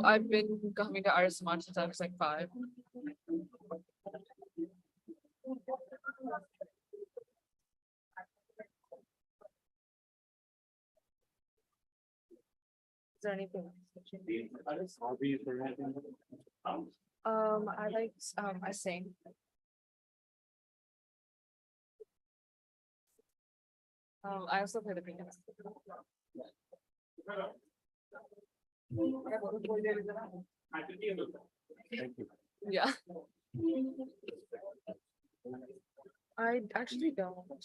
I've been coming to Arya since I was like 5. Is there anything? I like, I sing. I also play the piano. Yeah. I actually don't.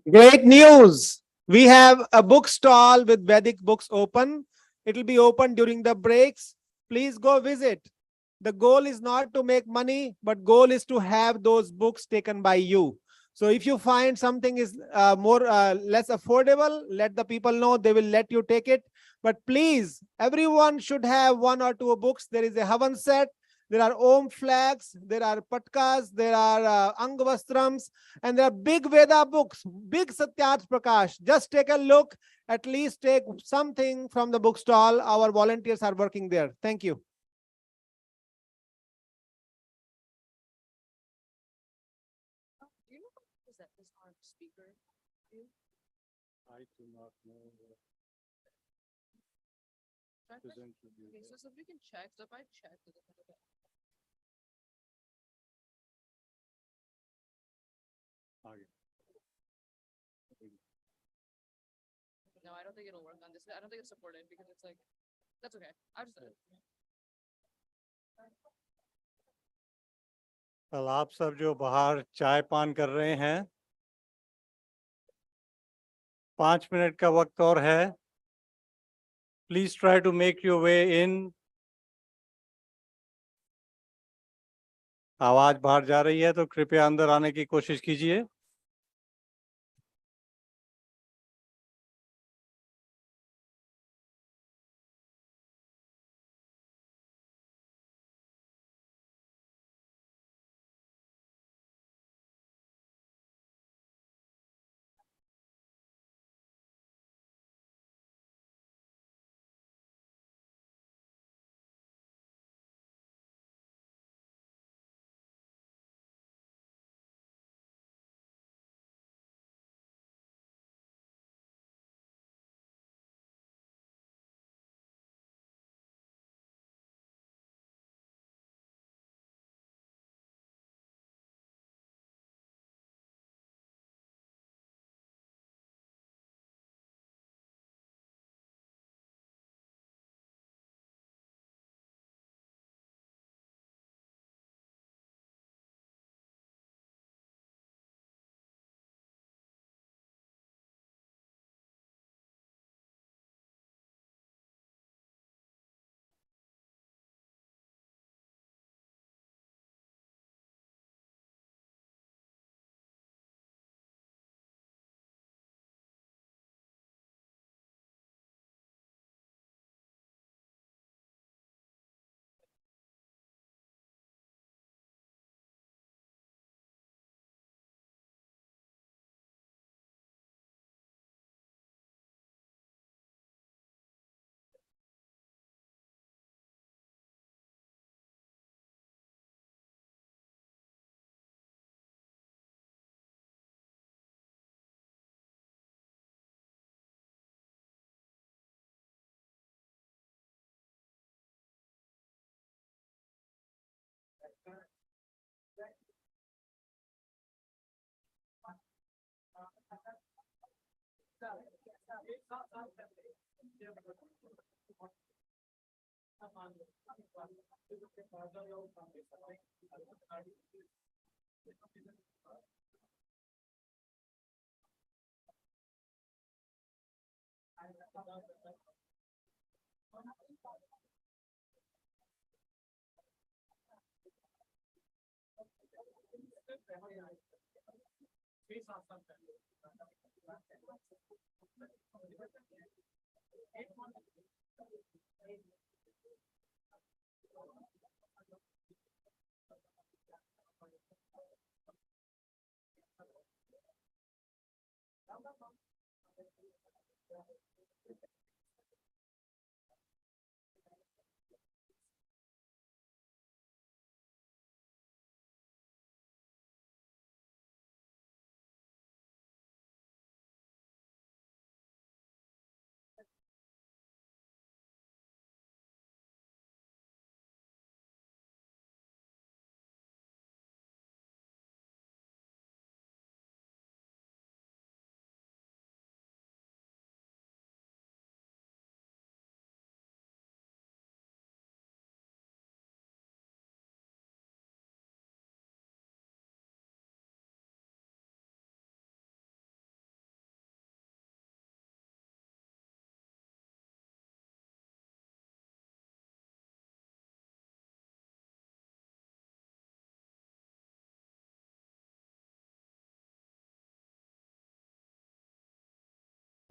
Great news. We have a book stall with Vedic books open. It will be open during the breaks. Please go visit. The goal is not to make money, but goal is to have those books taken by you. So if you find something is less affordable, let the people know. They will let you take it. But please, everyone should have 1 or 2 books. There is a Havan set. There are Om flags. There are Patkas. There are Angvastrams. And there are big Veda books, big Satyarth Prakash. Just take a look. At least take something from the book stall. Our volunteers are working there. Thank you. Do you know what is that? This our speaker? I do not know. Okay, so if we can check, so if I check. No, I don't think it'll work on this. I don't think it's supported because it's like, that's okay. I'll just. कल आप सब जो बाहर चाय पान कर रहे हैं 5 मिनट का वक्त और है please try to make your way in आवाज बाहर जा रही है तो कृपया अंदर आने की कोशिश कीजिए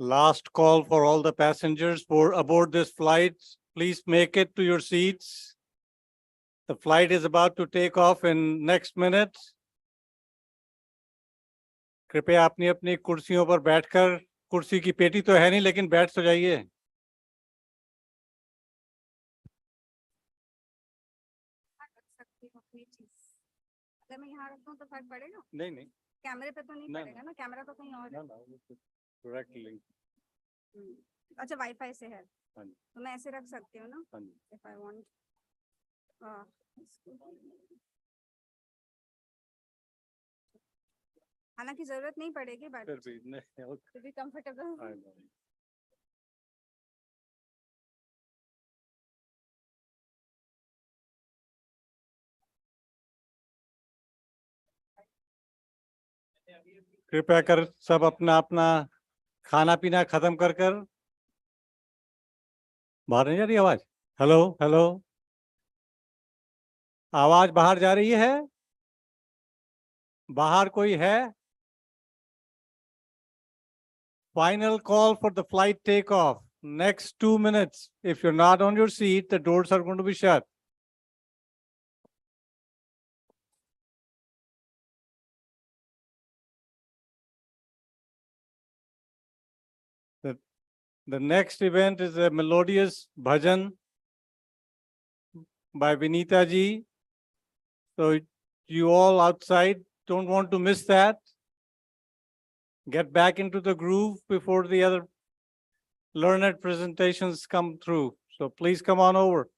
Last call for all the passengers for aboard this flight. Please make it to your seats. The flight is about to take off in next minute. कृपया अपनी अपनी कुर्सियों पर बैठकर, कुर्सी की पेटी तो है नहीं लेकिन बैठ तो जाइए। अगर मैं यहाँ रखता हूँ तो फर्क पड़ेगा? नहीं नहीं, कैमरे पे तो नहीं ना, पड़ेगा ना, कैमरा तो कहीं और है। Direct link. अच्छा वाईफाई से है, हाँ जी, तो मैं ऐसे रख सकती हूँ ना, हाँ जी। If I want. हालांकि जरूरत नहीं पड़ेगी, बट फिर भी नहीं, to be comfortable. I know. कृपया कर सब अपना अपना खाना पीना खत्म कर बाहर नहीं जा रही आवाज? हेलो हेलो, आवाज बाहर जा रही है? बाहर कोई है? Final call for the flight takeoff. Next 2 minutes. If you're not on your seat, the doors are going to be shut. The next event is a melodious bhajan by Vinita ji. So you all outside don't want to miss that. Get back into the groove before the other learned presentations come through. So please come on over.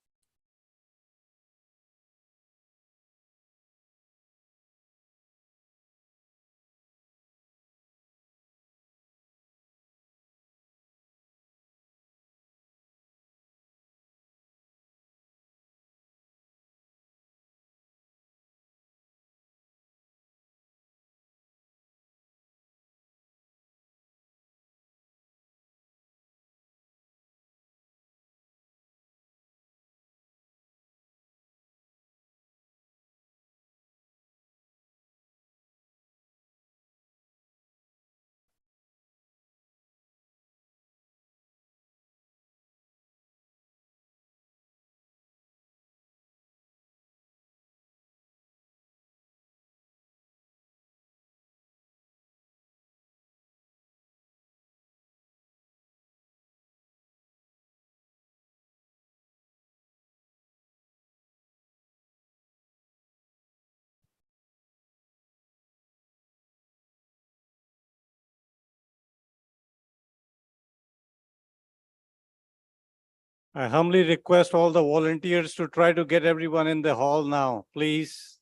I humbly request all the volunteers to try to get everyone in the hall now, please.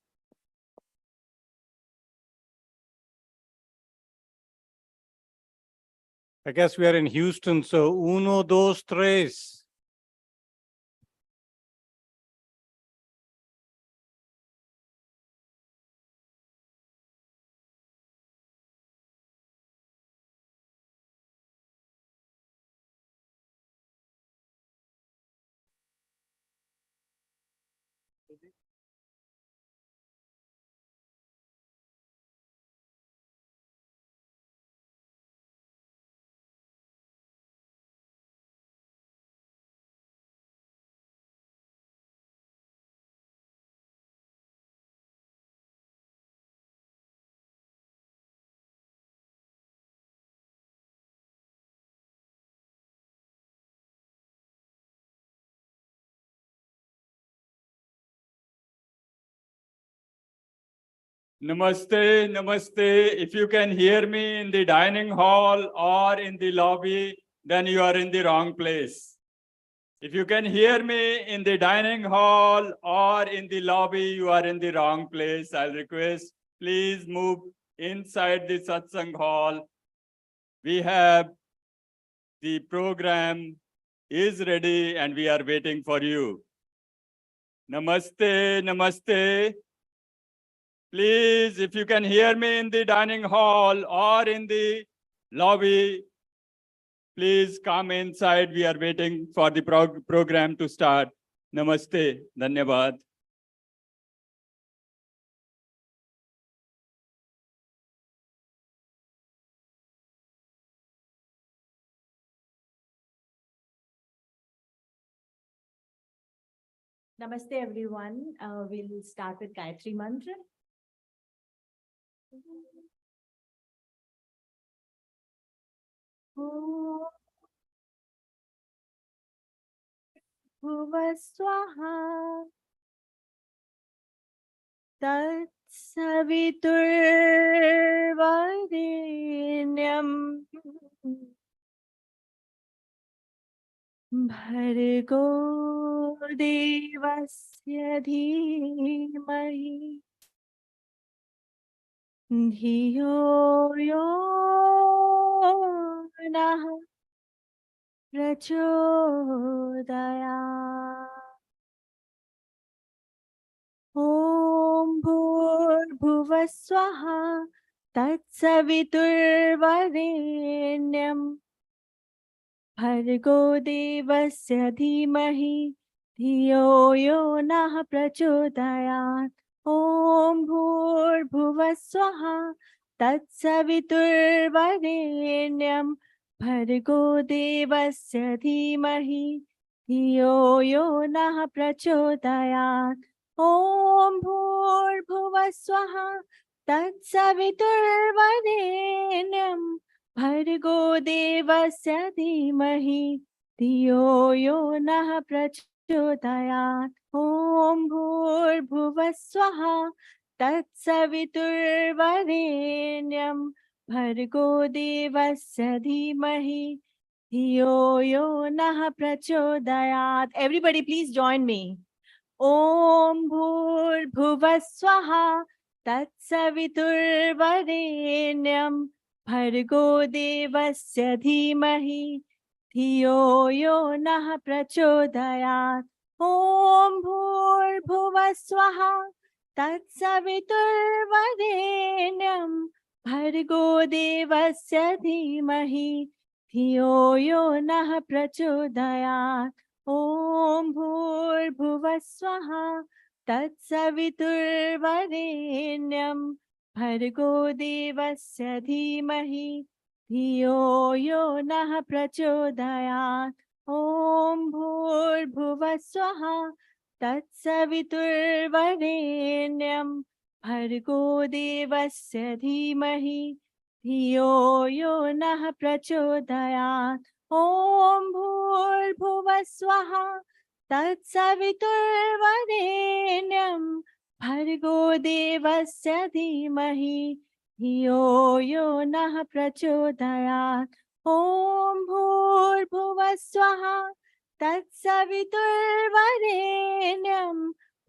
I guess we are in Houston, so uno, dos, tres. Namaste, namaste. If you can hear me in the dining hall or in the lobby, then you are in the wrong place. If you can hear me in the dining hall or in the lobby, you are in the wrong place. I'll request, please move inside the satsang hall. We have the program is ready and we are waiting for you. Namaste, namaste. Please, if you can hear me in the dining hall or in the lobby, please come inside. We are waiting for the program to start. Namaste. Dhanyavad. Namaste everyone. We'll start with Gayatri Mantra. Bhuvaswaha Tatsaviturvarenyam Bhargo Devasya Dhimahi Dhiyo Yo Nah Prachodaya Om Bhurbhuvaswaha Tatsaviturvarenyam Bhargo Devasya Dhimahi Dhiyo Yo Nah Prachodayat Om Bhurbhuvaswaha Tatsaviturvarenyam Bhargo Devasya Dhimahi Dhiyo Yo Nah Prachodayat Om Bhurbhuvaswaha Tatsaviturvarenyam Bhargo Devasya Dhimahi Dhiyo Yo Nah Prachodayat Om Bhurbhuvaswaha Tatsaviturvarenyam Bhargo Devasya Dhimahi Dhiyo Yo Nah Prachodayat. Everybody please join me. Om Bhurbhuvaswaha Tatsaviturvarenyam Bhargo Devasya Dhimahi Dhiyo Yo Nah Prachodayat Om Bhurbhuvaswaha Tatsaviturvarenyam Bhargo Devasya Dhimahi Dhiyo Yo Nah Prachodayat Om Bhurbhuvaswaha Tatsaviturvarenyam Bhargo Devasya Dhimahi Dhiyo Yo Nah Prachodayat Om Bhurbhuvaswaha Tatsaviturvarenyam Bhargo Devasya Dhimahi Dhiyo Yo Nah Prachodayat Om Bhurbhuvaswaha Tatsaviturvarenyam Bhargo Devasya Dhimahi Dhiyo Yo Nah Prachodayat Om Bhurbhuvaswaha तत्सवितुर्वरेण्यं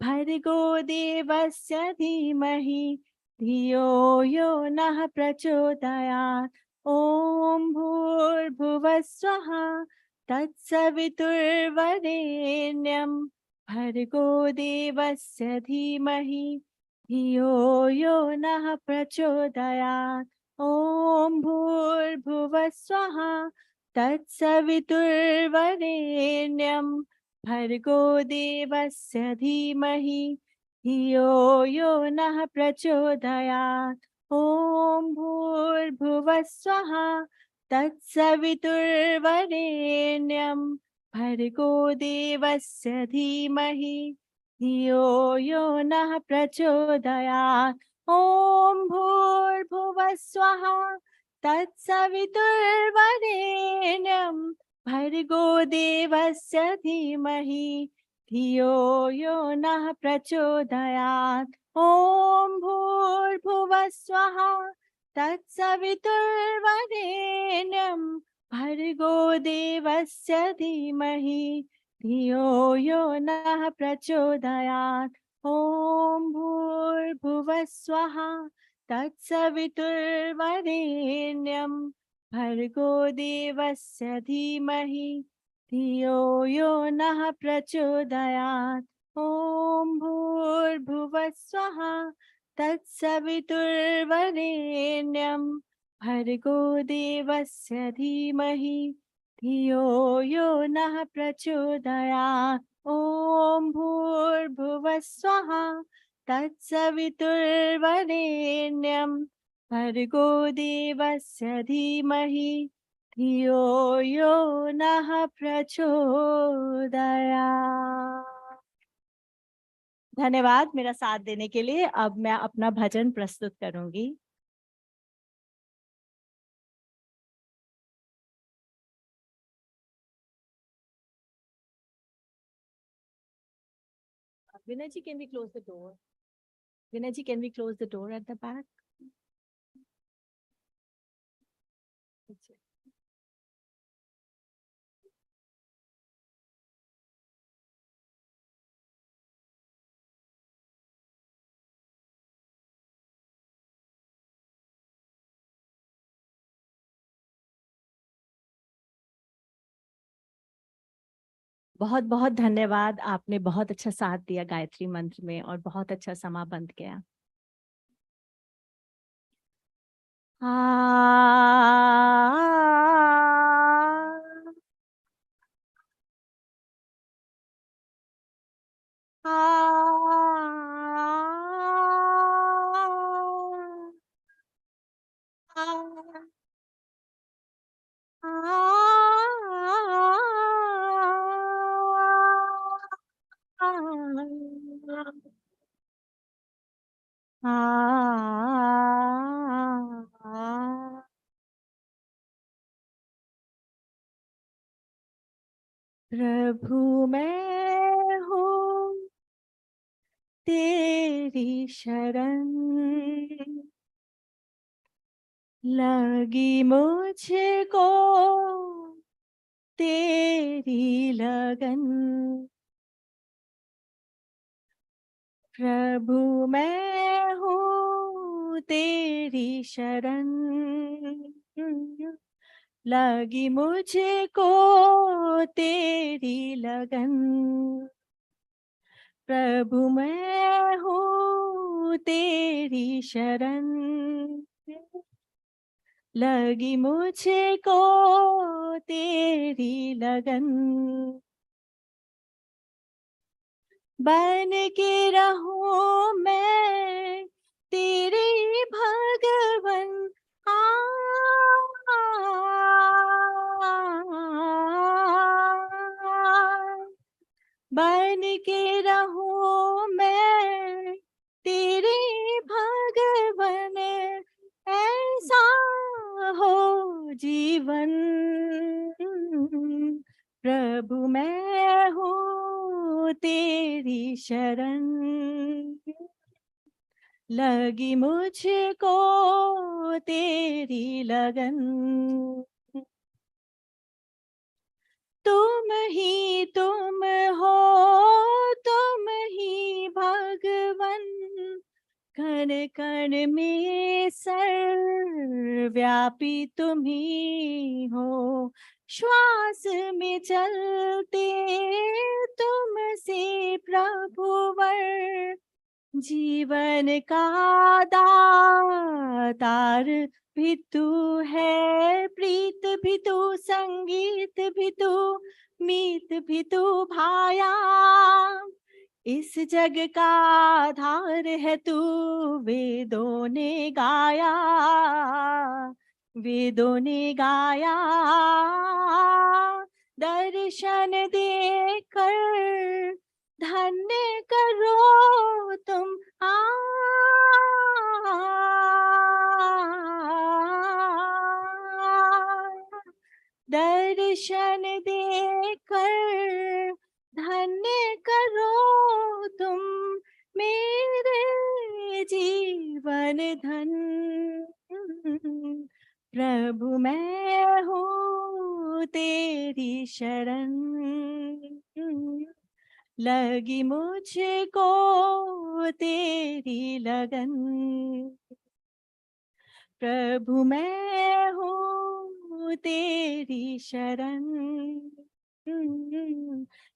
भर्गो देवस्य धीमहि धियो यो नः प्रचोदयात् ॐ भूर्भुवः स्वः तत्सवितुर्वरेण्यं भर्गो देवस्य धीमहि धियो यो नः प्रचोदयात् ॐ भूर्भुवः स्वः तत्सवितुर्वरेण्यं भर्गो देवस्य धीमहि धियो यो नः प्रचोदयात् ॐ भूर्भुवः स्वः तत्सवितुर्वरेण्यं भर्गो देवस्य धीमहि धियो यो नः प्रचोदयात् ॐ भूर्भुवः स्वः तत्सवितुर्वरेण्यं भर्गो देवस्य धीमहि धियो यो नः प्रचोदयात् ॐ भूर्भुवः स्वः तत्सवितुर्वरेण्यं भर्गो देवस्य धीमहि धियो यो नः प्रचोदयात् ॐ भूर्भुवः स्वः तत्सवितुर्वरेण्यं भर्गो देवस्य धीमहि धियो यो नः प्रचोदयात् ॐ भूर्भुवः स्वः तत्सवितुर्वरेण्यं भर्गो देवस्य धीमहि धियो यो नः प्रचोदयात् ॐ भूर्भुवः स्वः तत्सवितुर्वरेण्यं भर्गो देवस्य धीमहि धियो यो नः प्रचोदयात्। धन्यवाद मेरा साथ देने के लिए। अब मैं अपना भजन प्रस्तुत करूंगी। Vinay ji, can we close the door? Vinay ji, can we close the door at the back? बहुत बहुत धन्यवाद। आपने बहुत अच्छा साथ दिया गायत्री मंत्र में और बहुत अच्छा समाबंध किया। प्रभु मैं हूँ तेरी शरण, लगी मुझको तेरी लगन। प्रभु मैं हूँ तेरी शरण, लगी मुझको तेरी लगन। प्रभु मैं हूँ तेरी शरण, लगी मुझको तेरी लगन। बन के रहूं मैं तेरे भगवन। बन के रहूं मैं तेरे भगवन, ऐसा हो जीवन। प्रभु मैं हूँ तेरी शरण, लगी मुझको तेरी लगन। तुम ही कण कण में सर्वव्यापी तुम ही हो, श्वास में चलते तुमसे प्रभुवर, जीवन का दातार भी तू है, प्रीत भी तू, संगीत भी तू, मीत भी तू भाया, इस जग का आधार है तू, वेदों ने गाया, वेदों ने गाया, दर्शन देकर धन्य करो तुम दर्शन देकर धन्य करो तुम मेरे जीवन धन, प्रभु मैं हूँ तेरी शरण, लगी मुझको तेरी लगन, प्रभु मैं हूँ तेरी शरण,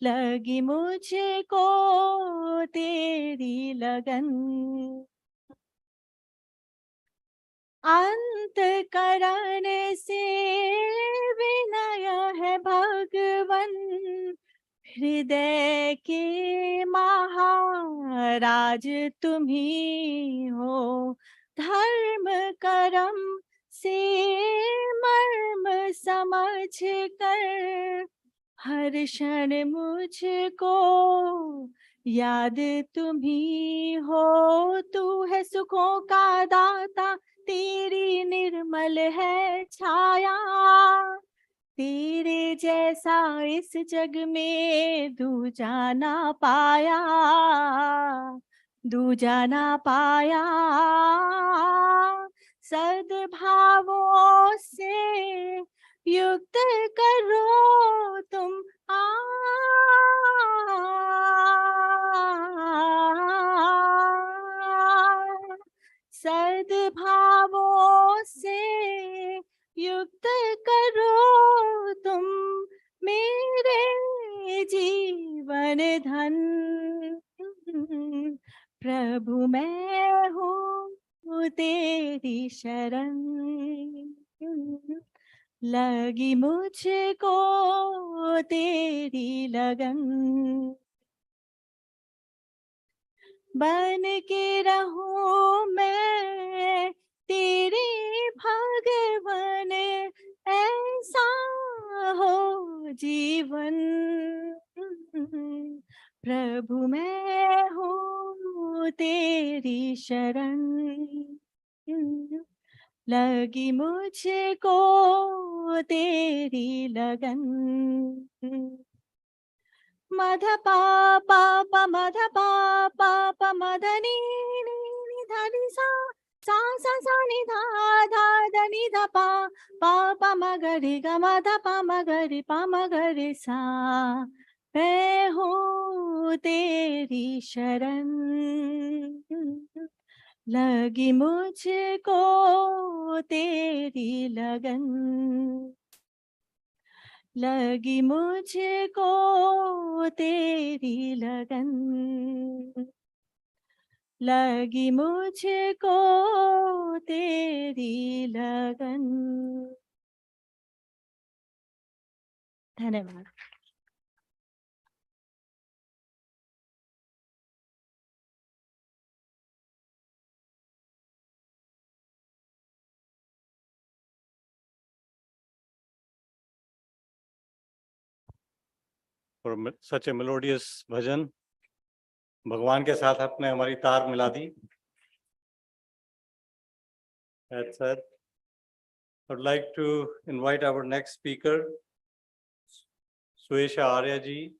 लगी मुझको तेरी लगन, अंतःकरण से विनय है भगवन, हृदय के महाराज तुम ही हो, धर्म कर्म से मर्म समझ कर हर क्षण मुझको याद तुम ही हो, तू है सुखों का दाता, तेरी निर्मल है छाया, तेरे जैसा इस जग में दूजा ना पाया, दूजा ना पाया, सद्भावों से युक्त करो तुम सद्भावों से युक्त करो तुम मेरे जीवन धन, प्रभु मैं हूँ तेरी शरण, लगी मुझको तेरी लगन, बन के रहूं मैं तेरे भगवन, ऐसा हो जीवन, प्रभु मैं हूँ तेरी शरण, लगी मुझको तेरी लगन, मध पा पा प मध पा पा प मध नी नी नी ध नि सा सा सा सा नि धा धा ध नि ध पा पा प म ग रि ग म ध प म ग रि प म ग रि सा, मैं हूँ तेरी शरण, लगी मुझको तेरी लगन, लगी मुझको तेरी लगन, लगी मुझको तेरी लगन। धन्यवाद। For such a melodious bhajan, भगवान के साथ आपने हमारी तार मिला दी। That said, I would like to invite our next speaker, Arya ji.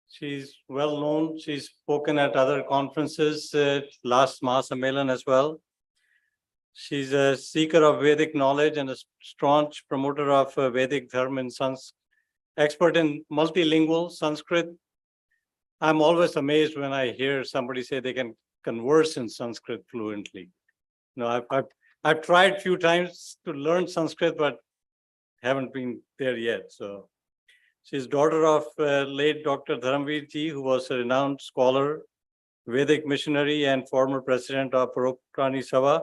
She's well known. She's spoken at other conferences, last Mahasammelan as well. She's a seeker of Vedic knowledge and a staunch promoter of Vedic Dharma in Sanskrit, expert in multilingual Sanskrit. I'm always amazed when I hear somebody say they can converse in Sanskrit fluently. No, I've tried few times to learn Sanskrit, but haven't been there yet. So she's daughter of late Dr. Dharamveer Ji, who was a renowned scholar, Vedic missionary, and former president of Paropratani Sabha.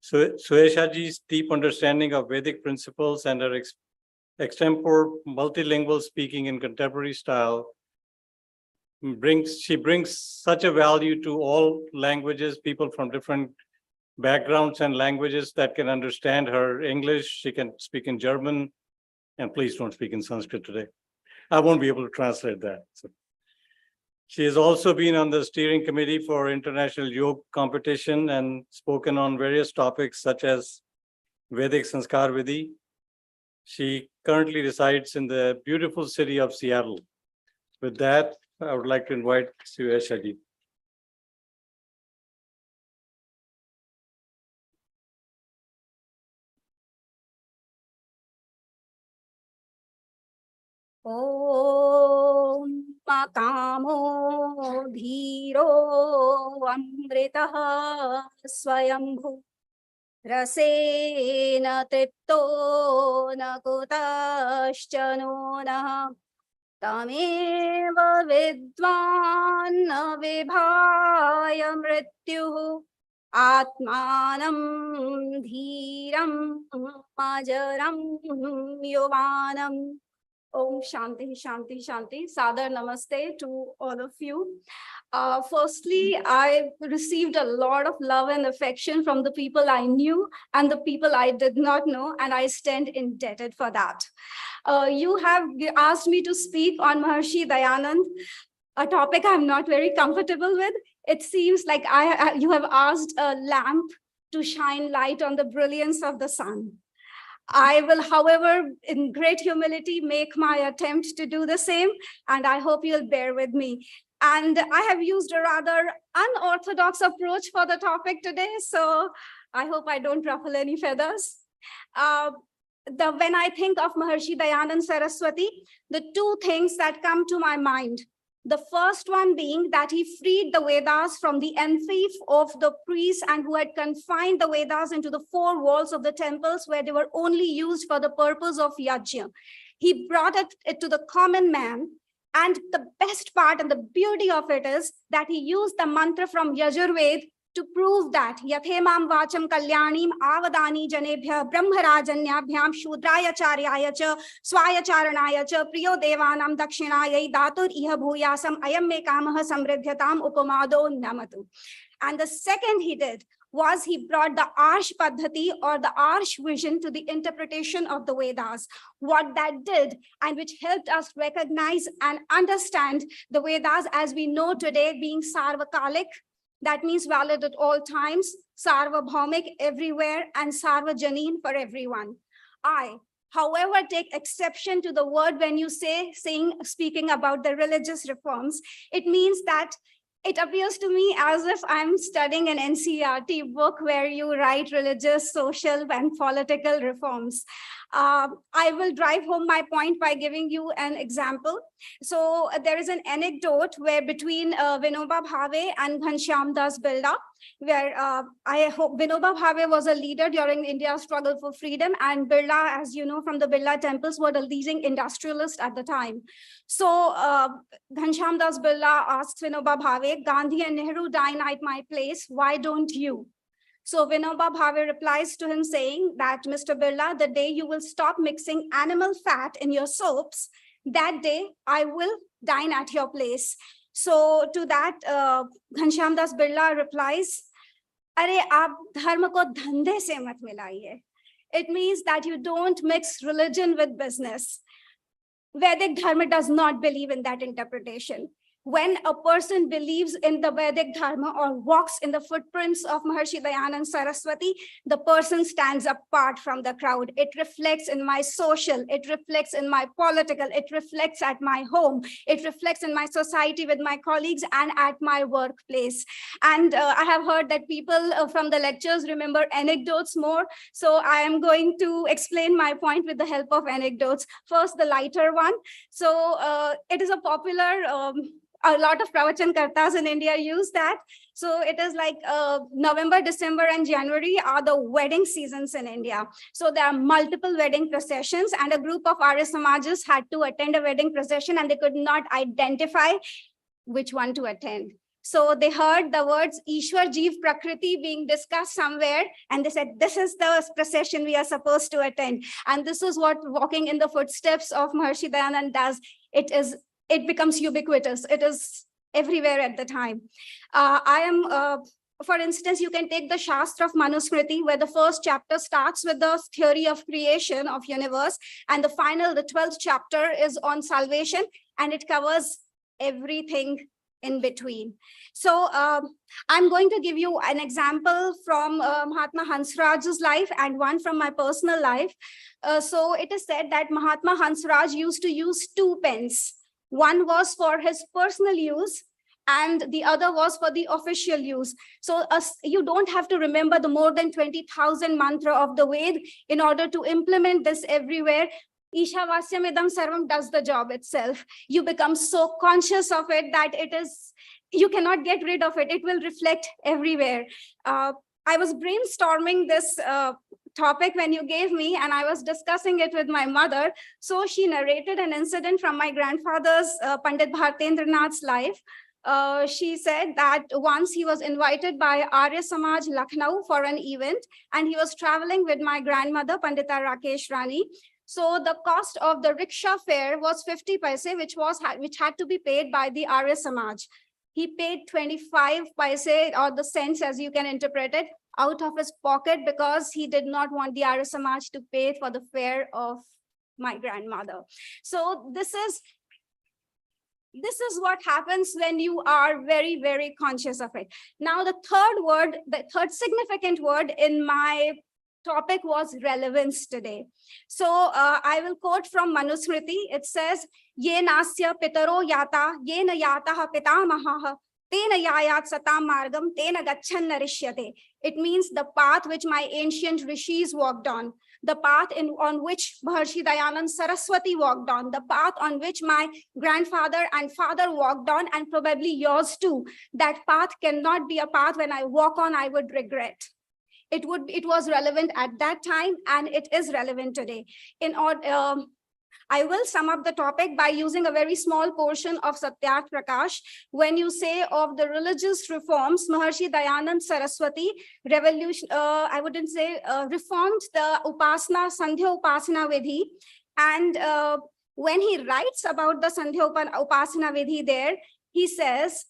So Suesha Ji's deep understanding of Vedic principles and her extempore multilingual speaking in contemporary style brings such a value to all languages, people from different backgrounds and languages that can understand her English. She can speak in German, and please don't speak in Sanskrit today. I won't be able to translate that. So, she has also been on the steering committee for International Yoga Competition and spoken on various topics such as Vedic Sanskar Vidhi. She currently resides in the beautiful city of Seattle. With that, I would like to invite Suesha Ji. ॐ मकामो धीरो अमृतः स्वयंभू रसेन तृप्तो न कुतश्च नूनः तमेव विद्वान् न विभाय मृत्युः आत्मानं धीरं अजरं युवानम्. Om Shanti, Shanti, Shanti. Sadar Namaste to all of you. Firstly, I received a lot of love and affection from the people I knew and the people I did not know, and I stand indebted for that. You have asked me to speak on Maharshi Dayanand, a topic I'm not very comfortable with. It seems like you have asked a lamp to shine light on the brilliance of the sun. I will, however, in great humility, make my attempt to do the same, and I hope you'll bear with me. And I have used a rather unorthodox approach for the topic today, so I hope I don't ruffle any feathers. When I think of Maharshi Dayanand Saraswati, the two things that come to my mind. The first one being that he freed the Vedas from the enfief of the priests and who had confined the Vedas into the four walls of the temples where they were only used for the purpose of yajna. He brought it to the common man. And the best part and the beauty of it is that he used the mantra from Yajurved to prove that yathemam vacham kalyanim avadani janebhya brahmarajanyabhyam shudraya charyaya cha swaya charanaya cha priyo devanam dakshinayai datur iha bhuyasam ayam me kamah samriddhyatam upamado namatu. And the second he did was he brought the Arsh Paddhati or the Arsh vision to the interpretation of the Vedas. What that did and which helped us recognize and understand the Vedas as we know today being Sarvakalik, that means valid at all times, Sarvabhaumik everywhere, and Sarvajanin for everyone. I, however, take exception to the word when you speaking about the religious reforms. It means that it appears to me as if I'm studying an NCERT book where you write religious, social, and political reforms. I will drive home my point by giving you an example. So there is an anecdote where between Vinoba Bhave and Ghanshyam Das Bilda, where I hope Vinoba Bhave was a leader during India's struggle for freedom, and Birla, as you know from the Birla temples, were the leading industrialist at the time. So Ghanshyam Das Birla asks Vinoba Bhave, Gandhi and Nehru dine at my place, why don't you? So Vinoba Bhave replies to him saying that, Mr. Birla, the day you will stop mixing animal fat in your soaps, that day I will dine at your place. So to that, Ghanshyam Das Birla replies, Arey, aap dharma ko dhande se mat milaiye. It means that you don't mix religion with business. Vedic Dharma does not believe in that interpretation. When a person believes in the Vedic Dharma or walks in the footprints of Maharshi Dayanand Saraswati, the person stands apart from the crowd. It reflects in my social, it reflects in my political, it reflects at my home, it reflects in my society with my colleagues and at my workplace. And I have heard that people from the lectures remember anecdotes more. So I am going to explain my point with the help of anecdotes. First, the lighter one. So it is a popular a lot of pravachan kartas in India use that. So it is like November, December, and January are the wedding seasons in India. So there are multiple wedding processions, and a group of Arya Samajas had to attend a wedding procession, and they could not identify which one to attend. So they heard the words Ishwar Jeev Prakriti being discussed somewhere, and they said, this is the procession we are supposed to attend. And this is what walking in the footsteps of Maharshi Dayanand does. It becomes ubiquitous. It is everywhere at the time. For instance, you can take the Shastra of Manusmriti, where the first chapter starts with the theory of creation of universe, and the 12th chapter is on salvation, and it covers everything in between. So I'm going to give you an example from Mahatma Hansraj's life and one from my personal life. So it is said that Mahatma Hansraj used to use 2 pens. One was for his personal use, and the other was for the official use. So you don't have to remember the more than 20,000 mantra of the Ved in order to implement this everywhere. Ishavasya Idam Sarvam does the job itself. You become so conscious of it that you cannot get rid of it. It will reflect everywhere. I was brainstorming this topic when you gave me, and I was discussing it with my mother. So she narrated an incident from my grandfather's Pandit Bhartendranath's life. She said that once he was invited by Arya Samaj Lucknow for an event, and he was traveling with my grandmother, Pandita Rakesh Rani. So the cost of the rickshaw fare was 50 paise, which had to be paid by the Arya Samaj. He paid 25 paise, or the cents as you can interpret it, out of his pocket, because he did not want the Arya Samaj to pay for the fare of my grandmother. So this is what happens when you are very, very conscious of it. Now, the third significant word in my topic was relevance today. So I will quote from Manusmriti. It says, Ye nasya pitaro yata, ye na yataha pitamahaha, tena yayat satam margam, tena gachan narishyate. It means the path which my ancient rishis walked on, the path on which Maharshi Dayanand Saraswati walked on, the path on which my grandfather and father walked on, and probably yours too. That path cannot be a path when I walk on, I would regret. It was relevant at that time, and it is relevant today. I will sum up the topic by using a very small portion of Satyarth Prakash. When you say of the religious reforms, Maharshi Dayanand Saraswati I wouldn't say reformed the Upasana, Sandhya Upasana Vidhi. And when he writes about the Sandhya Upasana Vidhi there, he says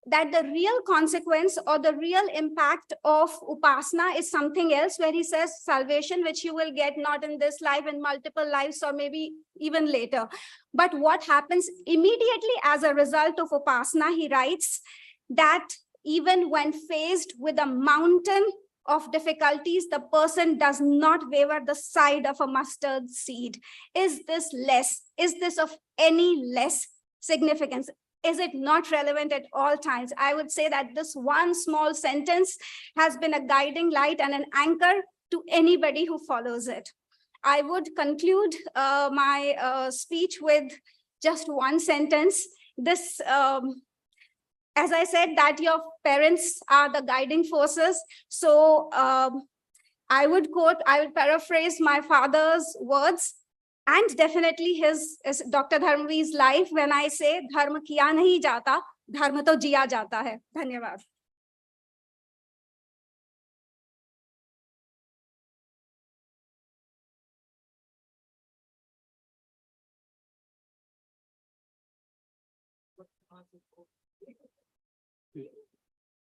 that the real consequence or the real impact of Upasana is something else, where he says salvation, which you will get not in this life, in multiple lives, or maybe even later. But what happens immediately as a result of Upasana, he writes that even when faced with a mountain of difficulties, the person does not waver the side of a mustard seed. Is this less? Is this of any less significance? Is it not relevant at all times? I would say that this one small sentence has been a guiding light and an anchor to anybody who follows it. I would conclude my speech with just one sentence. This, as I said, that your parents are the guiding forces. So I would paraphrase my father's words, and definitely his Dr. Dharmaveer's life, when I say dharma kiya nahi jata, dharma to jiya jata hai. Dhanyavad.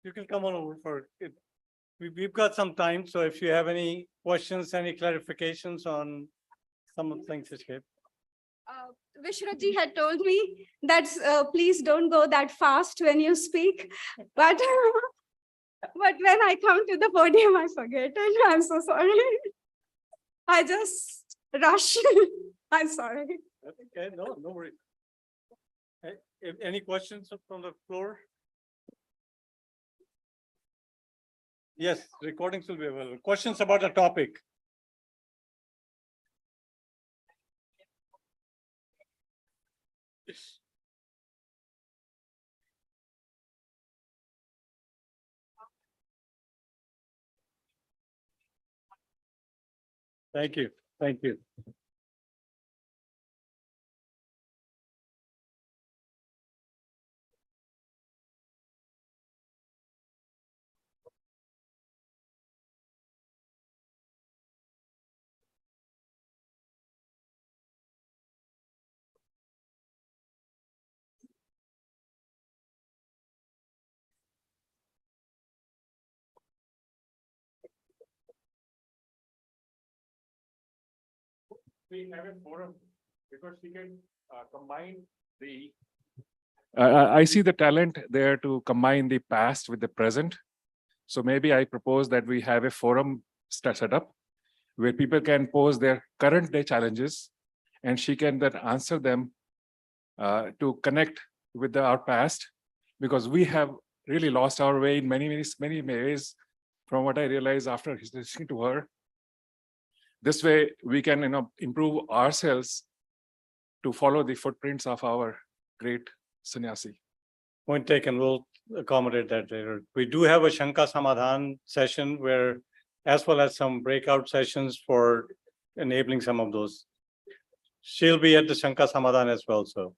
You can come on over for it. We've got some time, so if you have any questions, any clarifications on some of the things that you Vishraji had told me that please don't go that fast when you speak, but when I come to the podium, I forget it. I'm so sorry. I just rush. I'm sorry. Okay, no worries. Any questions from the floor? Yes, recordings will be available. Questions about the topic? Thank you. Thank you. We have a forum because we can combine the. I see the talent there to combine the past with the present. So maybe I propose that we have a forum set up where people can pose their current day challenges and she can then answer them to connect with our past, because we have really lost our way in many ways from what I realized after listening to her. This way we can improve ourselves to follow the footprints of our great sannyasi. Point taken, we'll accommodate that later. We do have a Shanka Samadhan session where, as well as some breakout sessions for enabling some of those. She'll be at the Shanka Samadhan as well, so.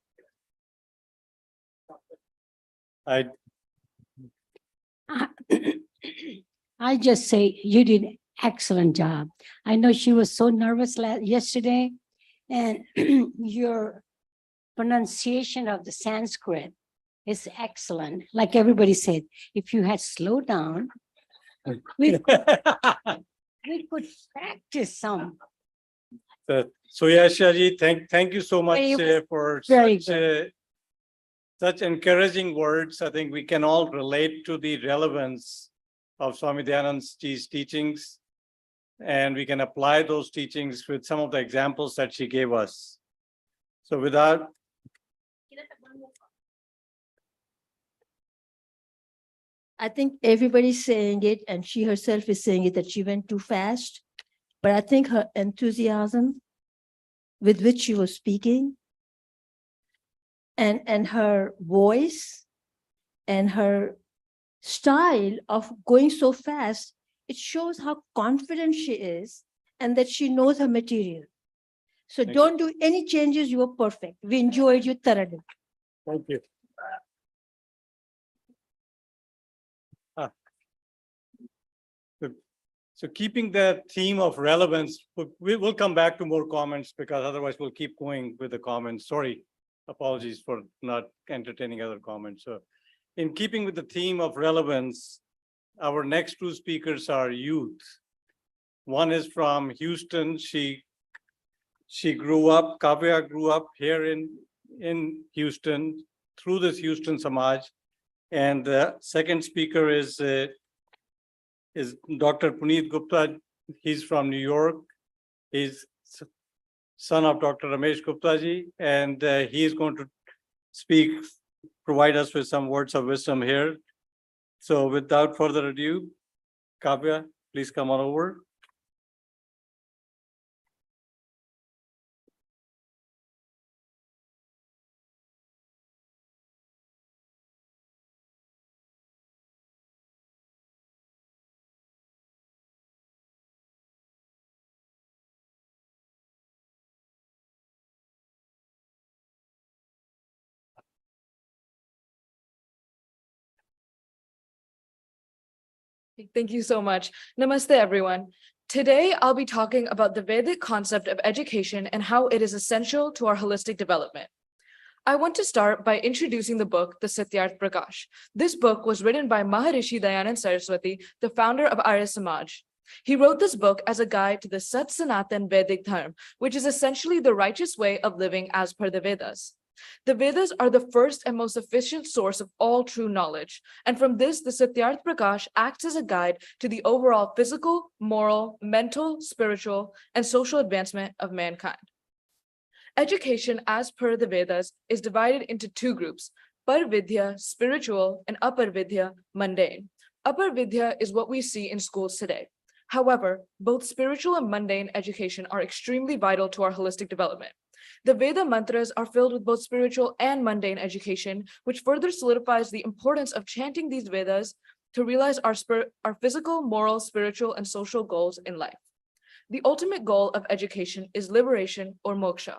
I just say you did an excellent job. I know she was so nervous yesterday, and your pronunciation of the Sanskrit is excellent. Like everybody said, if you had slowed down, we could practice some. So yeah, Shaji, thank you so much for such encouraging words. I think we can all relate to the relevance of Swami Dayananda's teachings, and we can apply those teachings with some of the examples that she gave us. So without I think everybody's saying it, and she herself is saying it, that she went too fast. But I think her enthusiasm with which she was speaking, and her voice and her style of going so fast, it shows how confident she is and that she knows her material. So don't do any changes. You were perfect. We enjoyed you thoroughly. Thank you. So keeping the theme of relevance, we will come back to more comments because otherwise we'll keep going with the comments. Sorry, apologies for not entertaining other comments. So in keeping with the theme of relevance, our next two speakers are youth. One is from Houston. She grew up, Kavya grew up here in Houston through this Houston Samaj. And the second speaker is Dr. Puneet Gupta. He's from New York. He's son of Dr. Ramesh Gupta ji, and he is going to provide us with some words of wisdom here. So without further ado, Kavya, please come on over. Thank you so much. Namaste, everyone. Today, I'll be talking about the Vedic concept of education and how it is essential to our holistic development. I want to start by introducing the book, The Satyarth Prakash. This book was written by Maharishi Dayananda Saraswati, the founder of Arya Samaj. He wrote this book as a guide to the Sat Sanatan Vedic Dharma, which is essentially the righteous way of living as per the Vedas. The Vedas are the first and most efficient source of all true knowledge, and from this, the Satyarth Prakash acts as a guide to the overall physical, moral, mental, spiritual, and social advancement of mankind. Education, as per the Vedas, is divided into two groups: Parvidya, spiritual, and Aparvidya, mundane. Aparvidya is what we see in schools today. However, both spiritual and mundane education are extremely vital to our holistic development. The Veda mantras are filled with both spiritual and mundane education, which further solidifies the importance of chanting these Vedas to realize our physical, moral, spiritual, and social goals in life. The ultimate goal of education is liberation or moksha.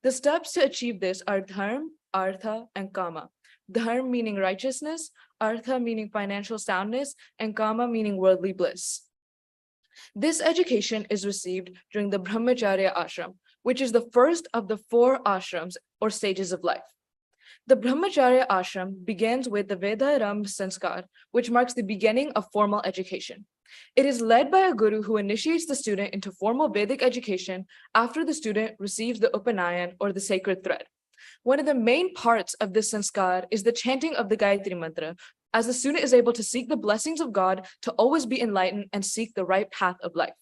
The steps to achieve this are dharma, artha, and kama. Dharma meaning righteousness, artha meaning financial soundness, and kama meaning worldly bliss. This education is received during the Brahmacharya ashram, which is the first of the 4 ashrams or stages of life. The Brahmacharya ashram begins with the Vedarambh Sanskar, which marks the beginning of formal education. It is led by a guru who initiates the student into formal Vedic education after the student receives the Upanayan or the sacred thread. One of the main parts of this sanskar is the chanting of the Gayatri Mantra, as the student is able to seek the blessings of God to always be enlightened and seek the right path of life.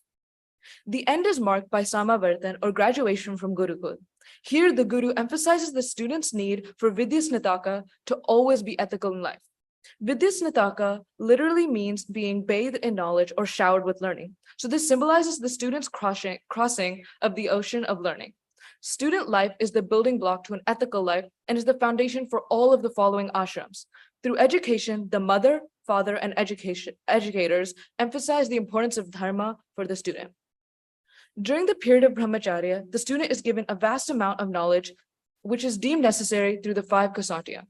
The end is marked by Samavartan or graduation from Gurukul. Here, the guru emphasizes the student's need for Vidyasnataka to always be ethical in life. Vidyasnataka literally means being bathed in knowledge or showered with learning. So this symbolizes the student's crossing of the ocean of learning. Student life is the building block to an ethical life and is the foundation for all of the following ashrams. Through education, the mother, father, and educators emphasize the importance of dharma for the student. During the period of brahmacharya, the student is given a vast amount of knowledge, which is deemed necessary through the 5 kasatya.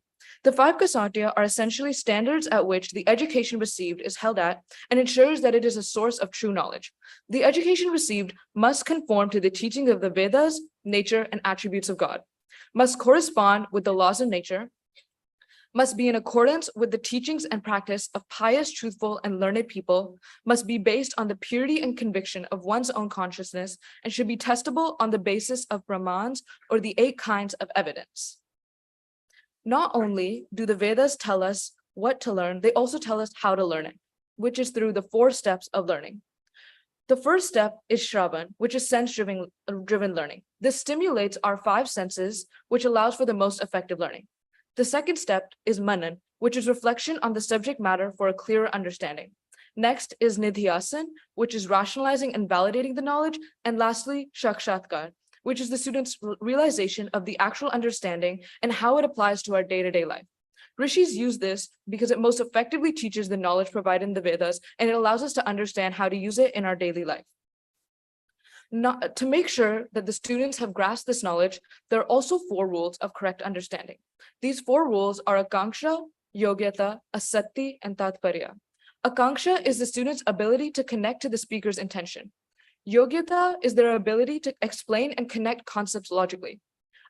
The 5 kasatya are essentially standards at which the education received is held at and ensures that it is a source of true knowledge. The education received must conform to the teachings of the Vedas, nature, and attributes of God, must correspond with the laws of nature, must be in accordance with the teachings and practice of pious, truthful, and learned people, must be based on the purity and conviction of one's own consciousness, and should be testable on the basis of Brahmans or the 8 kinds of evidence. Not only do the Vedas tell us what to learn, they also tell us how to learn it, which is through the 4 steps of learning. The first step is Shravan, which is sense-driven learning. This stimulates our 5 senses, which allows for the most effective learning. The second step is Manan, which is reflection on the subject matter for a clearer understanding. Next is Nidhyasan, which is rationalizing and validating the knowledge. And lastly, Shakshatkar, which is the student's realization of the actual understanding and how it applies to our day-to-day life. Rishis use this because it most effectively teaches the knowledge provided in the Vedas, and it allows us to understand how to use it in our daily life. To make sure that the students have grasped this knowledge, there are also 4 rules of correct understanding. These 4 rules are Akanksha, Yogyata, Asatti, and Tatparya. Akanksha is the student's ability to connect to the speaker's intention. Yogyata is their ability to explain and connect concepts logically.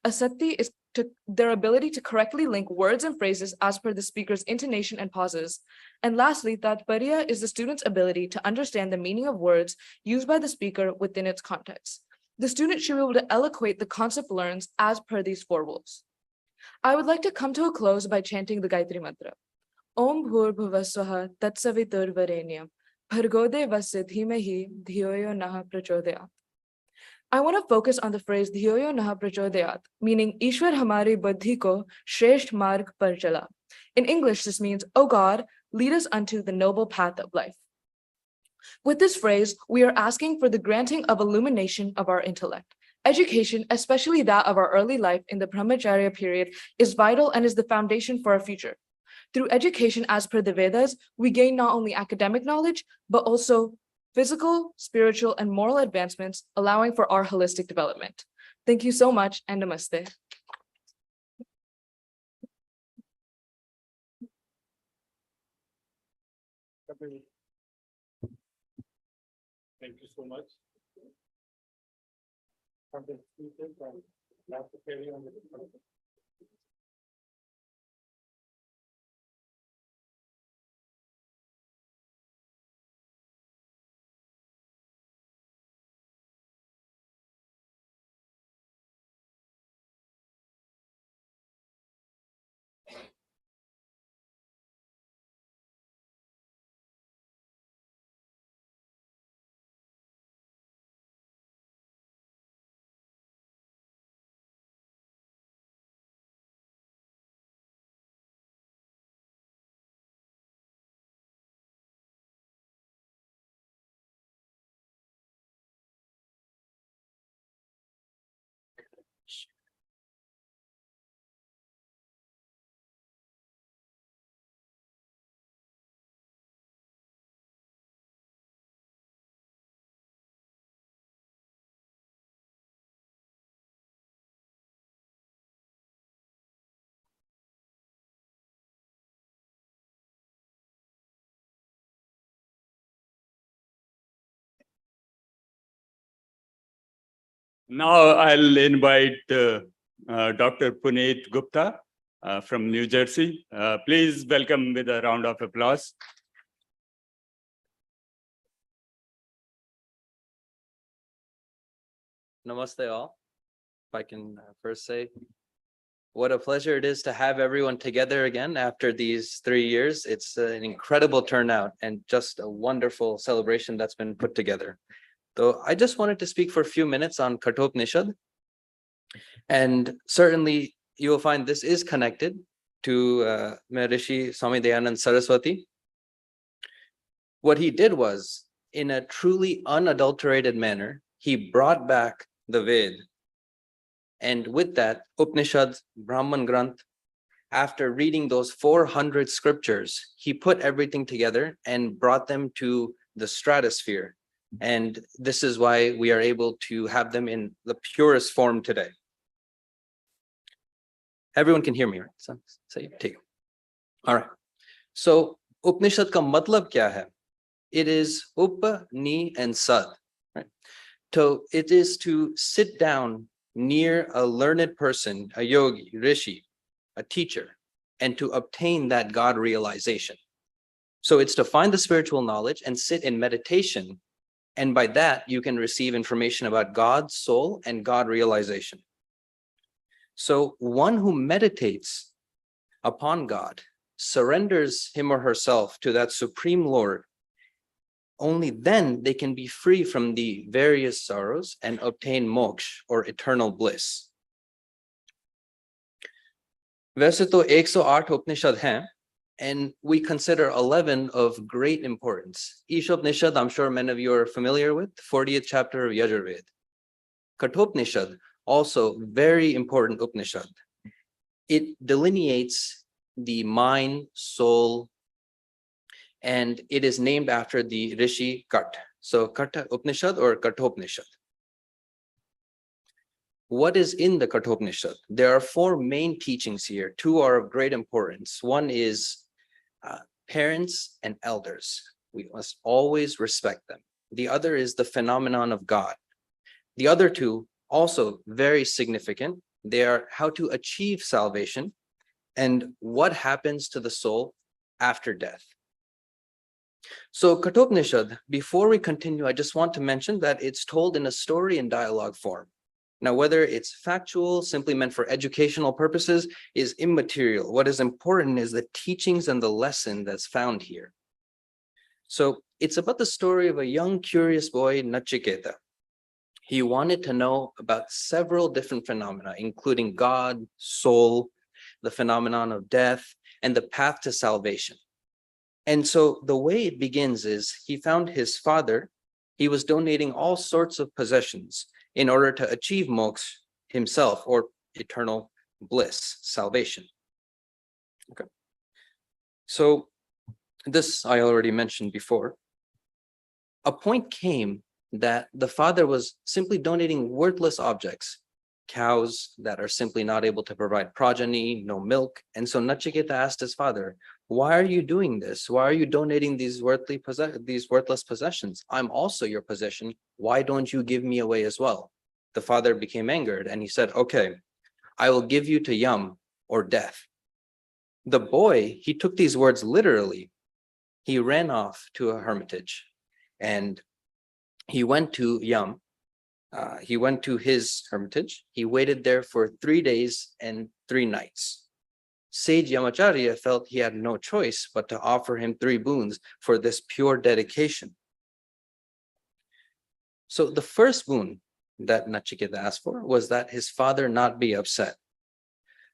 Asatti is their ability to correctly link words and phrases as per the speaker's intonation and pauses. And lastly, Tatparya is the student's ability to understand the meaning of words used by the speaker within its context. The student should be able to eloquate the concept learned as per these 4 rules. I would like to come to a close by chanting the Gayatri Mantra. Om Bhur Bhuvaswaha Tatsavitur Varenyam Bhargode Vasya Dhimahi Dhiyo Naha Prachodayat. I want to focus on the phrase Dhiyo Naha Prachodayat, meaning Ishwar Hamari Buddhi ko Shresht Marg Par Chala. In English, this means, "O God, lead us unto the noble path of life." With this phrase, we are asking for the granting of illumination of our intellect. Education, especially that of our early life in the Brahmacharya period, is vital and is the foundation for our future. Through education as per the Vedas, we gain not only academic knowledge, but also physical, spiritual, and moral advancements, allowing for our holistic development. Thank you so much, and namaste. Thank you so much. From the speakers, and now to carry on with the Now I'll invite Dr. Puneet Gupta from New Jersey. Please welcome with a round of applause. Namaste all. If I can first say, what a pleasure it is to have everyone together again after these 3 years. It's an incredible turnout and just a wonderful celebration that's been put together. So I just wanted to speak for a few minutes on Kathopanishad. And certainly you will find this is connected to Maharishi Swami Dayanand Saraswati. What he did was, in a truly unadulterated manner, he brought back the Ved. And with that, Upanishad, Brahman Granth, after reading those 400 scriptures, he put everything together and brought them to the stratosphere. And this is why we are able to have them in the purest form today. Everyone can hear me, right? So, take it. All right. So, Upanishad ka matlab kya hai? It is Upa, Ni, and Sad. Right? So, it is to sit down near a learned person, a yogi, rishi, a teacher, and to obtain that God realization. So, it's to find the spiritual knowledge and sit in meditation. And by that, you can receive information about God, soul, and God realization. So one who meditates upon God, surrenders him or herself to that Supreme Lord, only then they can be free from the various sorrows and obtain moksha or eternal bliss. वैसे तो 108 उपनिषद हैं, and we consider 11 of great importance. Ishopanishad, I'm sure many of you are familiar with, 40th chapter of Yajurveda. Kathopanishad, also very important Upanishad. It delineates the mind, soul, and it is named after the Rishi Kat. So Katha Upanishad or Kathopanishad. What is in the Kathopanishad? There are 4 main teachings here. 2 are of great importance. One is parents and elders. We must always respect them. The other is the phenomenon of God. The other 2, also very significant. They are how to achieve salvation and what happens to the soul after death. So Kathopanishad, before we continue, I just want to mention that it's told in a story and dialogue form. Now, whether it's factual, simply meant for educational purposes, is immaterial. What is important is the teachings and the lesson that's found here. So it's about the story of a young, curious boy, Nachiketa. He wanted to know about several different phenomena, including God, soul, the phenomenon of death, and the path to salvation. And so the way it begins is he found his father. He was donating all sorts of possessions in order to achieve moksha himself, or eternal bliss, salvation. Okay. So this I already mentioned before. A point came that the father was simply donating worthless objects, cows that are simply not able to provide progeny, no milk. And so Nachiketa asked his father, why are you doing this? Why are you donating these worthless possessions? I'm also your possession. Why don't you give me away as well? The father became angered and he said, okay, I will give you to Yam, or death. The boy, he took these words literally. He ran off to a hermitage and he went to Yam. He went to his hermitage. He waited there for 3 days and 3 nights. Sage Yamacharya felt he had no choice but to offer him 3 boons for this pure dedication. So the first boon that Nachiketa asked for was that his father not be upset.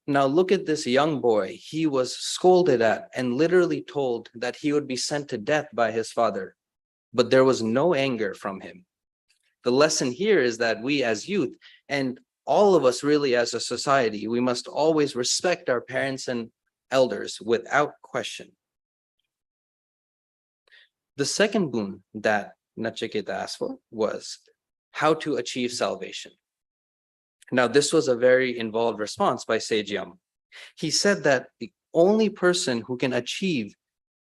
Now look at this young boy. He was scolded at and literally told that he would be sent to death by his father, but there was no anger from him. The lesson here is that we as youth, and all of us really as a society, we must always respect our parents and elders without question. The second boon that Nachiketa asked for was how to achieve salvation. Now, this was a very involved response by Sage Yam. He said that the only person who can achieve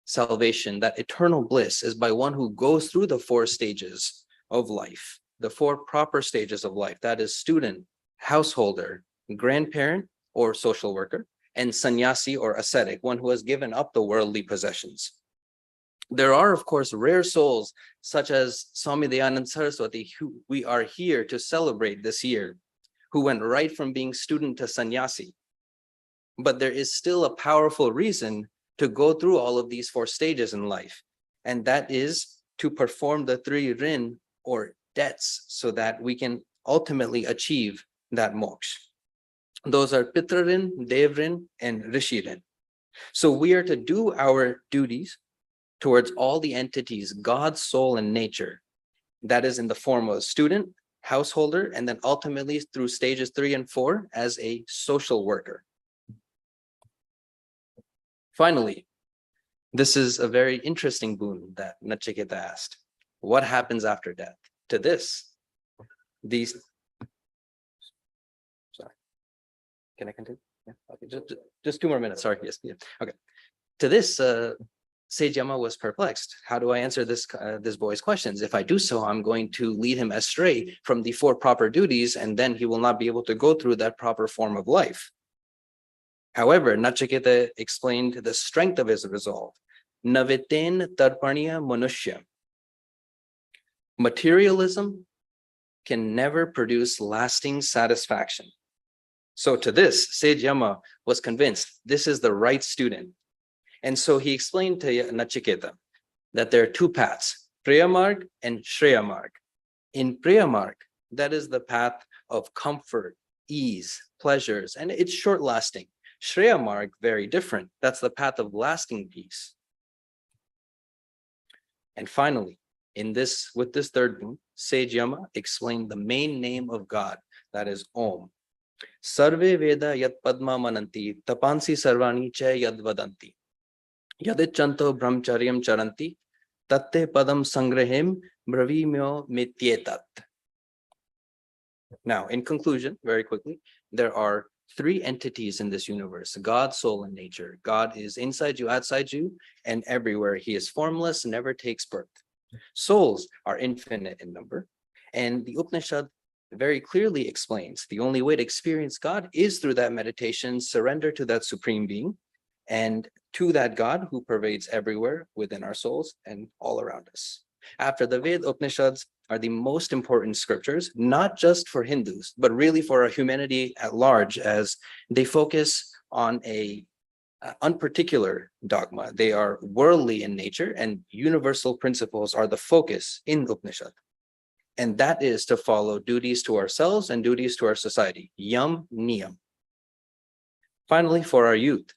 salvation, that eternal bliss, is by one who goes through the 4 stages of life. the 4 proper stages of life. That is student, householder, grandparent, or social worker, and sannyasi or ascetic, one who has given up the worldly possessions. There are, of course, rare souls such as Swami Dayananda Saraswati, who we are here to celebrate this year, who went right from being student to sannyasi. But there is still a powerful reason to go through all of these 4 stages in life, and that is to perform the 3 rin or debts so that we can ultimately achieve that moksha. Those are Pitra rin, Dev rin, and Rishi rin. So we are to do our duties towards all the entities, God, soul, and nature. That is in the form of a student, householder, and then ultimately through stages 3 and 4 as a social worker. Finally, this is a very interesting boon that Nachiketa asked. What happens after death? To this, these, sorry, can I continue? Yeah, okay, just 2 more minutes, sorry, yes, yeah, okay. To this, Sage Yama was perplexed. How do I answer this boy's questions? If I do so, I'm going to lead him astray from the 4 proper duties, and then he will not be able to go through that proper form of life. However, Nachiketa explained the strength of his resolve. Naviten tarpaniya manushya. Materialism can never produce lasting satisfaction. So to this, Sage Yama was convinced this is the right student. And so he explained to Nachiketa that there are 2 paths, Priyamarg and Shreyamarg. In Priyamarg, that is the path of comfort, ease, pleasures, and it's short lasting. Shreyamarg, very different. That's the path of lasting peace. And finally, with this 3rd boon, Sage Yama explained the main name of God, that is Om. Sarve Veda Yat Padma Mananti, Tapansi Sarvani Cha Yad Vadanti. Yadichanto Brahmacharyam Charanti, Tatte Padam Sangrahim Bravimyo Mityetat. Now, in conclusion, very quickly, there are 3 entities in this universe, God, soul, and nature. God is inside you, outside you, and everywhere. He is formless, never takes birth. Souls are infinite in number. And the Upanishad very clearly explains the only way to experience God is through that meditation, surrender to that supreme being, and to that God who pervades everywhere within our souls and all around us. After the Ved, Upanishads are the most important scriptures, not just for Hindus, but really for our humanity at large, as they focus on a unparticular dogma. They are worldly in nature, and universal principles are the focus in Upanishad. And that is to follow duties to ourselves and duties to our society, yam niyam. Finally, for our youth,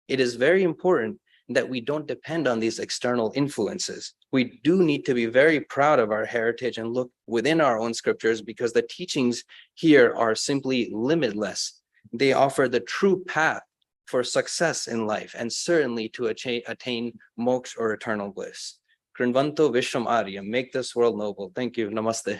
it is very important that we don't depend on these external influences. We do need to be very proud of our heritage and look within our own scriptures, because the teachings here are simply limitless. They offer the true path for success in life and certainly to attain moksha or eternal bliss. Krinvanto Vishram Arya, make this world noble. Thank you. Namaste.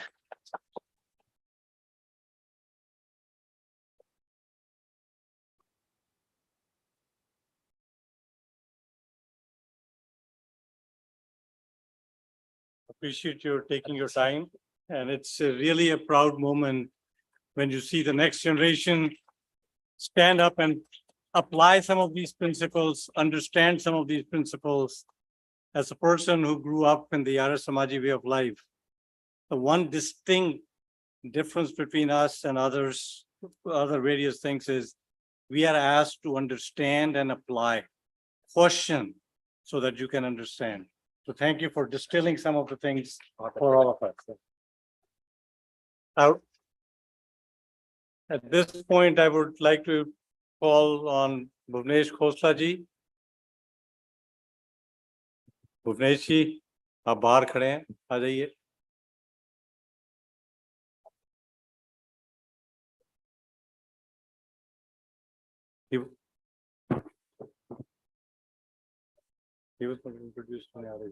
Appreciate your taking your time. And it's really a proud moment when you see the next generation stand up and apply some of these principles, understand some of these principles. As a person who grew up in the Arya Samaji way of life, the one distinct difference between us and others, other various things, is we are asked to understand and apply, question, so that you can understand. So thank you for distilling some of the things for all of us. Now, at this point, I would like to call on Bhuvnesh Khosla ji. Bhuvnesh ji, आप बाहर खड़े हैं, आ जाइए. He was going to introduce Arya.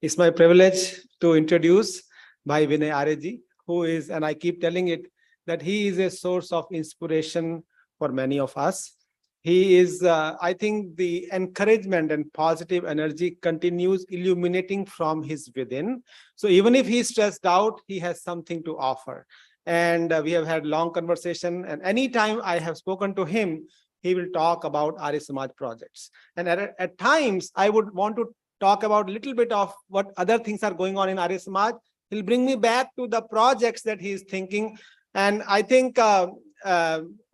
It's my privilege to introduce Bhai Vinay Arya ji, who is, and I keep telling it, that he is a source of inspiration for many of us. He is, I think the encouragement and positive energy continues illuminating from his within. So even if he's stressed out, he has something to offer. And we have had long conversation, and anytime I have spoken to him, he will talk about Arya Samaj projects. And at times, I would want to talk about a little bit of what other things are going on in Arya Samaj. He'll bring me back to the projects that he is thinking. And I think,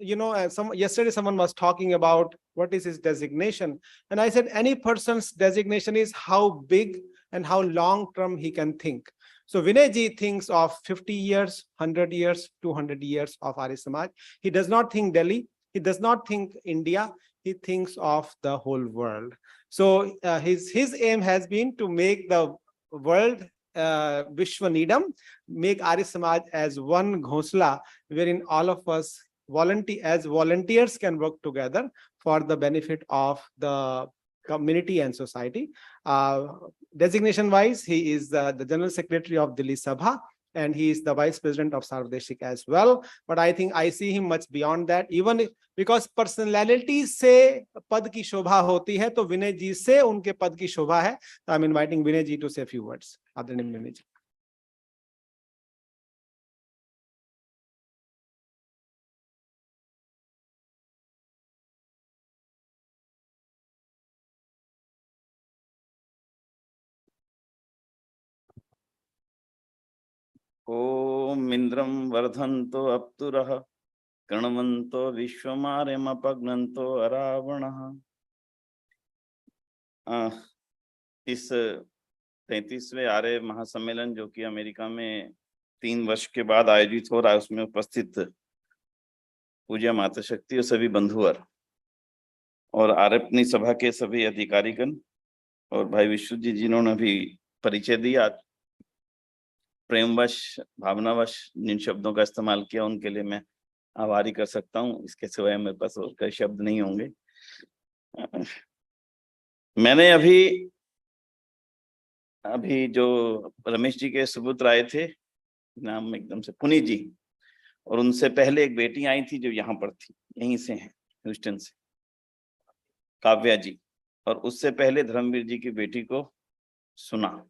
yesterday someone was talking about what is his designation. And I said, any person's designation is how big and how long-term he can think. So Vinay ji thinks of 50 years, 100 years, 200 years of Arya Samaj. He does not think Delhi. He does not think India. He thinks of the whole world. So his aim has been to make the world Vishwanidam, make Arya Samaj as one Ghosla, wherein all of us volunteers can work together for the benefit of the community and society. Designation wise, he is the General Secretary of Delhi Sabha, and he is the Vice President of Sarvadeshik as well. But I think I see him much beyond that, even because personality से पद की शोभा होती है, तो विनय जी से उनके पद की शोभा है. So I'm inviting Vinay ji to say a few words. आदरणीय विनय जी. ओम इंद्रम वर्धन्तो अप्तुरः कृण्वन्तो विश्वमार्यमपघ्नन्तो अरावणः। इस 33वें आर्य महासम्मेलन जो कि अमेरिका में 3 वर्ष के बाद आयोजित हो रहा है, उसमें उपस्थित पूज्य माता शक्ति और सभी बंधुवर और आर्य अपनी सभा के सभी अधिकारीगण और भाई विश्व जी जिन्होंने भी परिचय दिया, प्रेमवश भावनावश जिन शब्दों का इस्तेमाल किया उनके लिए मैं आभारी कर सकता हूँ। इसके सिवाय मेरे पास और कई शब्द नहीं होंगे। मैंने अभी जो रमेश जी के सुपुत्र आए थे, नाम एकदम से पुनीत जी, और उनसे पहले एक बेटी आई थी जो यहाँ पर थी, यहीं से हैं, ह्यूस्टन से, काव्या जी, और उससे पहले धर्मवीर जी की बेटी को सुना,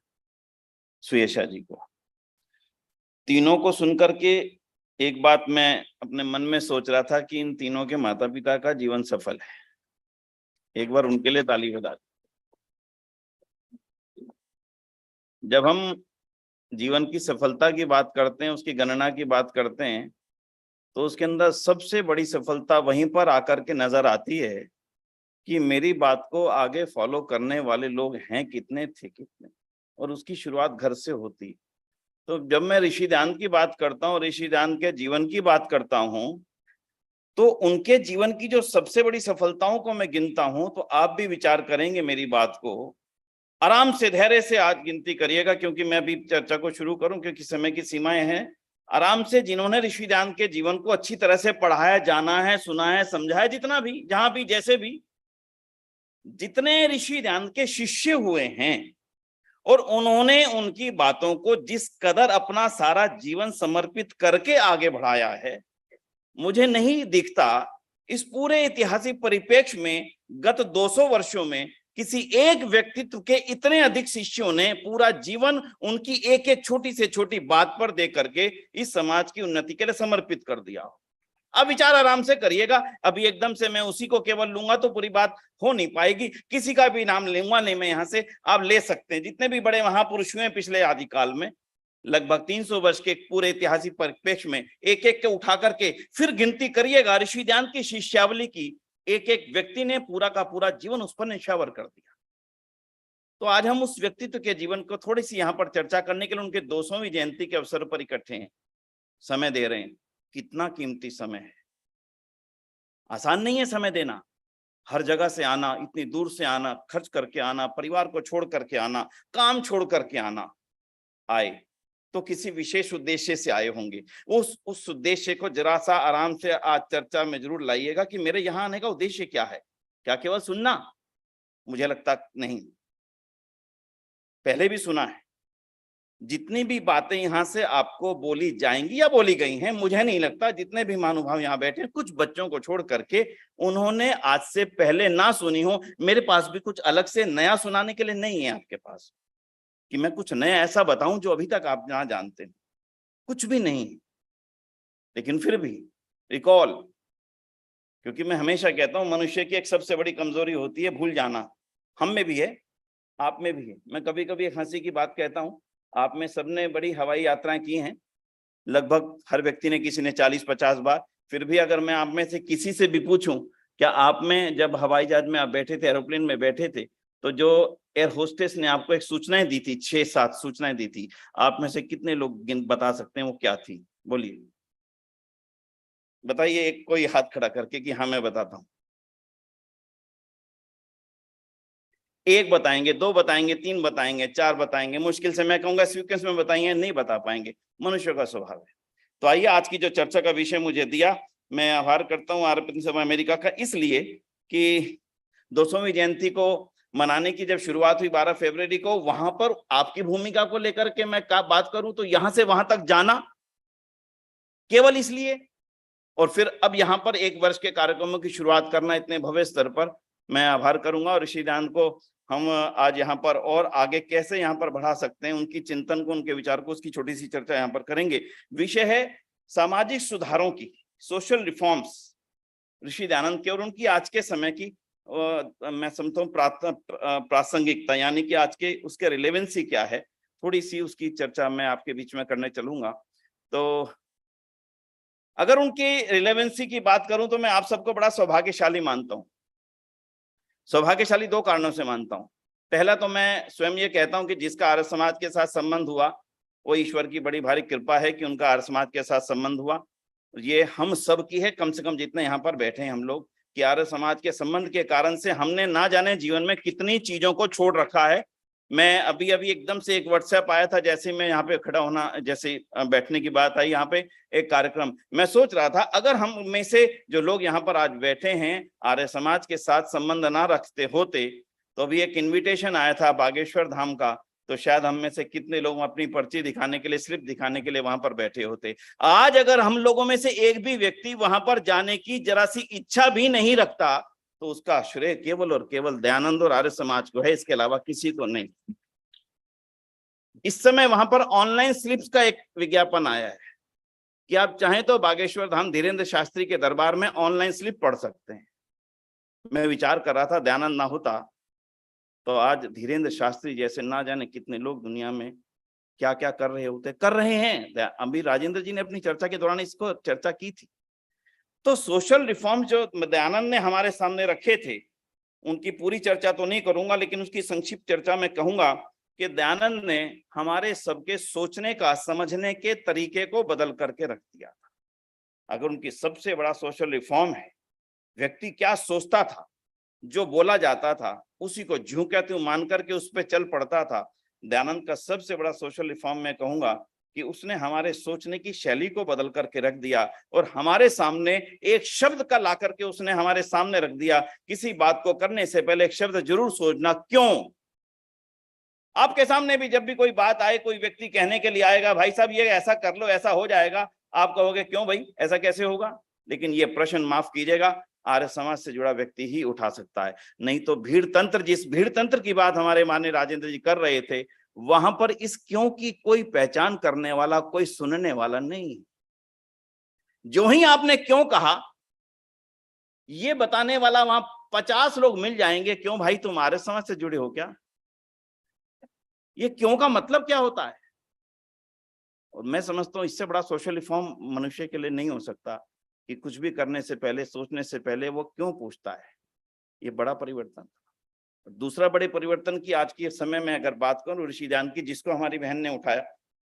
सुयेशा जी को। तीनों को सुनकर के एक बात मैं अपने मन में सोच रहा था कि इन तीनों के माता पिता का जीवन सफल है। एक बार उनके लिए ताली बजा। जब हम जीवन की सफलता की बात करते हैं, उसकी गणना की बात करते हैं, तो उसके अंदर सबसे बड़ी सफलता वहीं पर आकर के नजर आती है कि मेरी बात को आगे फॉलो करने वाले लोग हैं कितने, थे कितने, और उसकी शुरुआत घर से होती। तो जब मैं ऋषि ध्यान की बात करता हूँ, ऋषि ध्यान के जीवन की बात करता हूँ, तो उनके जीवन की जो सबसे बड़ी सफलताओं को मैं गिनता हूँ, तो आप भी विचार करेंगे मेरी बात को, आराम से धैर्य से आज गिनती करिएगा, क्योंकि मैं अभी चर्चा को शुरू करूं, क्योंकि समय की सीमाएं हैं। आराम से जिन्होंने ऋषि ध्यान के जीवन को अच्छी तरह से पढ़ाया, जाना है, सुना है, समझा है, जितना भी, जहां भी, जैसे भी, जितने ऋषि ध्यान के शिष्य हुए हैं और उन्होंने उनकी बातों को जिस कदर अपना सारा जीवन समर्पित करके आगे बढ़ाया है, मुझे नहीं दिखता इस पूरे ऐतिहासिक परिप्रेक्ष्य में गत 200 वर्षों में किसी एक व्यक्तित्व के इतने अधिक शिष्यों ने पूरा जीवन उनकी एक एक छोटी से छोटी बात पर दे करके इस समाज की उन्नति के लिए समर्पित कर दिया। अब विचार आराम से करिएगा। अभी एकदम से मैं उसी को केवल लूंगा तो पूरी बात हो नहीं पाएगी। किसी का भी नाम लूंगा नहीं मैं यहाँ से, आप ले सकते हैं जितने भी बड़े महापुरुष हुए पिछले आदिकाल में, लगभग 300 वर्ष के पूरे ऐतिहासिक परिप्रेक्ष्य में, एक एक के उठा करके फिर गिनती करिएगा ऋषि ध्यान की शिष्यावली की। एक एक व्यक्ति ने पूरा का पूरा जीवन उस पर न्यौछावर कर दिया। तो आज हम उस व्यक्तित्व के जीवन को थोड़ी सी यहाँ पर चर्चा करने के लिए उनके 200वीं जयंती के अवसर पर इकट्ठे हैं, समय दे रहे हैं। कितना कीमती समय है, आसान नहीं है समय देना। हर जगह से आना, इतनी दूर से आना, खर्च करके आना, परिवार को छोड़ करके आना, काम छोड़ करके आना, आए तो किसी विशेष उद्देश्य से आए होंगे। उस उद्देश्य को जरा सा आराम से आज चर्चा में जरूर लाइएगा कि मेरे यहाँ आने का उद्देश्य क्या है। क्या केवल सुनना? मुझे लगता नहीं, पहले भी सुना है, जितनी भी बातें यहाँ से आपको बोली जाएंगी या बोली गई हैं, मुझे नहीं लगता जितने भी महानुभाव यहाँ बैठे हैं, कुछ बच्चों को छोड़ करके उन्होंने आज से पहले ना सुनी हो। मेरे पास भी कुछ अलग से नया सुनाने के लिए नहीं है आपके पास, कि मैं कुछ नया ऐसा बताऊं जो अभी तक आप ना जानते हैं, कुछ भी नहीं। लेकिन फिर भी रिकॉल, क्योंकि मैं हमेशा कहता हूं मनुष्य की एक सबसे बड़ी कमजोरी होती है भूल जाना। हम में भी है, आप में भी है। मैं कभी कभी एक हंसी की बात कहता हूं, आप में सबने बड़ी हवाई यात्राएं की हैं, लगभग हर व्यक्ति ने, किसी ने 40-50 बार। फिर भी अगर मैं आप में से किसी से भी पूछूं, क्या आप में जब हवाई जहाज में आप बैठे थे, एरोप्लेन में बैठे थे, तो जो एयर होस्टेस ने आपको एक सूचनाएं दी थी, 6-7 सूचनाएं दी थी, आप में से कितने लोग बता सकते हैं वो क्या थी? बोलिए, बताइए एक कोई हाथ खड़ा करके कि हाँ मैं बताता हूं। एक बताएंगे, 2 बताएंगे, 3 बताएंगे, 4 बताएंगे, मुश्किल से मैं कहूंगा सीक्वेंस में बताएंगे, नहीं बता पाएंगे। मनुष्य का स्वभाव है। तो आइए आज की जो चर्चा का विषय मुझे दिया, मैं आभार करता हूँ आर्य प्रतिनिधि सभा अमेरिका का, इसलिए कि 200वीं जयंती को मनाने की जब शुरुआत हुई 12 फरवरी को, वहां पर आपकी भूमिका को लेकर के मैं बात करूं तो यहां से वहां तक जाना केवल इसलिए, और फिर अब यहाँ पर 1 वर्ष के कार्यक्रमों की शुरुआत करना इतने भव्य स्तर पर, मैं आभार करूंगा। और ऋषि दान को हम आज यहाँ पर और आगे कैसे यहाँ पर बढ़ा सकते हैं, उनकी चिंतन को, उनके विचार को, उसकी छोटी सी चर्चा यहाँ पर करेंगे। विषय है सामाजिक सुधारों की, सोशल रिफॉर्म्स, ऋषि दयानंद के और उनकी आज के समय की मैं समझता हूँ प्रासंगिकता, यानी कि आज के उसके रिलेवेंसी क्या है, थोड़ी सी उसकी चर्चा मैं आपके बीच में करने चलूंगा। तो अगर उनकी रिलेवेंसी की बात करूं तो मैं आप सबको बड़ा सौभाग्यशाली मानता हूं। सौभाग्यशाली 2 कारणों से मानता हूं। पहला तो मैं स्वयं ये कहता हूं कि जिसका आर्य समाज के साथ संबंध हुआ, वो ईश्वर की बड़ी भारी कृपा है कि उनका आर्य समाज के साथ संबंध हुआ। ये हम सब की है, कम से कम जितने यहाँ पर बैठे हैं हम लोग, कि आर्य समाज के संबंध के कारण से हमने ना जाने जीवन में कितनी चीजों को छोड़ रखा है। मैं अभी एकदम से एक व्हाट्सएप आया था, जैसे मैं यहाँ पे खड़ा होना, जैसे बैठने की बात आई यहाँ पे एक कार्यक्रम, मैं सोच रहा था अगर हम में से जो लोग यहाँ पर आज बैठे हैं आर्य समाज के साथ संबंध ना रखते होते, तो अभी एक इन्विटेशन आया था बागेश्वर धाम का, तो शायद हम में से कितने लोग अपनी पर्ची दिखाने के लिए, स्लिप दिखाने के लिए वहां पर बैठे होते। आज अगर हम लोगों में से एक भी व्यक्ति वहां पर जाने की जरा सी इच्छा भी नहीं रखता, तो उसका श्रेय केवल और केवल दयानंद और आर्य समाज को है, इसके अलावा किसी को नहीं। इस समय वहां पर ऑनलाइन स्लिप्स का एक विज्ञापन आया है कि आप चाहें तो बागेश्वर धाम धीरेन्द्र शास्त्री के दरबार में ऑनलाइन स्लिप पढ़ सकते हैं। मैं विचार कर रहा था दयानंद ना होता तो आज धीरेन्द्र शास्त्री जैसे ना जाने कितने लोग दुनिया में क्या क्या कर रहे होते, कर रहे हैं। अभी राजेंद्र जी ने अपनी चर्चा के दौरान इसको चर्चा की थी। तो सोशल रिफॉर्म जो दयानंद ने हमारे सामने रखे थे, उनकी पूरी चर्चा तो नहीं करूंगा, लेकिन उसकी संक्षिप्त चर्चा मैं कहूंगा कि दयानंद ने हमारे सबके सोचने का, समझने के तरीके को बदल करके रख दिया था। अगर उनकी सबसे बड़ा सोशल रिफॉर्म है, व्यक्ति क्या सोचता था, जो बोला जाता था उसी को ज्यों क्या त्यों मान करके उस पर चल पड़ता था। दयानंद का सबसे बड़ा सोशल रिफॉर्म मैं कहूंगा कि उसने हमारे सोचने की शैली को बदल करके रख दिया, और हमारे सामने एक शब्द का ला करके उसने हमारे सामने रख दिया। किसी बात को करने से पहले एक शब्द जरूर सोचना, क्यों। आपके सामने भी जब भी कोई बात आए, कोई व्यक्ति कहने के लिए आएगा, भाई साहब ये ऐसा कर लो, ऐसा हो जाएगा, आप कहोगे क्यों भाई, ऐसा कैसे होगा। लेकिन ये प्रश्न, माफ कीजिएगा, आर्य समाज से जुड़ा व्यक्ति ही उठा सकता है। नहीं तो भीड़ तंत्र, जिस भीड़ तंत्र की बात हमारे माननीय राजेंद्र जी कर रहे थे, वहां पर इस क्यों की कोई पहचान करने वाला, कोई सुनने वाला नहीं। जो ही आपने क्यों कहा, ये बताने वाला वहां 50 लोग मिल जाएंगे, क्यों भाई तुम आर्य समाज से जुड़े हो क्या। ये क्यों का मतलब क्या होता है। और मैं समझता हूं इससे बड़ा सोशल रिफॉर्म मनुष्य के लिए नहीं हो सकता कि कुछ भी करने से पहले, सोचने से पहले वो क्यों पूछता है। ये बड़ा परिवर्तन। दूसरा बड़े परिवर्तन की आज के समय में अगर बात करूं, ऋषि ध्यान की, जिसको हमारी बहन ने उठाया,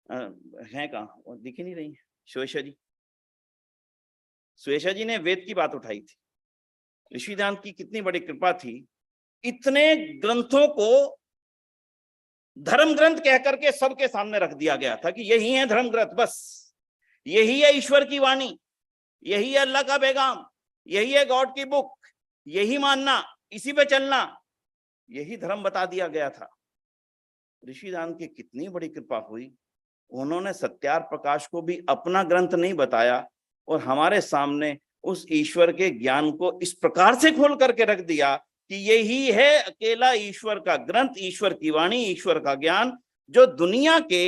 है कहाँ, वो दिख ही नहीं रही, सुयशा जी। सुयशा जी ने वेद की बात उठाई थी। ऋषि ध्यान की कितनी बड़ी कृपा थी, इतने ग्रंथों को धर्म ग्रंथ कह करके सबके सामने रख दिया गया था कि यही है धर्म ग्रंथ, बस यही है ईश्वर की वाणी, यही है अल्लाह का पैगाम, यही है गॉड की बुक, यही मानना, इसी पे चलना, यही धर्म बता दिया गया था। ऋषिदान की कितनी बड़ी कृपा हुई, उन्होंने सत्यार प्रकाश को भी अपना ग्रंथ नहीं बताया और हमारे सामने उस ईश्वर के ज्ञान को इस प्रकार से खोल करके रख दिया कि यही है अकेला ईश्वर का ग्रंथ, ईश्वर की वाणी, ईश्वर का ज्ञान, जो दुनिया के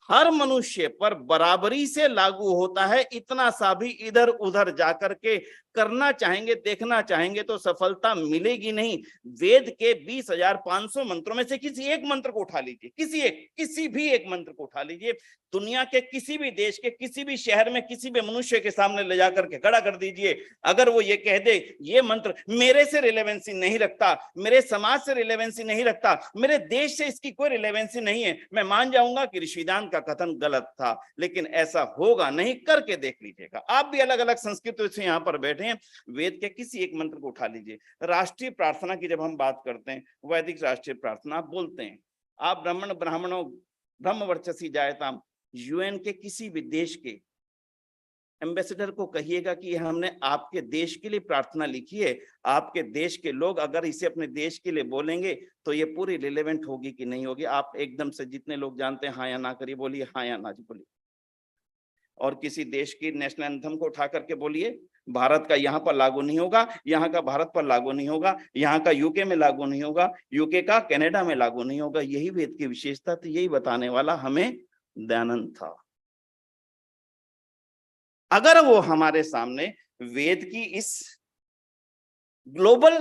हर मनुष्य पर बराबरी से लागू होता है। इतना सा भी इधर उधर जाकर के करना चाहेंगे, देखना चाहेंगे तो सफलता मिलेगी नहीं। वेद के 20,500 मंत्रों में से किसी एक मंत्र को उठा लीजिए, किसी भी एक मंत्र को उठा लीजिए, दुनिया के किसी भी देश के किसी भी शहर में किसी भी मनुष्य के सामने ले जाकर के खड़ा कर दीजिए। अगर वो ये कह दे ये मंत्र मेरे से रिलेवेंसी नहीं रखता, मेरे समाज से रिलेवेंसी नहीं रखता, मेरे देश से इसकी कोई रिलेवेंसी नहीं है, मैं मान जाऊंगा कि ऋषिदान का कथन गलत था। लेकिन ऐसा होगा नहीं, करके देख लीजिएगा। आप भी अलग अलग संस्कृतियों से यहाँ पर बैठे हैं, वेद के किसी एक मंत्र को उठा लीजिए। राष्ट्रीय प्रार्थना की जब हम बात करते हैं, वैदिक राष्ट्रीय प्रार्थना आप बोलते हैं, आप ब्राह्मणों ब्रह्म वर्चसी जायताम, यूएन के किसी भी देश के एम्बेसडर को कहिएगा कि हमने आपके देश के लिए प्रार्थना लिखी है, आपके देश के लोग अगर इसे अपने देश के लिए बोलेंगे तो ये पूरी रिलेवेंट होगी कि नहीं होगी। आप एकदम से जितने लोग जानते हैं हाँ या ना करिए, बोलिए हाँ या ना जी बोलिए। और किसी देश की नेशनल एंथम को उठा करके बोलिए, भारत का यहाँ पर लागू नहीं होगा, यहाँ का भारत पर लागू नहीं होगा, यहाँ का यूके में लागू नहीं होगा, यूके का कनाडा में लागू नहीं होगा। यही वेद की विशेषता थी, यही बताने वाला हमें दयानंद था। अगर वो हमारे सामने वेद की इस ग्लोबल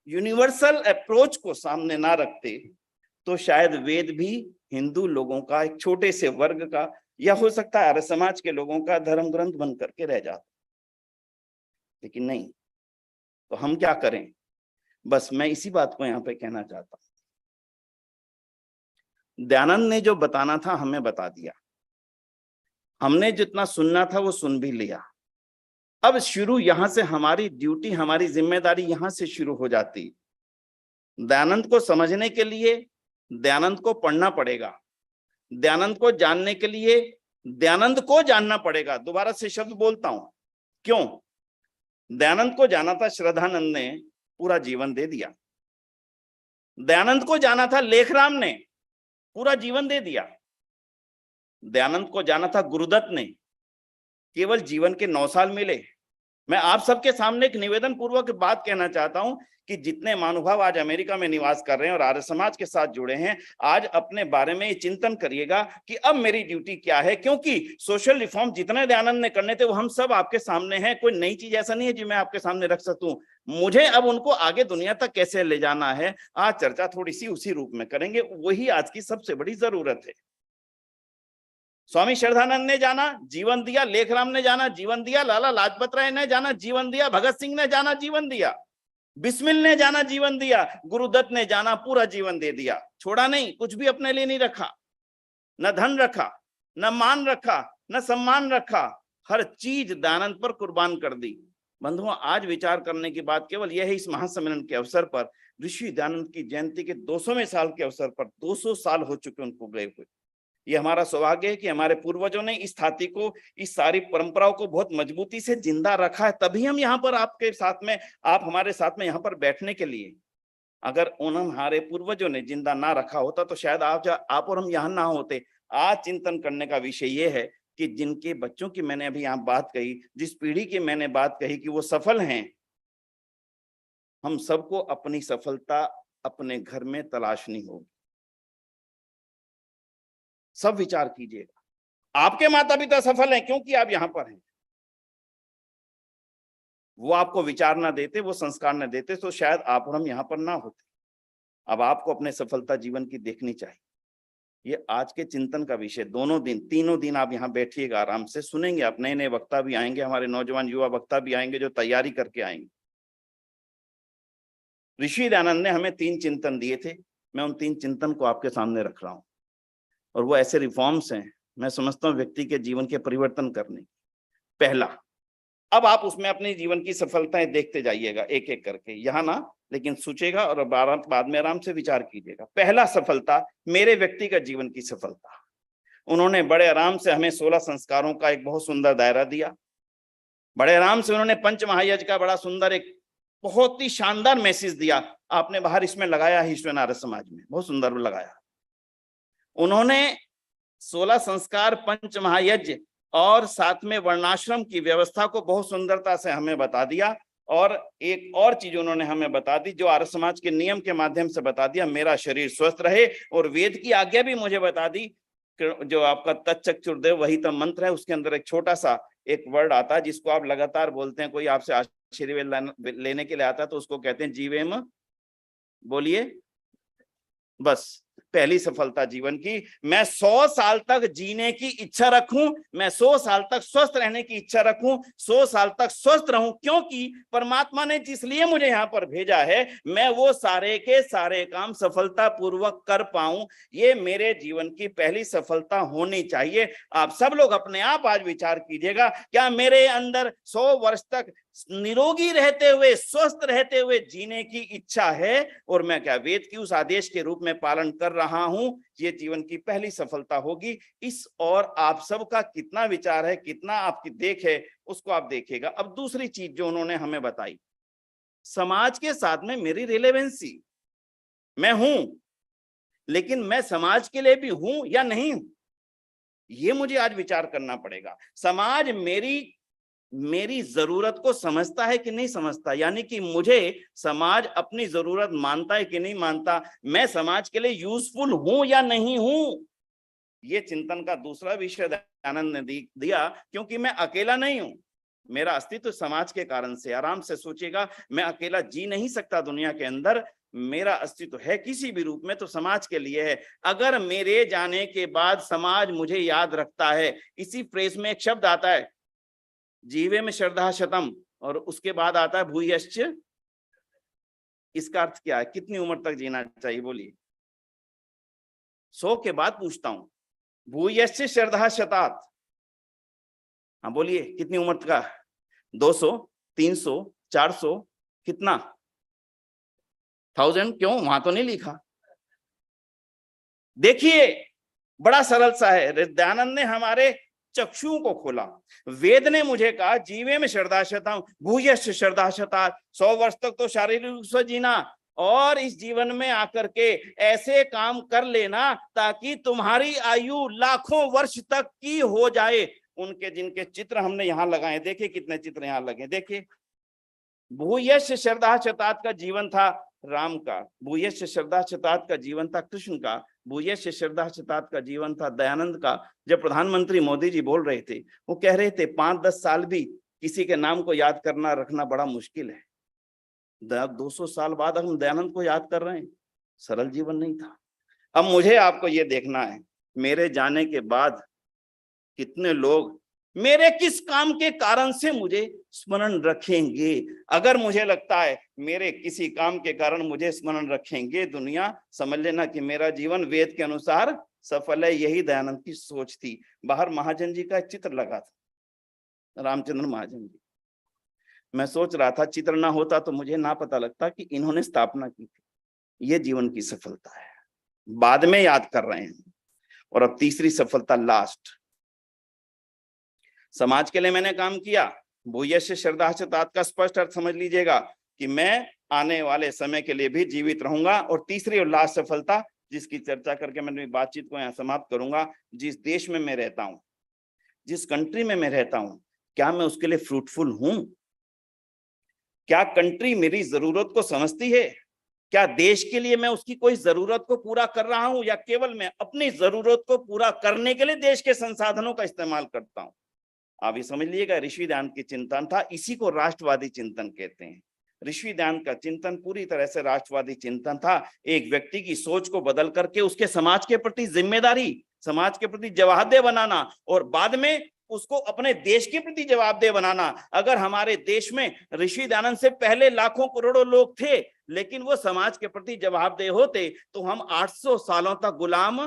यूनिवर्सल अप्रोच को सामने ना रखते तो शायद वेद भी हिंदू लोगों का एक छोटे से वर्ग का, या हो सकता है आर्य समाज के लोगों का धर्म ग्रंथ बन करके रह जाता। लेकिन नहीं, तो हम क्या करें? बस मैं इसी बात को यहाँ पे कहना चाहता हूं, दयानंद ने जो बताना था हमें बता दिया, हमने जितना सुनना था वो सुन भी लिया। अब शुरू यहां से हमारी ड्यूटी, हमारी जिम्मेदारी यहां से शुरू हो जाती। दयानंद को समझने के लिए दयानंद को पढ़ना पड़ेगा, दयानंद को जानने के लिए दयानंद को जानना पड़ेगा। दोबारा से शब्द बोलता हूं, क्यों? दयानंद को जाना था श्रद्धानंद ने, पूरा जीवन दे दिया। दयानंद को जाना था लेखराम ने, पूरा जीवन दे दिया। दयानंद को जाना था गुरुदत्त ने, केवल जीवन के 9 साल मिले। मैं आप सबके सामने एक निवेदन पूर्वक बात कहना चाहता हूं कि जितने महानुभाव आज अमेरिका में निवास कर रहे हैं और आर्य समाज के साथ जुड़े हैं, आज अपने बारे में ये चिंतन करिएगा कि अब मेरी ड्यूटी क्या है। क्योंकि सोशल रिफॉर्म जितने दयानंद ने करने थे वो हम सब आपके सामने हैं, कोई नई चीज ऐसा नहीं है जो मैं आपके सामने रख सकूं। मुझे अब उनको आगे दुनिया तक कैसे ले जाना है, आज चर्चा थोड़ी सी उसी रूप में करेंगे। वही आज की सबसे बड़ी जरूरत है। स्वामी श्रद्धानंद ने जाना, जीवन दिया, लेखराम ने जाना, जीवन दिया, लाला लाजपत राय ने जाना, जीवन दिया, भगत सिंह ने जाना, जीवन दिया, बिस्मिल ने जाना, जीवन दिया, गुरुदत्त ने जाना, पूरा जीवन दे दिया, छोड़ा नहीं, कुछ भी अपने लिए नहीं रखा, न धन रखा, न मान रखा, न सम्मान रखा, हर चीज दयानंद पर कुर्बान कर दी। बंधुओं, आज विचार करने की बात केवल यह है, इस महासम्मेलन के अवसर पर ऋषि दयानंद की जयंती के 200वें साल के अवसर पर 200 साल हो चुके उनको गए हुए। ये हमारा सौभाग्य है कि हमारे पूर्वजों ने इस थाती को, इस सारी परंपराओं को बहुत मजबूती से जिंदा रखा है। तभी हम यहाँ पर आपके साथ में, आप हमारे साथ में यहाँ पर बैठने के लिए। अगर उन हमारे पूर्वजों ने जिंदा ना रखा होता तो शायद आप और हम यहाँ ना होते। आज चिंतन करने का विषय ये है कि जिनके बच्चों की मैंने अभी यहाँ बात कही, जिस पीढ़ी की मैंने बात कही कि वो सफल हैं, हम सबको अपनी सफलता अपने घर में तलाशनी होगी। सब विचार कीजिएगा। आपके माता पिता सफल हैं क्योंकि आप यहां पर हैं। वो आपको विचार ना देते, वो संस्कार ना देते तो शायद आप और हम यहां पर ना होते। अब आपको अपने सफलता जीवन की देखनी चाहिए। ये आज के चिंतन का विषय। दोनों दिन, तीनों दिन आप यहाँ बैठिएगा, आराम से सुनेंगे। आप नए नए वक्ता भी आएंगे, हमारे नौजवान युवा वक्ता भी आएंगे जो तैयारी करके आएंगे। ऋषि दयानंद ने हमें 3 चिंतन दिए थे, मैं उन 3 चिंतन को आपके सामने रख रहा हूं। और वो ऐसे रिफॉर्म्स हैं, मैं समझता हूं व्यक्ति के जीवन के परिवर्तन करने। पहला, अब आप उसमें अपने जीवन की सफलताएं देखते जाइएगा एक एक करके, यहाँ ना, लेकिन सोचेगा और बाद में आराम से विचार कीजिएगा। पहला सफलता, मेरे व्यक्तिगत जीवन की सफलता। उन्होंने बड़े आराम से हमें 16 संस्कारों का एक बहुत सुंदर दायरा दिया। बड़े आराम से उन्होंने पंच महायज्ञ का बड़ा सुंदर एक बहुत ही शानदार मैसेज दिया। आपने बाहर इसमें लगाया है, ईश्वर आर्य समाज में बहुत सुंदर लगाया। उन्होंने 16 संस्कार, पंच महायज्ञ और साथ में वर्णाश्रम की व्यवस्था को बहुत सुंदरता से हमें बता दिया। और एक और चीज उन्होंने हमें बता दी, जो आर्य समाज के नियम के माध्यम से बता दिया, मेरा शरीर स्वस्थ रहे। और वेद की आज्ञा भी मुझे बता दी, जो आपका तच्चक्षुर्देव वही तो मंत्र है, उसके अंदर एक छोटा सा एक वर्ड आता है जिसको आप लगातार बोलते हैं। कोई आपसे आशीर्वाद लेने के लिए आता है तो उसको कहते हैं जीवेम। बोलिए। बस पहली सफलता जीवन की, मैं 100 साल तक जीने की इच्छा रखूं, मैं 100 साल तक स्वस्थ रहने की इच्छा रखूं, 100 साल तक स्वस्थ रहूं, क्योंकि परमात्मा ने जिसलिए मुझे यहाँ पर भेजा है, मैं वो सारे के सारे काम सफलता पूर्वक कर पाऊं। ये मेरे जीवन की पहली सफलता होनी चाहिए। आप सब लोग अपने आप आज विचार कीजिएगा, क्या मेरे अंदर 100 वर्ष तक निरोगी रहते हुए, स्वस्थ रहते हुए जीने की इच्छा है, और मैं क्या वेद की उस आदेश के रूप में पालन कर रहा हूं? ये जीवन की पहली सफलता होगी। इस और आप सबका कितना विचार है, कितना आपकी देख है, उसको आप देखिएगा। अब दूसरी चीज जो उन्होंने हमें बताई, समाज के साथ में मेरी रिलेवेंसी, मैं हूं लेकिन मैं समाज के लिए भी हूं या नहीं हूं, ये मुझे आज विचार करना पड़ेगा। समाज मेरी जरूरत को समझता है कि नहीं समझता, यानी कि मुझे समाज अपनी जरूरत मानता है कि नहीं मानता, मैं समाज के लिए यूजफुल हूं या नहीं हूं। ये चिंतन का दूसरा विषय दयानंद ने दिया, क्योंकि मैं अकेला नहीं हूं, मेरा अस्तित्व समाज के कारण से। आराम से सोचिएगा, मैं अकेला जी नहीं सकता दुनिया के अंदर, मेरा अस्तित्व है किसी भी रूप में तो समाज के लिए है। अगर मेरे जाने के बाद समाज मुझे याद रखता है, इसी फ्रेज में एक शब्द आता है, जीवे में श्रद्धा शतम, और उसके बाद आता है भूयश्च। इसका अर्थ क्या है? कितनी उम्र तक जीना चाहिए? बोलिए। 100 के बाद पूछता हूं, भूयश्च श्रद्धा शतात, हाँ बोलिए, कितनी उम्र का? 200, 300, 400, कितना? 1000? क्यों? वहां तो नहीं लिखा। देखिए, बड़ा सरल सा है। दयानंद ने हमारे चक्षुओं को खोला। वेद ने मुझे कहा, जीवे में श्रद्धाशता, भूयश्च श्रद्धाशता, 100 वर्ष तक तो शारीरिक रूप से जीना, और इस जीवन में आकर के ऐसे काम कर लेना ताकि तुम्हारी आयु लाखों वर्ष तक की हो जाए। उनके जिनके चित्र हमने यहाँ लगाए, देखिए कितने चित्र यहाँ लगे, देखिए। भूयश्च श्रद्धाशतात का जीवन था राम का, भूयश्च श्रद्धाशतात का जीवन था कृष्ण का, भूयश्च श्रद्धाशतात का जीवन था दयानंद का। जब प्रधानमंत्री मोदी जी बोल रहे थे, वो कह रहे थे 5-10 साल भी किसी के नाम को याद करना रखना बड़ा मुश्किल है। 200 साल बाद हम दयानंद को याद कर रहे हैं, सरल जीवन नहीं था। अब मुझे आपको ये देखना है, मेरे जाने के बाद कितने लोग मेरे किस काम के कारण से मुझे स्मरण रखेंगे। अगर मुझे लगता है मेरे किसी काम के कारण मुझे स्मरण रखेंगे दुनिया, समझ लेना कि मेरा जीवन वेद के अनुसार सफल है। यही दयानंद की सोच थी। बाहर महाजन जी का एक चित्र लगा था, रामचंद्र महाजन जी। मैं सोच रहा था चित्र ना होता तो मुझे ना पता लगता कि इन्होंने स्थापना की थी। ये जीवन की सफलता है, बाद में याद कर रहे हैं। और अब तीसरी सफलता, लास्ट, समाज के लिए मैंने काम किया। भूयश्च श्रद्धाशतात का स्पष्ट अर्थ समझ लीजिएगा कि मैं आने वाले समय के लिए भी जीवित रहूंगा। और तीसरी और लास्ट सफलता, जिसकी चर्चा करके मैं बातचीत को यहाँ समाप्त करूंगा, जिस देश में मैं रहता हूं, जिस कंट्री में मैं रहता हूं, क्या मैं उसके लिए फ्रूटफुल हूं? क्या कंट्री मेरी जरूरत को समझती है? क्या देश के लिए मैं उसकी कोई जरूरत को पूरा कर रहा हूं, या केवल मैं अपनी जरूरत को पूरा करने के लिए देश के संसाधनों का इस्तेमाल करता हूं? आप ये समझ लीजिएगा, ऋषि दयानंद की चिंतन था। इसी को राष्ट्रवादी चिंतन कहते हैं। ऋषि दयानंद का चिंतन पूरी तरह से राष्ट्रवादी चिंतन था। एक व्यक्ति की सोच को बदल करके उसके समाज के प्रति जिम्मेदारी, समाज के प्रति जवाबदेह बनाना, और बाद में उसको अपने देश के प्रति जवाबदेह बनाना। अगर हमारे देश में ऋषि दयानंद से पहले लाखों करोड़ों लोग थे, लेकिन वो समाज के प्रति जवाबदेह होते, तो हम 800 सालों तक गुलाम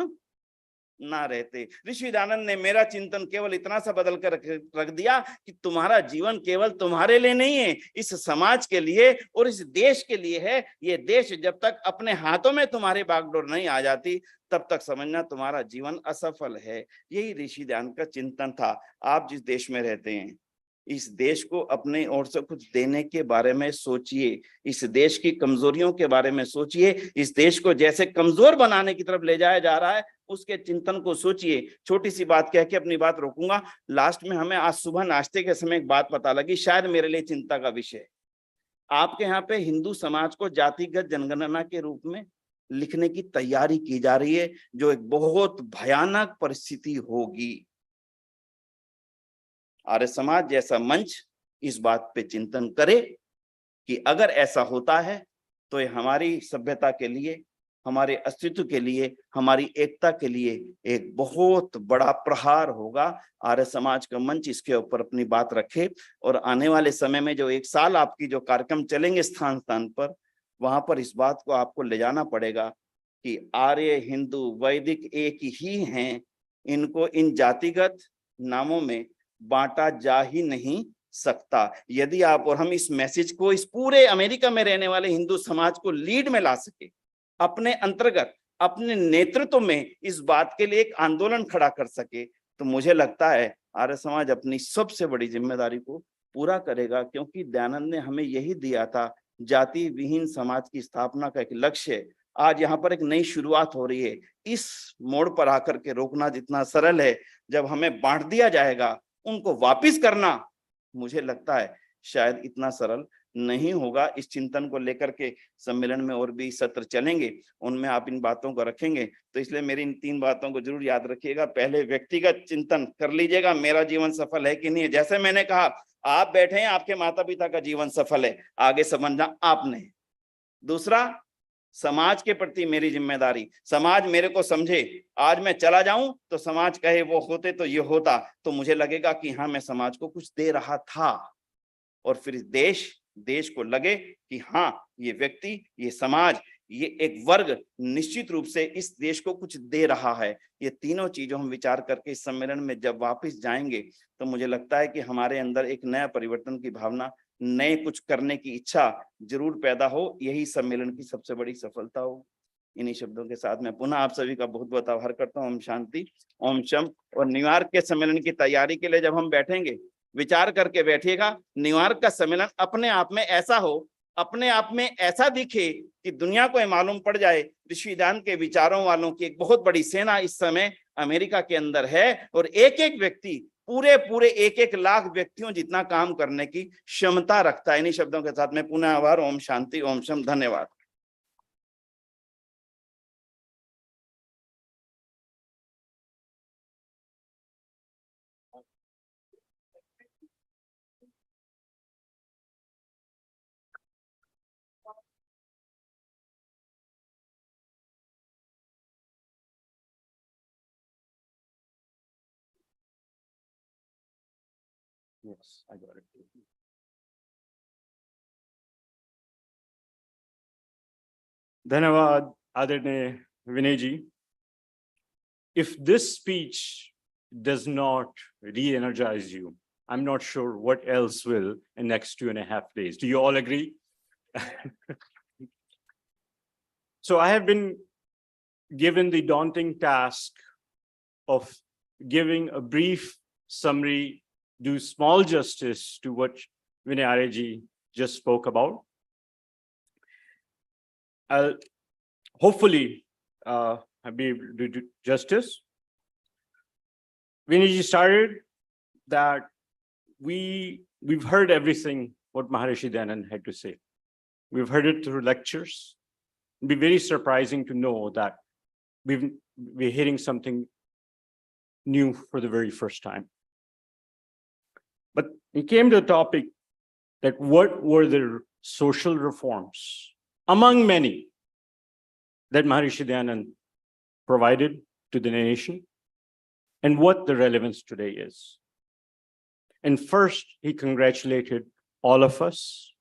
ना रहते। ऋषि दयानंद ने मेरा चिंतन केवल इतना सा बदल कर रख दिया कि तुम्हारा जीवन केवल तुम्हारे लिए नहीं है, इस समाज के लिए और इस देश के लिए है। ये देश जब तक अपने हाथों में तुम्हारे बागडोर नहीं आ जाती, तब तक समझना तुम्हारा जीवन असफल है। यही ऋषि दयानंद का चिंतन था। आप जिस देश में रहते हैं, इस देश को अपने ओर से कुछ देने के बारे में सोचिए। इस देश की कमजोरियों के बारे में सोचिए। इस देश को जैसे कमजोर बनाने की तरफ ले जाया जा रहा है, उसके चिंतन को सोचिए। छोटी सी बात कह के अपनी बात रोकूंगा। लास्ट में हमें आज सुबह नाश्ते के समय एक बात पता लगी, शायद मेरे लिए चिंता का विषय। आपके यहाँ पे हिंदू समाज को जातिगत जनगणना के रूप में लिखने की तैयारी की जा रही है, जो एक बहुत भयानक परिस्थिति होगी। आर्य समाज जैसा मंच इस बात पे चिंतन करे कि अगर ऐसा होता है तो ये हमारी सभ्यता के लिए, हमारे अस्तित्व के लिए, हमारी एकता के लिए एक बहुत बड़ा प्रहार होगा। आर्य समाज का मंच इसके ऊपर अपनी बात रखे और आने वाले समय में जो 1 साल आपकी जो कार्यक्रम चलेंगे स्थान स्थान पर, वहां पर इस बात को आपको ले जाना पड़ेगा कि आर्य, हिंदू, वैदिक एक ही हैं। इनको इन जातिगत नामों में बांटा जा ही नहीं सकता। यदि आप और हम इस मैसेज को इस पूरे अमेरिका में रहने वाले हिंदू समाज को लीड में ला सके, अपने अंतर्गत, अपने नेतृत्व में इस बात के लिए एक आंदोलन खड़ा कर सके, तो मुझे लगता है आर्य समाज अपनी सबसे बड़ी जिम्मेदारी को पूरा करेगा। क्योंकि दयानंद ने हमें यही दिया था, जाति विहीन समाज की स्थापना का एक लक्ष्य। आज यहाँ पर एक नई शुरुआत हो रही है। इस मोड़ पर आकर के रोकना जितना सरल है, जब हमें बांट दिया जाएगा उनको वापिस करना, मुझे लगता है शायद इतना सरल नहीं होगा। इस चिंतन को लेकर के सम्मेलन में और भी सत्र चलेंगे, उनमें आप इन बातों को रखेंगे। तो इसलिए मेरी इन 3 बातों को जरूर याद रखिएगा। पहले व्यक्तिगत चिंतन कर लीजिएगा, मेरा जीवन सफल है कि नहीं है। जैसे मैंने कहा, आप बैठे हैं, आपके माता पिता का जीवन सफल है, आगे समझना आपने। दूसरा, समाज के प्रति मेरी जिम्मेदारी, समाज मेरे को समझे। आज मैं चला जाऊं तो समाज कहे वो होते तो ये होता, तो मुझे लगेगा कि हाँ, मैं समाज को कुछ दे रहा था। और फिर देश को लगे कि हाँ, ये व्यक्ति, ये समाज, ये एक वर्ग निश्चित रूप से इस देश को कुछ दे रहा है। ये तीनों चीजों हम विचार करके इस सम्मेलन में जब वापस जाएंगे, तो मुझे लगता है कि हमारे अंदर एक नया परिवर्तन की भावना, नए कुछ करने की इच्छा जरूर पैदा हो। यही सम्मेलन की सबसे बड़ी सफलता हो। इन्हीं शब्दों के साथ मैं पुनः आप सभी का बहुत बहुत आभार करता हूँ। ओम शांति, ओम शम। और न्यूयॉर्क के सम्मेलन की तैयारी के लिए जब हम बैठेंगे, विचार करके बैठिएगा, न्यूयॉर्क का सम्मेलन अपने आप में ऐसा हो, अपने आप में ऐसा दिखे कि दुनिया को मालूम पड़ जाए ऋषिदान के विचारों वालों की एक बहुत बड़ी सेना इस समय अमेरिका के अंदर है। और एक एक व्यक्ति पूरे 1-1 लाख व्यक्तियों जितना काम करने की क्षमता रखता है। इन्हीं शब्दों के साथ मैं पुनः आभार। ओम शांति, ओम शम। धन्यवाद। Yes, I got it. धन्यवाद आदरणीय विनय जी. If this speech does not re-energize you, I'm not sure what else will in next 2.5 days. Do you all agree? So I have been given the daunting task of giving a brief summary, do small justice to what Vinay Arya ji just spoke about. I'll hopefully be able to do justice. Vinay ji started that we've heard everything what Maharishi Dayanand had to say. We've heard it through lectures. It'd be very surprising to know that we're hearing something new for the very first time. But it came to the topic that what were the social reforms among many that Maharishi Dayanand provided to the nation, and what the relevance today is. And first, he congratulated all of us.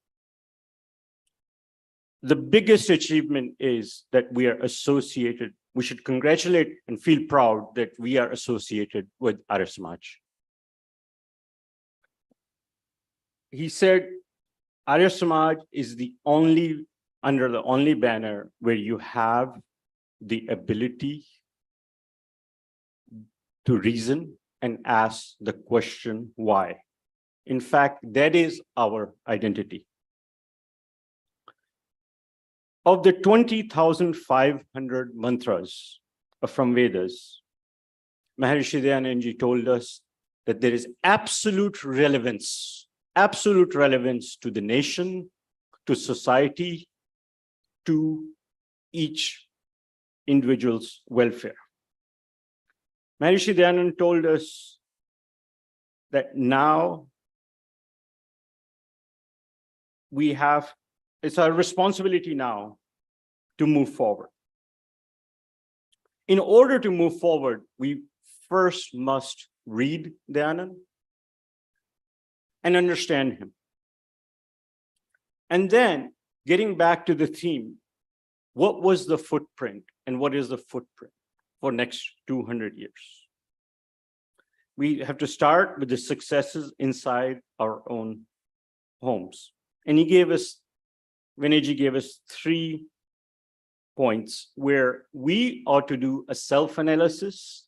The biggest achievement is that we are associated. We should congratulate and feel proud that we are associated with Arya Samaj. He said, Arya Samaj is under the only banner where you have the ability to reason and ask the question why. In fact, that is our identity. Of the 20,500 mantras from Vedas, Maharishi Dayanand told us that there is absolute relevance to the nation, to society, to each individual's welfare. Maharishi Dayanand told us that now it's our responsibility now to move forward. In order to move forward, we first must read Dayanand and understand him. And then, getting back to the theme, what was the footprint and what is the footprint for next 200 years? We have to start with the successes inside our own homes. And Vinayji gave us 3 points where we ought to do a self-analysis,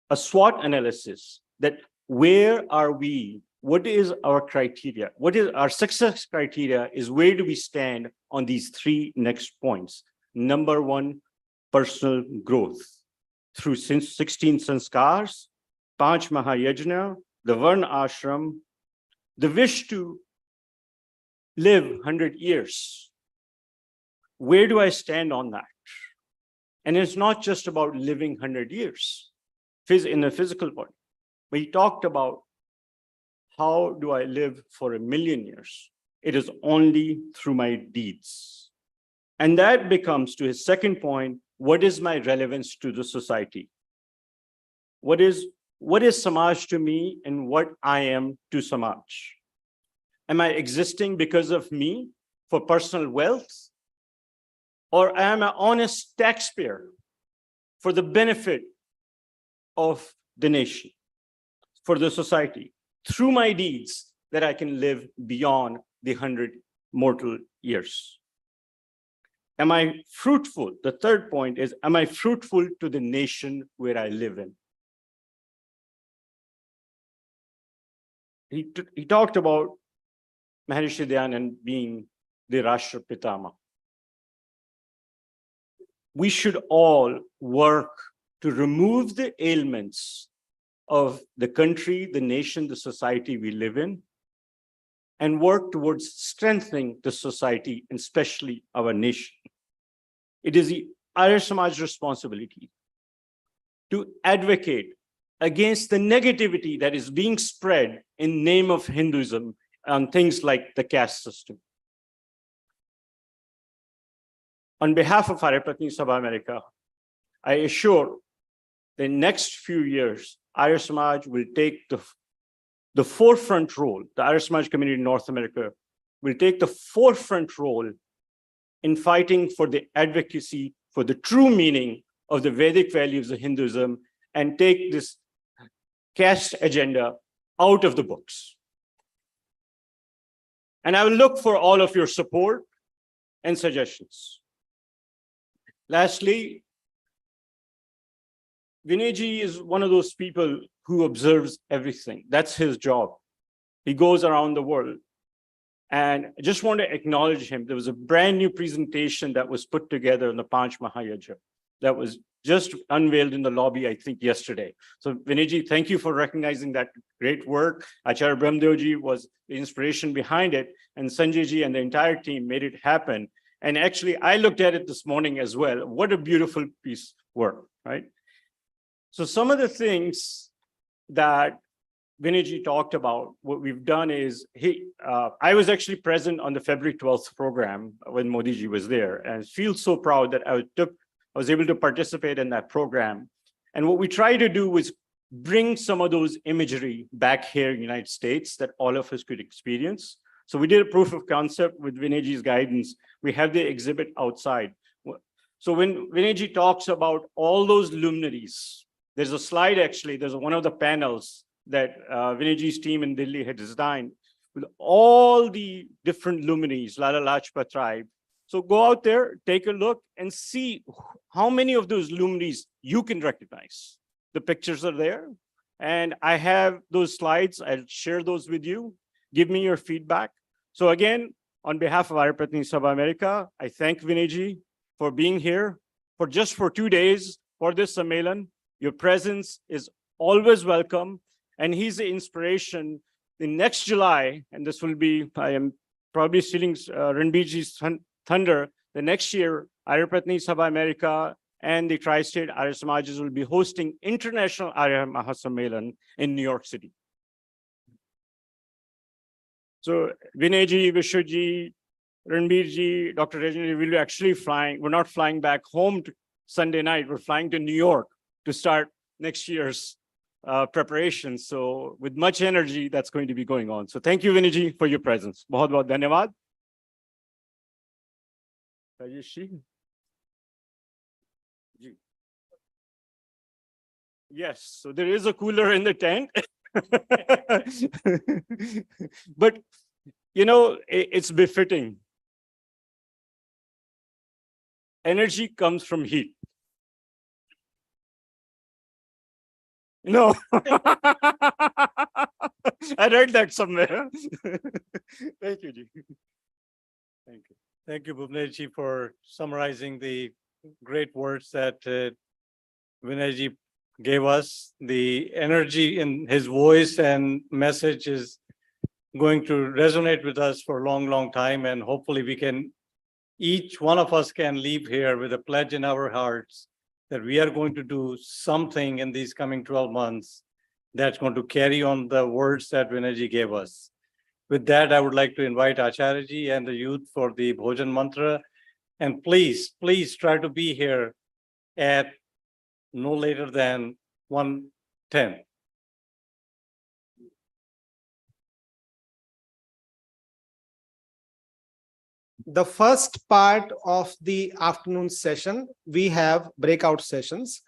a SWOT analysis, that where are we? What is our criteria? What is our success criteria? Is where do we stand on these 3 next points? Number 1, personal growth through 16 sanskars, 5 mahayajna, the Varna ashram, the wish to live 100 years. Where do I stand on that? And it's not just about living 100 years in a physical body. But he talked about how do I live for 1,000,000 years? It is only through my deeds. And that becomes, to his second point, what is my relevance to the society? What is Samaj to me and what I am to Samaj? Am I existing because of me for personal wealth? Or am I an honest taxpayer for the benefit of the nation, for the society, through my deeds, that I can live beyond the 100 mortal years? Am I fruitful? The third point is, am I fruitful to the nation where I live in? He talked about Maharishi Dayanand being the Rashtra Pitama. We should all work to remove the ailments of the country, the nation, the society we live in, and work towards strengthening the society, and especially our nation. It is the Arya Samaj's responsibility to advocate against the negativity that is being spread in name of Hinduism on things like the caste system. On behalf of Arya Sabha America, I assure the next few years, Arya Samaj will take the forefront role. The Arya Samaj community in North America will take the forefront role in fighting for the advocacy for the true meaning of the Vedic values of Hinduism and take this caste agenda out of the books. And I will look for all of your support and suggestions. Lastly, Vinayji is one of those people who observes everything. That's his job. He goes around the world. And I just want to acknowledge him. There was a brand new presentation that was put together in the 5 Mahayajna that was just unveiled in the lobby, I think, yesterday. So Vinayji, thank you for recognizing that great work. Acharya Brahmdevji was the inspiration behind it, and Sanjayji and the entire team made it happen. And actually, I looked at it this morning as well. What a beautiful piece of work, right? So some of the things that Vinayji talked about, what we've done is, I was actually present on the February 12th program when Modiji was there, and I feel so proud that I was able to participate in that program. And what we try to do is bring some of those imagery back here in the United States that all of us could experience. So we did a proof of concept with Vinayji's guidance. We have the exhibit outside. So when Vinayji talks about all those luminaries, there's a slide actually, there's one of the panels that Vinayji's team in Delhi had designed with all the different luminaries, Lala Lajpat Rai. So go out there, take a look and see how many of those luminaries you can recognize. The pictures are there. And I have those slides. I'll share those with you. Give me your feedback. So again, on behalf of Arya Sabha America, I thank Vinayji for being here. for 2 days for this Sammelan. Your presence is always welcome. And he's the inspiration. The next July, and this will be, I am probably stealing Ranbirji's thunder, the next year, Arya Pratni Sabha America and the Tri-State Arya Samajas will be hosting International Arya Mahasammelan in New York City. So Vinayji, Vishwaji, Ranbirji, Dr. Rajni will be actually flying. We're not flying back home to Sunday night. We're flying to New York to start next year's preparations. So with much energy, that's going to be going on. So thank you, Vinayji, for your presence. Bahut bahut dhanyawad. Rajesh. Yes, so there is a cooler in the tent. But, you know, it's befitting. Energy comes from heat. No. I read that somewhere. Thank you, Ji. Thank you. Thank you, Bhuvneshji, for summarizing the great words that Vinayji gave us. The energy in his voice and message is going to resonate with us for a long, long time. And hopefully we can, each one of us can leave here with a pledge in our hearts that we are going to do something in these coming 12 months that's going to carry on the words that Vinayji gave us. With that, I would like to invite Acharyaji and the youth for the Bhojan Mantra. And please, please try to be here at no later than 1:10. The first part of the afternoon session, we have breakout sessions.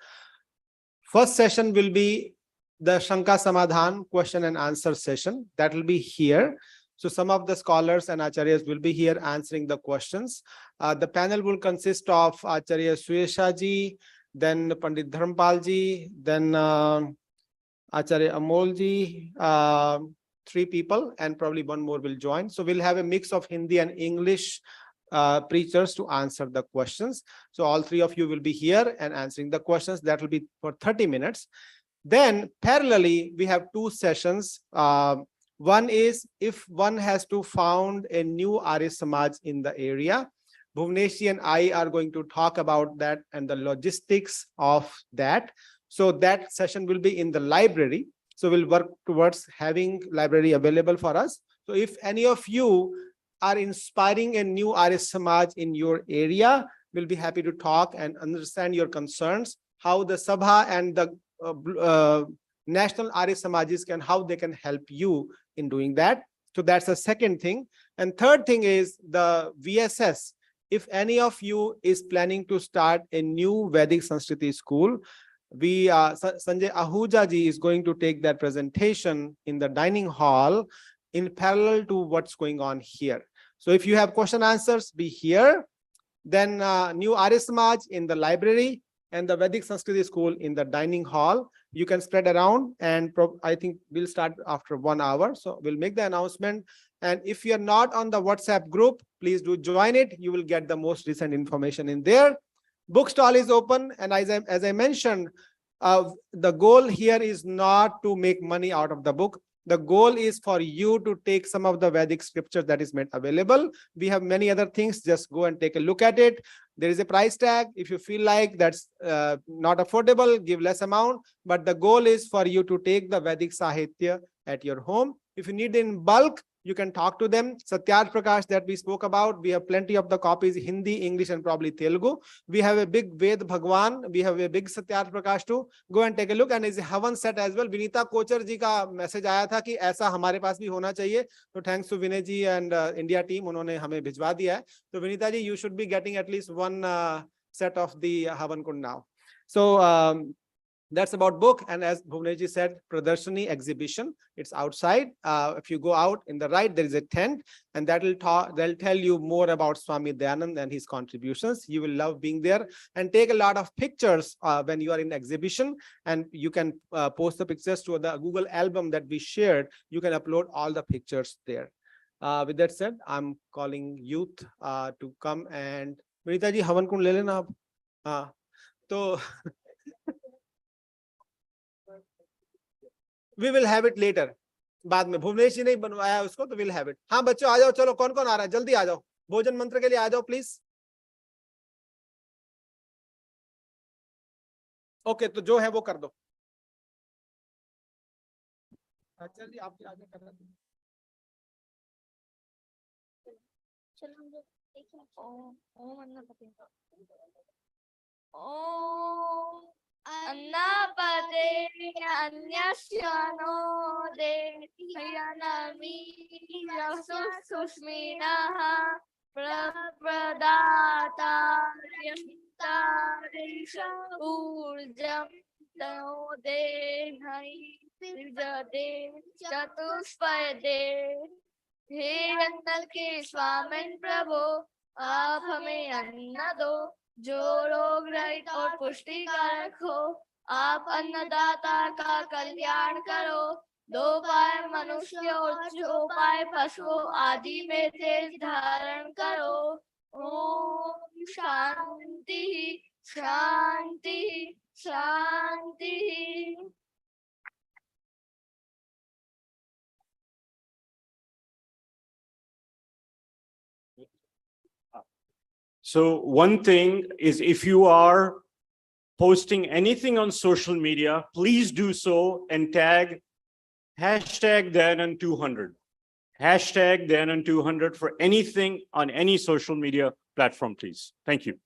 First session will be the Shanka Samadhan question and answer session. That will be here. So some of the scholars and acharyas will be here answering the questions. The panel will consist of Acharya Suyesha ji, then Pandit Dharmpal ji, then Acharya Amol ji, 3 people, and probably one more will join. So we'll have a mix of Hindi and English preachers to answer the questions. So all 3 of you will be here and answering the questions. That will be for 30 minutes. Then parallelly, we have 2 sessions. One is if one has to found a new Arya Samaj in the area. Bhuvneshji and I are going to talk about that and the logistics of that. So that session will be in the library. So we'll work towards having library available for us. So if any of you are inspiring a new Arya Samaj in your area, we'll be happy to talk and understand your concerns, how the Sabha and the national Arya Samajis how they can help you in doing that. So that's the second thing. And third thing is the VSS. If any of you is planning to start a new Vedic Sanskriti school, Sanjay Ahuja ji is going to take that presentation in the dining hall in parallel to what's going on here. So if you have question answers, be here. Then new Arya Samaj in the library and the Vedic Sanskriti school in the dining hall. You can spread around, and I think we'll start after 1 hour. So we'll make the announcement. And if you're not on the WhatsApp group, please do join it. You will get the most recent information in there. Book stall is open. And as I mentioned, the goal here is not to make money out of the book. The goal is for you to take some of the Vedic scriptures that is made available. We have many other things. Just go and take a look at it. There is a price tag. If you feel like that's not affordable, give less amount. But the goal is for you to take the Vedic Sahitya at your home. If you need it in bulk, you can talk to them. Satyarth Prakash that we spoke about, we have plenty of the copies, Hindi, English, and probably Telugu. We have a big Ved Bhagwan. We have a big Satyarth Prakash too. Go and take a look. And it's a Havan set as well. Vinita Kochar ji ka message आया था कि ऐसा हमारे पास भी होना चाहिए. So thanks to Vinay ji and India team, उन्होंने हमें भिजवा दिया है. So Vinita ji, you should be getting at least one set of the Havan Kund now. So that's about book. And as Bhuvneshji said, Pradarshani exhibition, it's outside. If you go out in the right, there is a tent, and they'll tell you more about Swami Dayanand and his contributions. You will love being there and take a lot of pictures when you are in exhibition, and you can post the pictures to the Google album that we shared. You can upload all the pictures there. With that said, I'm calling youth to come and Vinita ji, Havan Kund le lena aap. तो we will have it later. बाद में भुवनेश जी ने बनवाया उसको, तो we'll have it. हाँ बच्चों आ जाओ, चलो कौन कौन आ रहा है, जल्दी आ जाओ, भोजन मंत्र के लिए आ जाओ प्लीज. ओके, तो जो है वो कर दो. अच्छा जी, आप आगे कर रहे हैं. ओम अन्नपते अन्यस्यानो दे हयनमि सुस्मिनः प्रदाता यन्तारिष ऊर्जं तनो देहै विजदे चतुष्पदे. हे अन्न के स्वामिन प्रभु, आप हमें अन्न दो जो रोग रहित और पुष्टिकारक हो. आप अन्नदाता का कल्याण करो. दो पाए मनुष्य और जो पाए पशुओं आदि में तेज धारण करो. ओम शांति शांति शांति. So one thing is, if you are posting anything on social media, please do so and tag #TheAnand200. #TheAnand200 for anything on any social media platform, please. Thank you.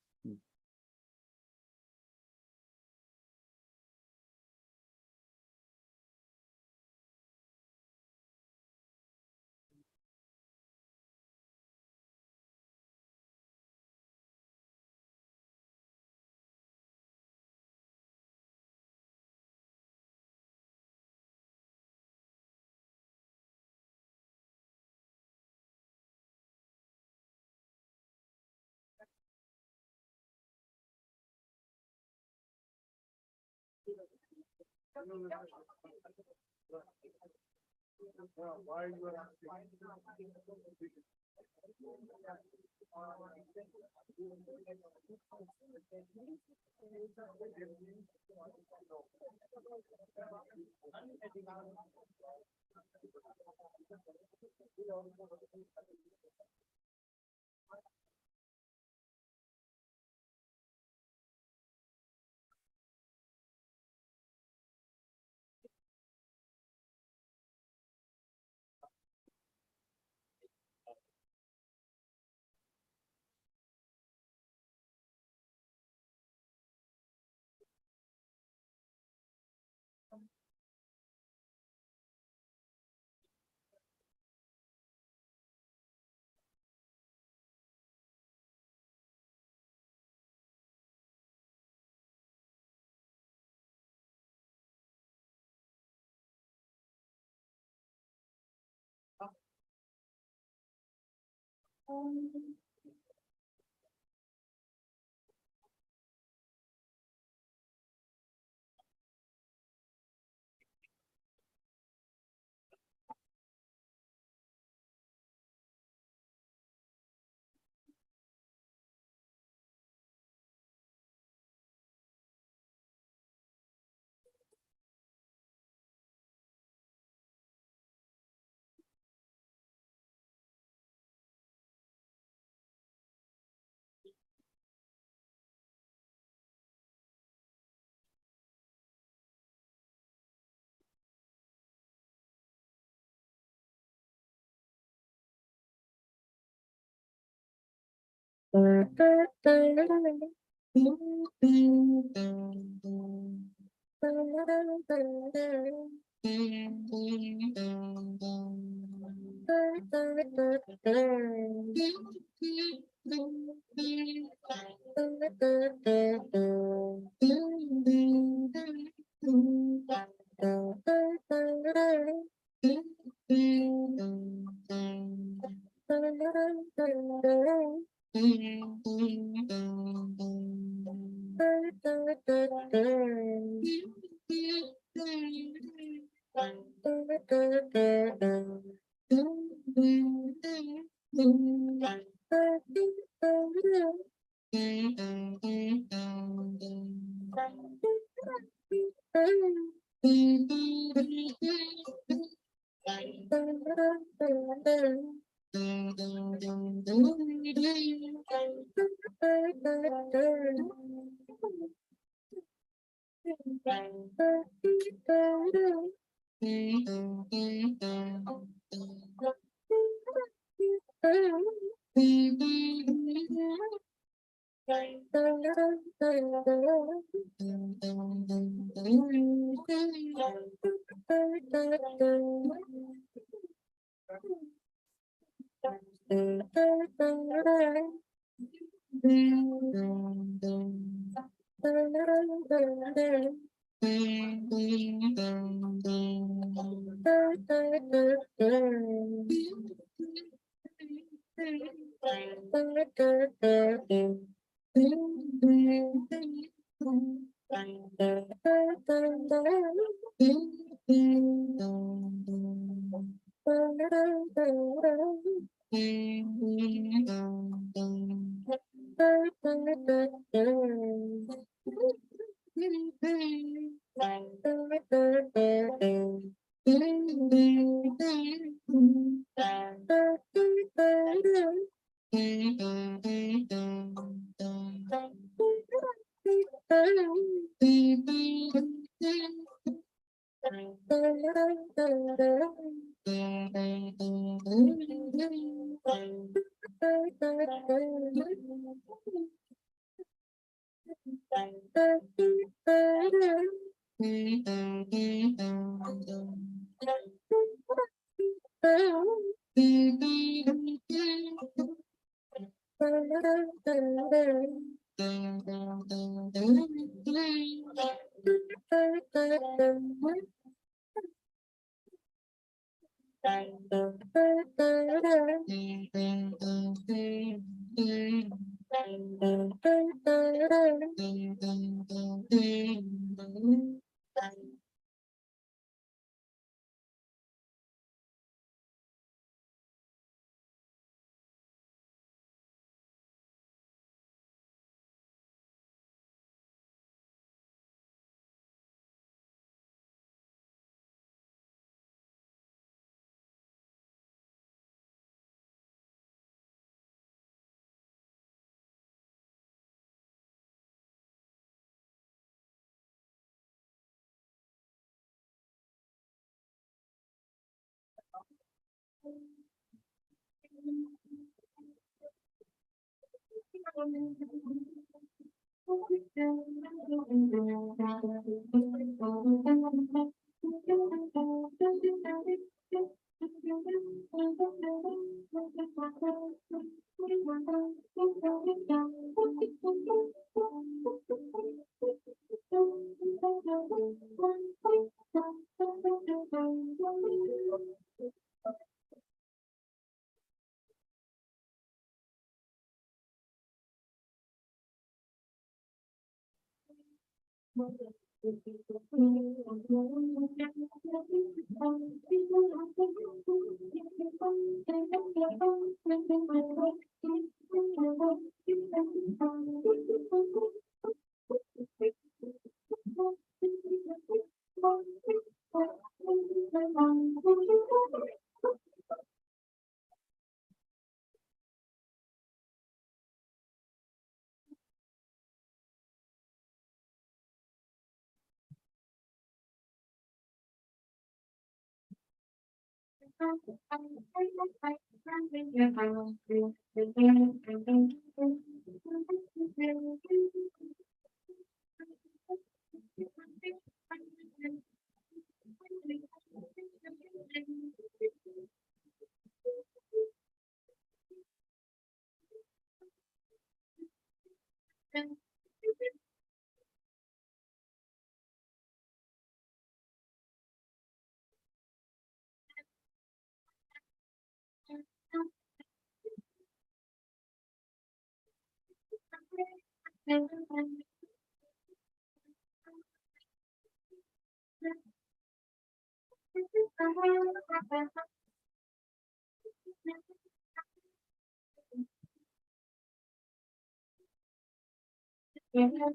Hello.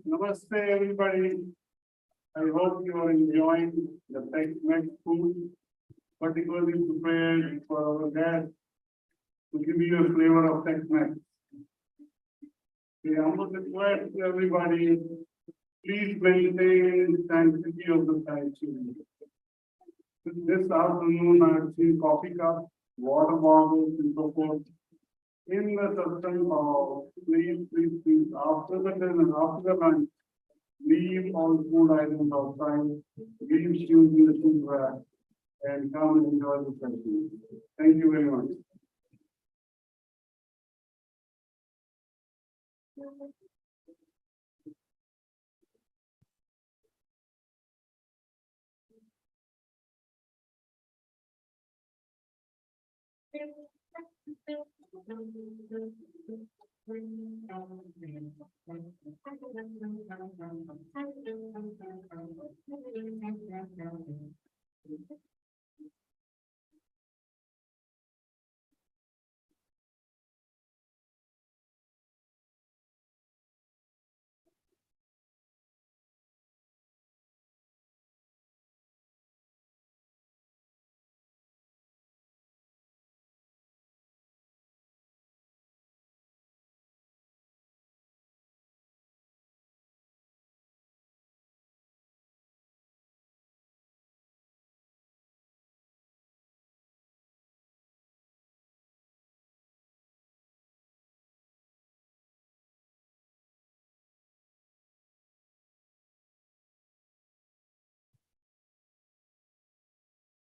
Namaste, everybody. I hope you are enjoying the Tex-Mex food, particularly prepared for our guests to give you a flavor of Tex-Mex. The humble request to everybody, please maintain the sanctity of the sanctuary. This afternoon, I have seen coffee cups, water bottles, and so forth. In the system of please, after the dinner, after the lunch, leave all food items outside, leave shoes in the shoe rack, and come and enjoy the session. Thank you very much.